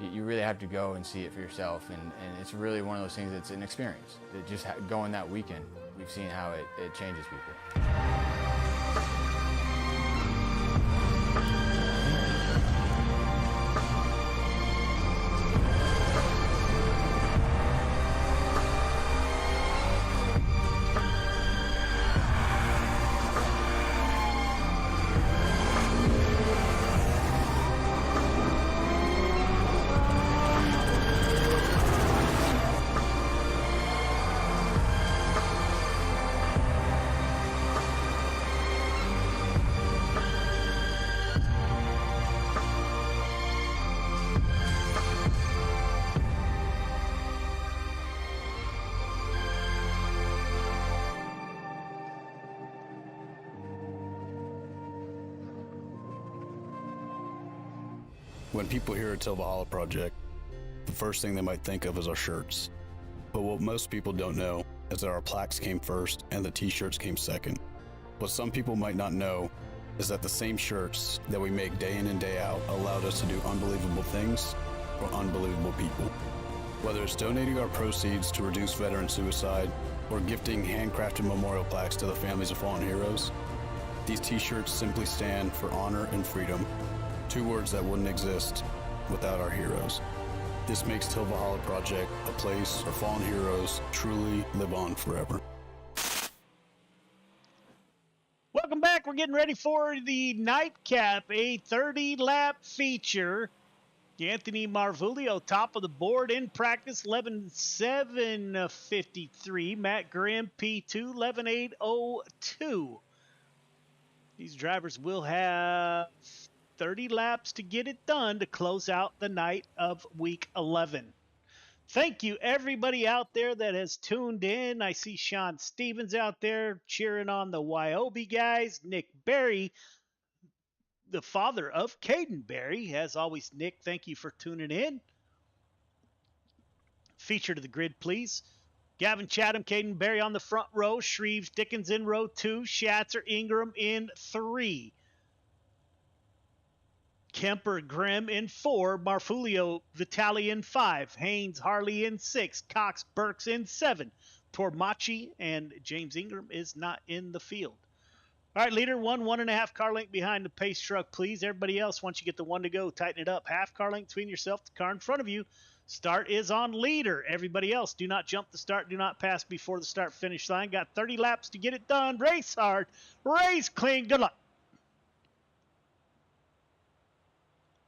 you really have to go and see it for yourself, and it's really one of those things that's an experience. That just going that weekend, we've seen how it changes people. When people hear Till Valhalla Project, the first thing they might think of is our shirts. But what most people don't know is that our plaques came first and the t-shirts came second. What some people might not know is that the same shirts that we make day in and day out allowed us to do unbelievable things for unbelievable people. Whether it's donating our proceeds to reduce veteran suicide or gifting handcrafted memorial plaques to the families of fallen heroes, these t-shirts simply stand for honor and freedom. Two words that wouldn't exist without our heroes. This makes Till Valhalla Project a place where fallen heroes truly live on forever. Welcome back. We're getting ready for the nightcap, a 30-lap feature. Anthony Marvulio, top of the board in practice, 11.753. Matt Grimm, P2, 11.802. These drivers will have 30 laps to get it done to close out the night of week 11. Thank you, everybody out there that has tuned in. I see Sean Stevens out there cheering on the Wyobe guys. Nick Berry, the father of Caden Berry. As always, Nick, thank you for tuning in. Feature to the grid, please. Gavin Chatham, Caden Berry on the front row. Shreves Dickens in row 2. Schatzer Ingram in 3. Kemper Grimm in 4, Marfulio Vitali in 5, Haynes Harley in 6, Cox Burks in 7, Tormachi and James Ingram is not in the field. All right, leader, 1.5 car length behind the pace truck, please. Everybody else, once you get the one to go, tighten it up. Half car length between yourself, the car in front of you. Start is on leader. Everybody else, do not jump the start, do not pass before the start-finish line. Got 30 laps to get it done. Race hard, race clean. Good luck.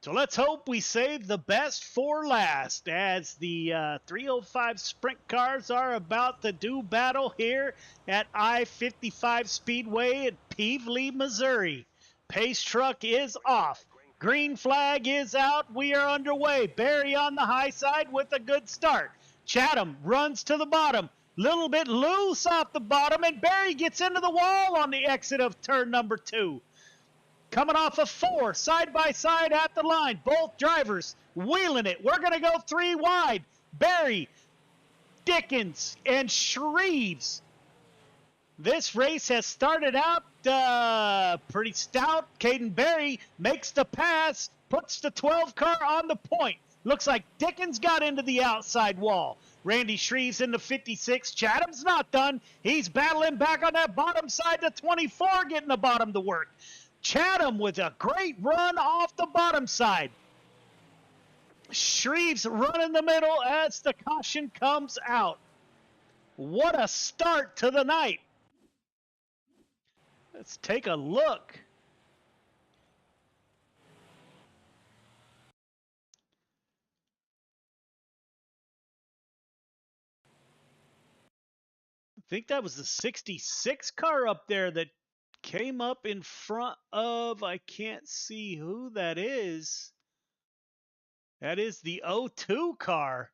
So let's hope we save the best for last as the 305 sprint cars are about to do battle here at I-55 Speedway at Pevely, Missouri. Pace truck is off. Green flag is out. We are underway. Berry on the high side with a good start. Chatham runs to the bottom. Little bit loose off the bottom, and Berry gets into the wall on the exit of turn number 2. Coming off of 4, side by side at the line. Both drivers wheeling it. We're going to go 3 wide. Berry, Dickens, and Shreves. This race has started out pretty stout. Caden Berry makes the pass, puts the 12 car on the point. Looks like Dickens got into the outside wall. Randy Shreves in the 56. Chatham's not done. He's battling back on that bottom side to 24, getting the bottom to work. Chatham with a great run off the bottom side. Shreves running the middle as the caution comes out. What a start to the night. Let's take a look. I think that was the 66 car up there that came up in front of, I can't see who that is. That is the 02 car.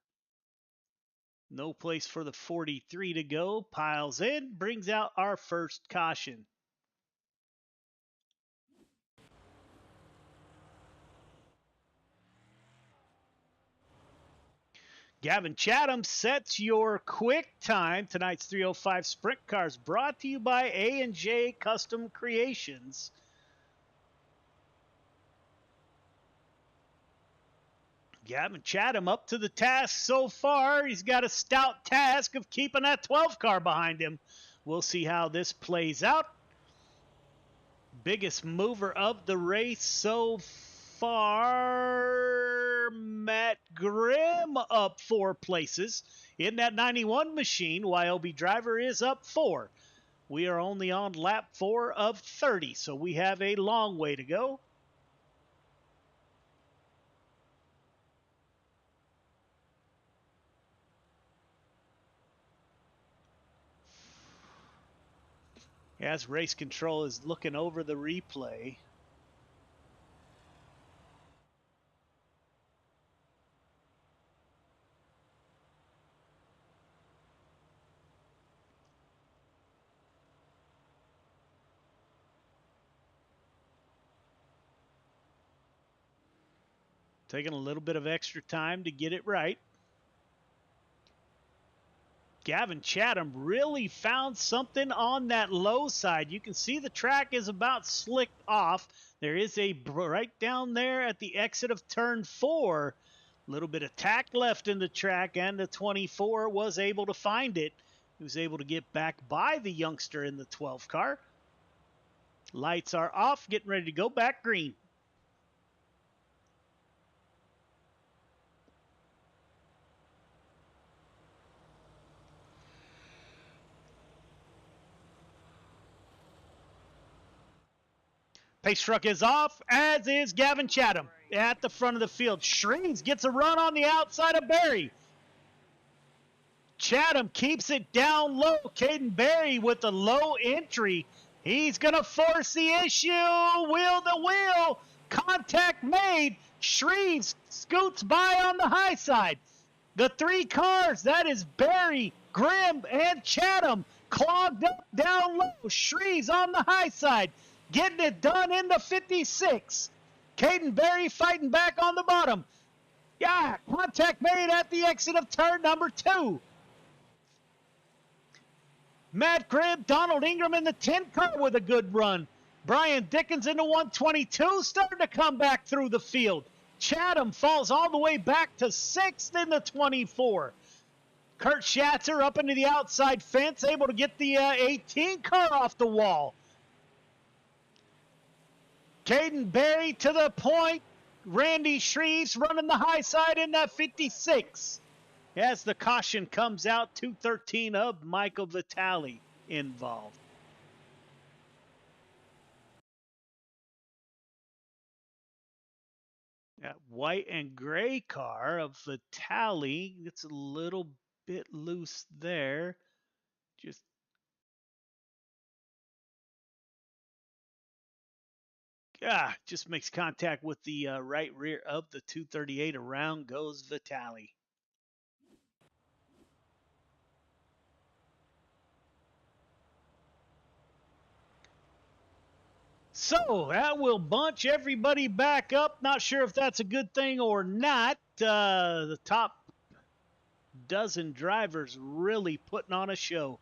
No place for the 43 to go. Piles in, brings out our first caution. Gavin Chatham sets your quick time. Tonight's 305 Sprint Cars brought to you by A&J Custom Creations. Gavin Chatham up to the task so far. He's got a stout task of keeping that 12 car behind him. We'll see how this plays out. Biggest mover of the race so far, Matt Grimm up 4 places in that 91 machine. YOB driver is up 4. We are only on lap 4 of 30, so we have a long way to go. As race control is looking over the replay. Taking a little bit of extra time to get it right. Gavin Chatham really found something on that low side. You can see the track is about slicked off. There is a right down there at the exit of turn 4. A little bit of tack left in the track, and the 24 was able to find it. He was able to get back by the youngster in the 12 car. Lights are off, getting ready to go back green. Pace truck is off, as is Gavin Chatham at the front of the field. Shreves gets a run on the outside of Barry. Chatham keeps it down low. Caden Barry with the low entry. He's going to force the issue. Wheel to wheel. Contact made. Shreves scoots by on the high side. The 3 cars, that is Barry, Grimm, and Chatham, clogged up down low. Shreves on the high side. Getting it done in the 56. Caden Barry fighting back on the bottom. Yeah, contact made at the exit of turn number 2. Matt Grimm, Donald Ingram in the 10 car with a good run. Brian Dickens in the 122 starting to come back through the field. Chatham falls all the way back to 6th in the 24. Kurt Schatzer up into the outside fence, able to get the 18 car off the wall. Caden Barry to the point. Randy Shreves running the high side in that 56. As the caution comes out, 213 of Michael Vitale involved. That white and gray car of Vitale gets a little bit loose there. Just makes contact with the right rear of the 238. Around goes Vitale. So that will bunch everybody back up. Not sure if that's a good thing or not. The top dozen drivers really putting on a show.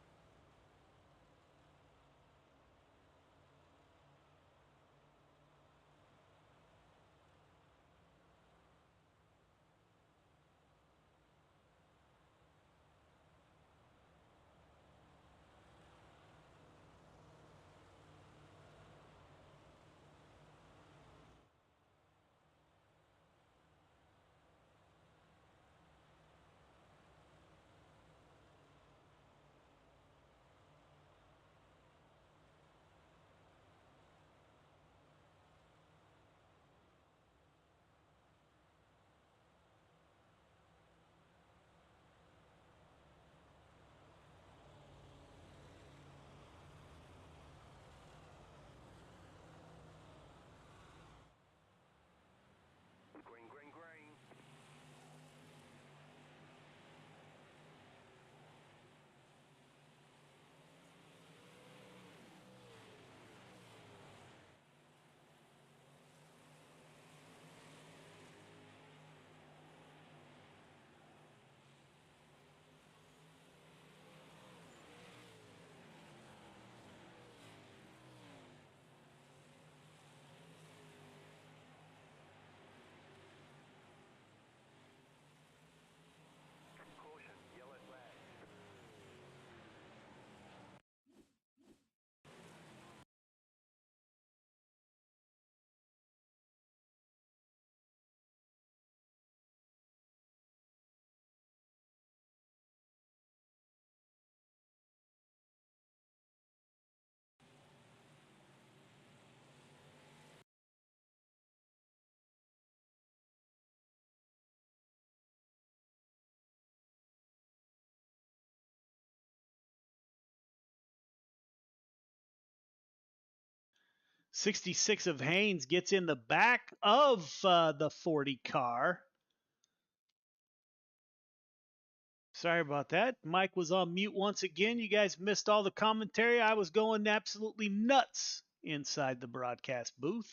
66 of Haynes gets in the back of the 40 car. Sorry about that. Mike was on mute once again. You guys missed all the commentary. I was going absolutely nuts inside the broadcast booth.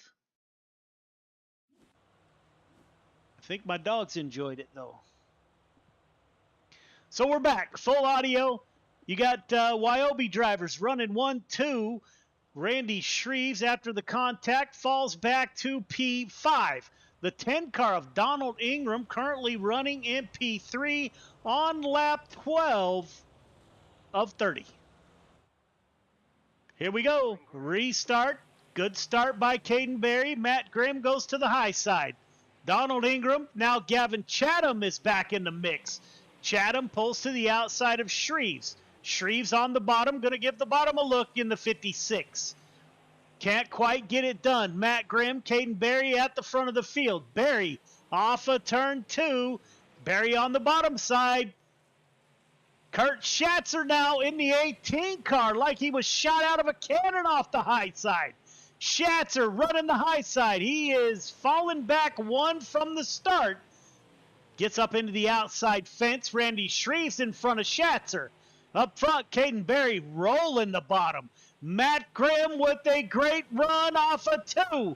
I think my dogs enjoyed it, though. So we're back. Full audio. You got Wyobe drivers running 1-2. Randy Shreves, after the contact, falls back to P5. The 10 car of Donald Ingram currently running in P3 on lap 12 of 30. Here we go. Restart. Good start by Caden Berry. Matt Grimm goes to the high side. Donald Ingram. Now Gavin Chatham is back in the mix. Chatham pulls to the outside of Shreves. Shreves on the bottom. Going to give the bottom a look in the 56. Can't quite get it done. Matt Grimm, Caden Berry at the front of the field. Berry off of turn 2. Berry on the bottom side. Kurt Schatzer now in the 18 car like he was shot out of a cannon off the high side. Schatzer running the high side. He is falling back one from the start. Gets up into the outside fence. Randy Shreves in front of Schatzer. Up front, Caden Berry rolling the bottom. Matt Grimm with a great run off of 2.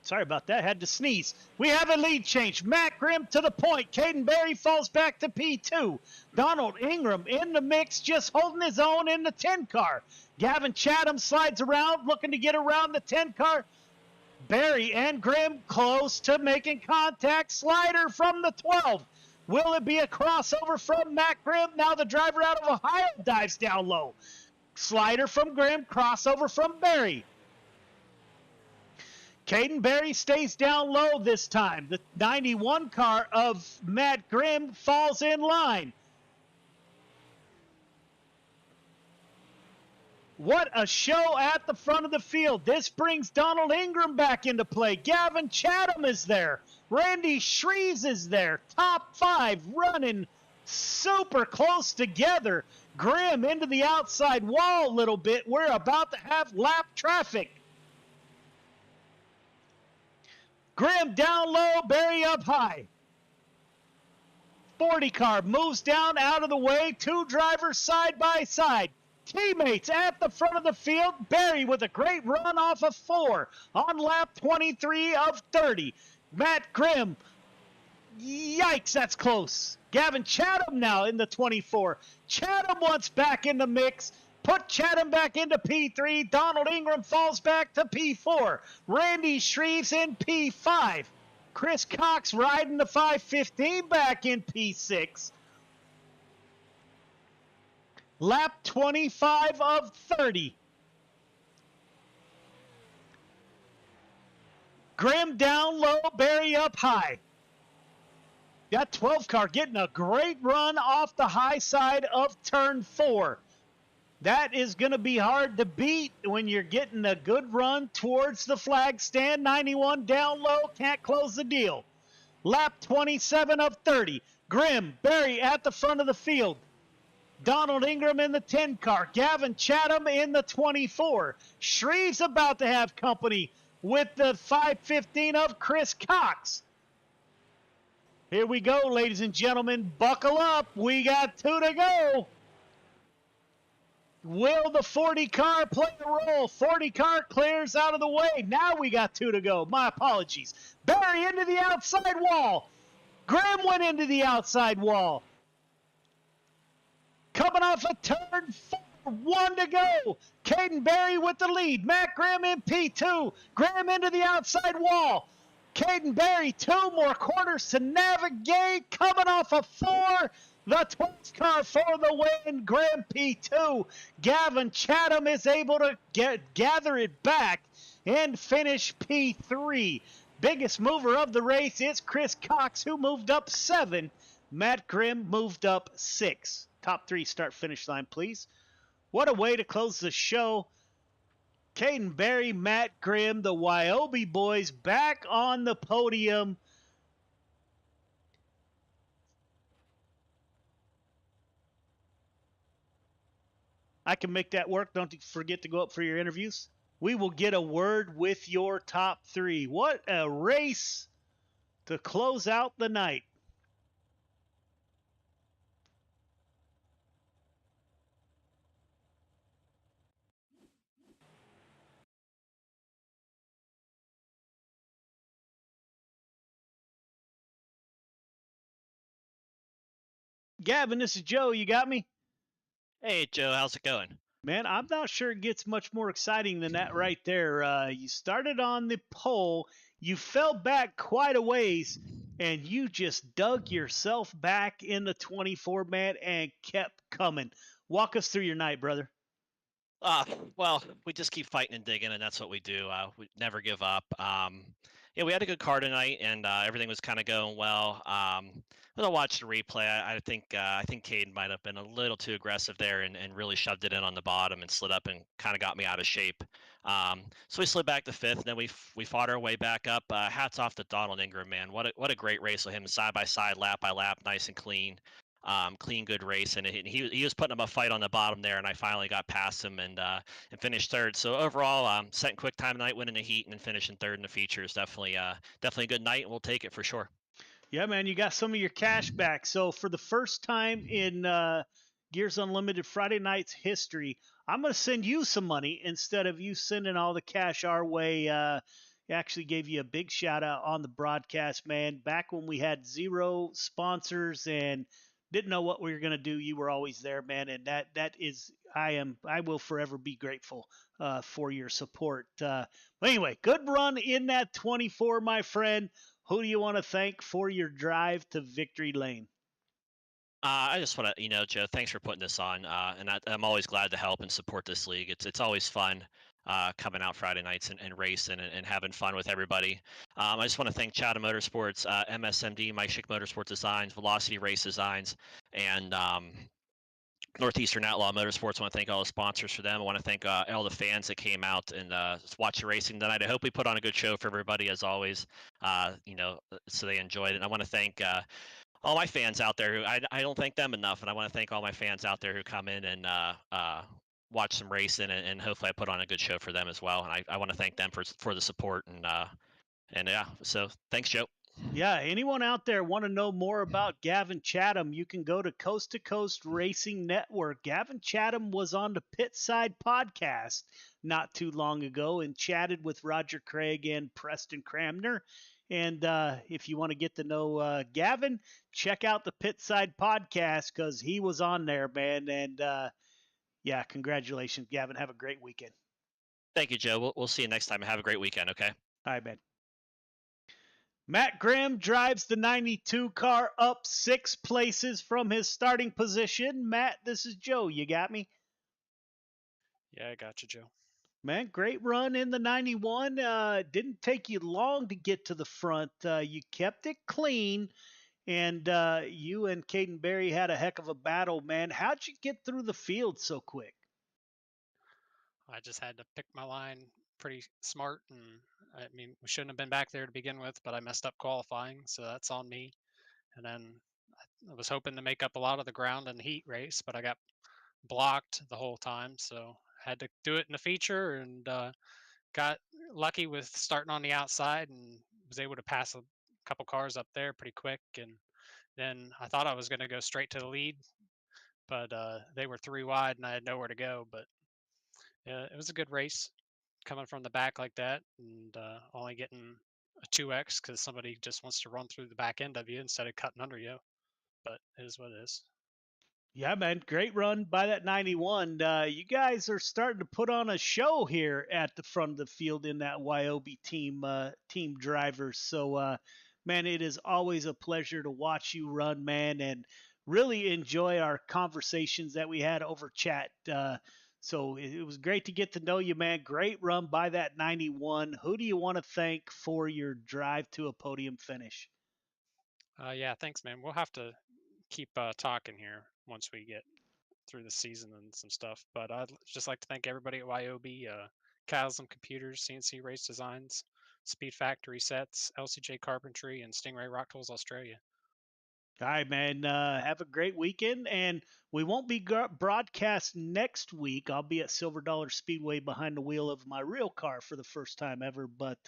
Sorry about that. Had to sneeze. We have a lead change. Matt Grimm to the point. Caden Berry falls back to P2. Donald Ingram in the mix, just holding his own in the 10 car. Gavin Chatham slides around, looking to get around the 10 car. Berry and Grimm close to making contact. Slider from the 12. Will it be a crossover from Matt Grimm? Now the driver out of Ohio dives down low. Slider from Grimm, crossover from Berry. Caden Berry stays down low this time. The 91 car of Matt Grimm falls in line. What a show at the front of the field. This brings Donald Ingram back into play. Gavin Chatham is there. Randy Shreves is there. Top 5 running super close together. Grimm into the outside wall a little bit. We're about to have lap traffic. Grimm down low, Berry up high. 40 car moves down out of the way. 2 drivers side by side. Teammates at the front of the field. Berry with a great run off of 4 on lap 23 of 30. Matt Grimm. Yikes, that's close. Gavin Chatham now in the 24. Chatham wants back in the mix. Put Chatham back into P3. Donald Ingram falls back to P4. Randy Shreves in P5. Chris Cox riding the 515 back in P6. Lap 25 of 30. Grimm down low, Berry up high. That 12 car getting a great run off the high side of turn 4. That is going to be hard to beat when you're getting a good run towards the flag stand. 91 down low, can't close the deal. Lap 27 of 30. Grimm, Berry at the front of the field. Donald Ingram in the 10 car. Gavin Chatham in the 24. Shreves about to have company with the 515 of Chris Cox. Here we go, ladies and gentlemen. Buckle up. We got 2 to go. Will the 40 car play a role? 40 car clears out of the way. Now we got 2 to go. My apologies. Berry into the outside wall. Grimm went into the outside wall. Coming off a turn 4, 1 to go. Caden Berry with the lead. Matt Grimm in P2. Grimm into the outside wall. Caden Berry, 2 more quarters to navigate. Coming off a 4. The 12th car for the win. Grimm P2. Gavin Chatham is able to gather it back and finish P3. Biggest mover of the race is Chris Cox, who moved up 7. Matt Grimm moved up 6. Top 3 start finish line, please. What a way to close the show. Caden Berry, Matt Grimm, the Wyobe boys back on the podium. I can make that work. Don't forget to go up for your interviews. We will get a word with your top three. What a race to close out the night. Gavin, this is Joe. You got me? Hey, Joe, how's it going? Man, I'm not sure it gets much more exciting than that right there. You started on the pole, you fell back quite a ways, and you just dug yourself back in the 24 man and kept coming. Walk us through your night, brother. Uh, well, we just keep fighting and digging, and that's what we do. We never give up. Yeah, we had a good car tonight, and everything was kind of going well. When I watched the replay, I think Caden might have been a little too aggressive there and really shoved it in on the bottom and slid up and kind of got me out of shape. So we slid back to fifth, and then we fought our way back up. Hats off to Donald Ingram, man. What a great race with him, side by side, lap by lap, nice and clean. Clean, good race, and he was putting up a fight on the bottom there, and I finally got past him and finished third. So overall, setting quick time tonight, winning the heat, and then finishing third in the features. Definitely a good night, and we'll take it for sure. Yeah, man, you got some of your cash back. So for the first time in Gears Unlimited Friday Night's history, I'm going to send you some money instead of you sending all the cash our way. Actually gave you a big shout out on the broadcast, man. Back when we had 0 sponsors and didn't know what we were going to do, you were always there, man. And that is, I will forever be grateful for your support. But anyway, good run in that 24, my friend. Who do you want to thank for your drive to victory lane? I just want to, Joe, thanks for putting this on, and I'm always glad to help and support this league. It's always fun coming out Friday nights and racing and having fun with everybody. I just want to thank Chatham Motorsports, MSMD, Mike Schick Motorsport Designs, Velocity Race Designs, and Northeastern Outlaw Motorsports. I want to thank all the sponsors for them. I want to thank all the fans that came out and watched the racing tonight. I hope we put on a good show for everybody, as always, so they enjoyed it. And I want to thank all my fans out there who I don't thank them enough, and I want to thank all my fans out there who come in and watch some racing, and hopefully I put on a good show for them as well. And I want to thank them for the support and yeah. So thanks, Joe. Yeah, anyone out there want to know more about Gavin Chatham, you can go to Coast Racing Network. Gavin Chatham was on the Pit Side podcast not too long ago and chatted with Roger Craig and Preston Cramner. And if you want to get to know Gavin, check out the Pit Side podcast because he was on there, man. And yeah, congratulations, Gavin. Have a great weekend. Thank you, Joe. We'll see you next time. Have a great weekend, okay? All right, man. Matt Graham drives the 92 car up 6 places from his starting position. Matt, this is Joe. You got me? Yeah, I got you, Joe. Man, great run in the 91. Didn't take you long to get to the front. You kept it clean, and you and Caden Berry had a heck of a battle, man. How'd you get through the field so quick? I just had to pick my line pretty smart, and I mean, we shouldn't have been back there to begin with, but I messed up qualifying, so that's on me. And then I was hoping to make up a lot of the ground in the heat race, but I got blocked the whole time, so I had to do it in the feature, and got lucky with starting on the outside and was able to pass a couple cars up there pretty quick. And then I thought I was going to go straight to the lead, but they were 3 wide and I had nowhere to go. But it was a good race coming from the back like that, and only getting a 2x because somebody just wants to run through the back end of you instead of cutting under you. But it is what it is. Yeah, man, great run by that 91. You guys are starting to put on a show here at the front of the field in that Wyobe team drivers. So, man, it is always a pleasure to watch you run, man, and really enjoy our conversations that we had over chat. So it was great to get to know you, man. Great run by that 91. Who do you want to thank for your drive to a podium finish? Yeah, thanks, man. We'll have to keep talking here once we get through the season and some stuff. But I'd just like to thank everybody at Wyobe, Chasm Computers, CNC Race Designs, Speed Factory Sets, LCJ Carpentry, and Stingray Rock Tools Australia. All right, man. Have a great weekend, and we won't be broadcast next week. I'll be at Silver Dollar Speedway behind the wheel of my real car for the first time ever, but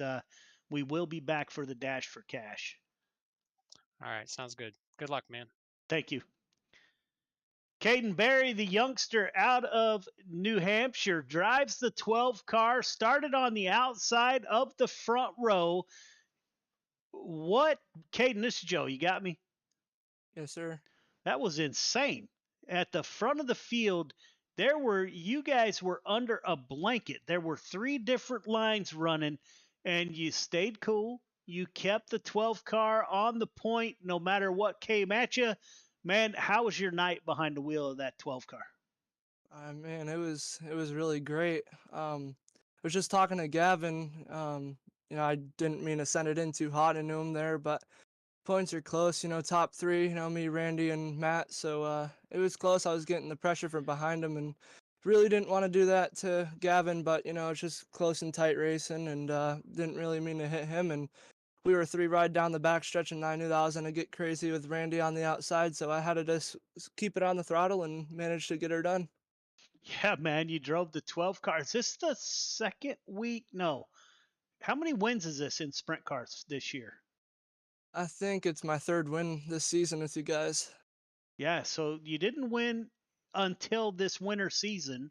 we will be back for the Dash for Cash. All right, sounds good. Good luck, man. Thank you. Caden Berry, the youngster out of New Hampshire, drives the 12 car, started on the outside of the front row. What, Caden, this is Joe, you got me? Yes, sir. That was insane. At the front of the field, you guys were under a blanket. There were 3 different lines running, and you stayed cool. You kept the 12 car on the point no matter what came at you. Man, how was your night behind the wheel of that 12 car? Man, it was really great. I was just talking to Gavin. I didn't mean to send it in too hot into him there, but points are close. Top 3. Me, Randy, and Matt. So it was close. I was getting the pressure from behind him, and really didn't want to do that to Gavin. But it's just close and tight racing, and didn't really mean to hit him. And we were 3 right down the backstretch, and I knew that I was going to get crazy with Randy on the outside, so I had to just keep it on the throttle and managed to get her done. Yeah, man, you drove the 12 car. Is this the second week? No. How many wins is this in sprint cars this year? I think it's my 3rd win this season with you guys. Yeah, so you didn't win until this winter season.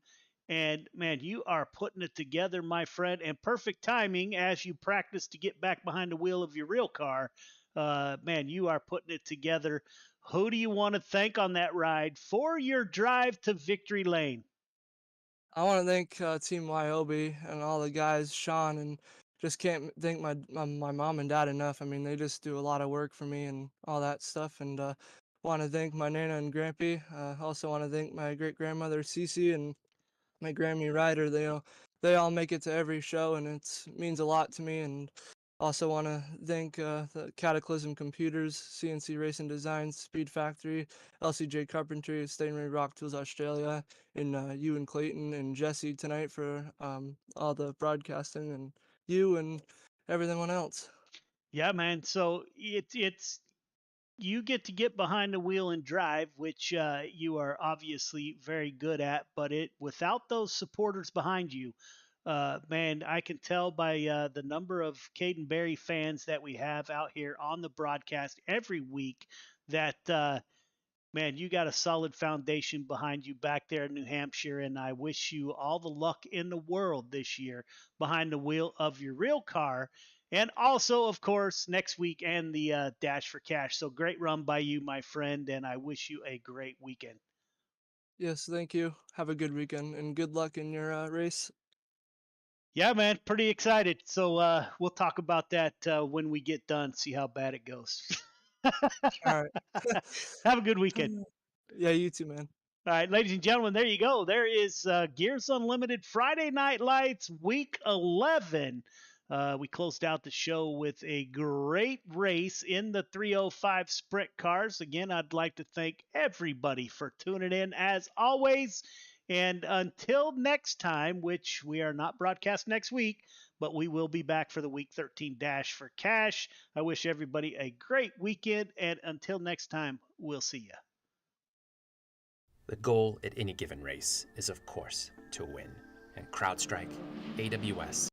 And, man, you are putting it together, my friend, and perfect timing as you practice to get back behind the wheel of your real car. Man, you are putting it together. Who do you want to thank on that ride for your drive to victory lane? I want to thank Team Wyobe and all the guys, Sean, and just can't thank my mom and dad enough. I mean, they just do a lot of work for me and all that stuff. And want to thank my Nana and Grampy. Also want to thank my great-grandmother, Cece, and my Grammy Ryder. They all make it to every show, and it means a lot to me. And also want to thank the Cataclysm Computers, CNC Racing Designs, Speed Factory, LCJ Carpentry, Stainray Rock Tools Australia, and you and Clayton and Jesse tonight for all the broadcasting, and you and everyone else. Yeah, man. So it's you get behind the wheel and drive, which you are obviously very good at. But without those supporters behind you, man, I can tell by the number of Caden Berry fans that we have out here on the broadcast every week that, man, you got a solid foundation behind you back there in New Hampshire. And I wish you all the luck in the world this year behind the wheel of your real car. And also, of course, next week and the Dash for Cash. So great run by you, my friend. And I wish you a great weekend. Yes, thank you. Have a good weekend and good luck in your race. Yeah, man, pretty excited. So we'll talk about that when we get done, see how bad it goes. All right. Have a good weekend. Yeah, you too, man. All right, ladies and gentlemen, there you go. There is Gears Unlimited Friday Night Lights Week 11. We closed out the show with a great race in the 305 sprint cars. Again, I'd like to thank everybody for tuning in as always. And until next time, which we are not broadcast next week, but we will be back for the Week 13 Dash for Cash. I wish everybody a great weekend. And until next time, we'll see you. The goal at any given race is, of course, to win. And CrowdStrike, AWS,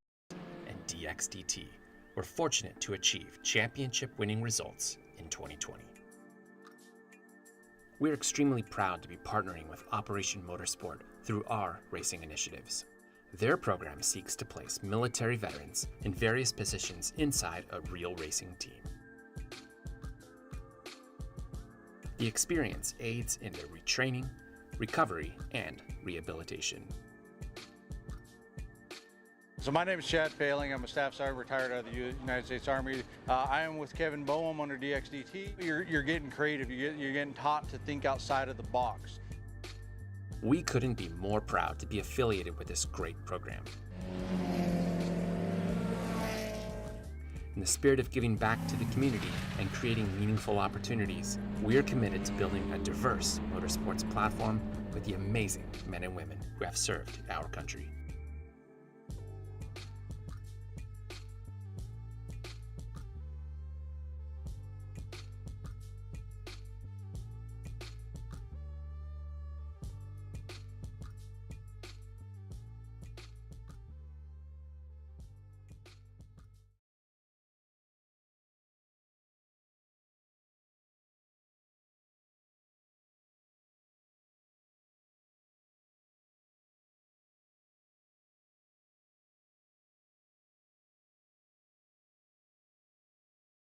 and DXDT were fortunate to achieve championship-winning results in 2020. We're extremely proud to be partnering with Operation Motorsport through our racing initiatives. Their program seeks to place military veterans in various positions inside a real racing team. The experience aids in their retraining, recovery, and rehabilitation. So my name is Chad Failing. I'm a staff sergeant retired out of the United States Army. I am with Kevin Boehm under DXDT. You're getting creative. You're getting taught to think outside of the box. We couldn't be more proud to be affiliated with this great program. In the spirit of giving back to the community and creating meaningful opportunities, we're committed to building a diverse motorsports platform with the amazing men and women who have served our country.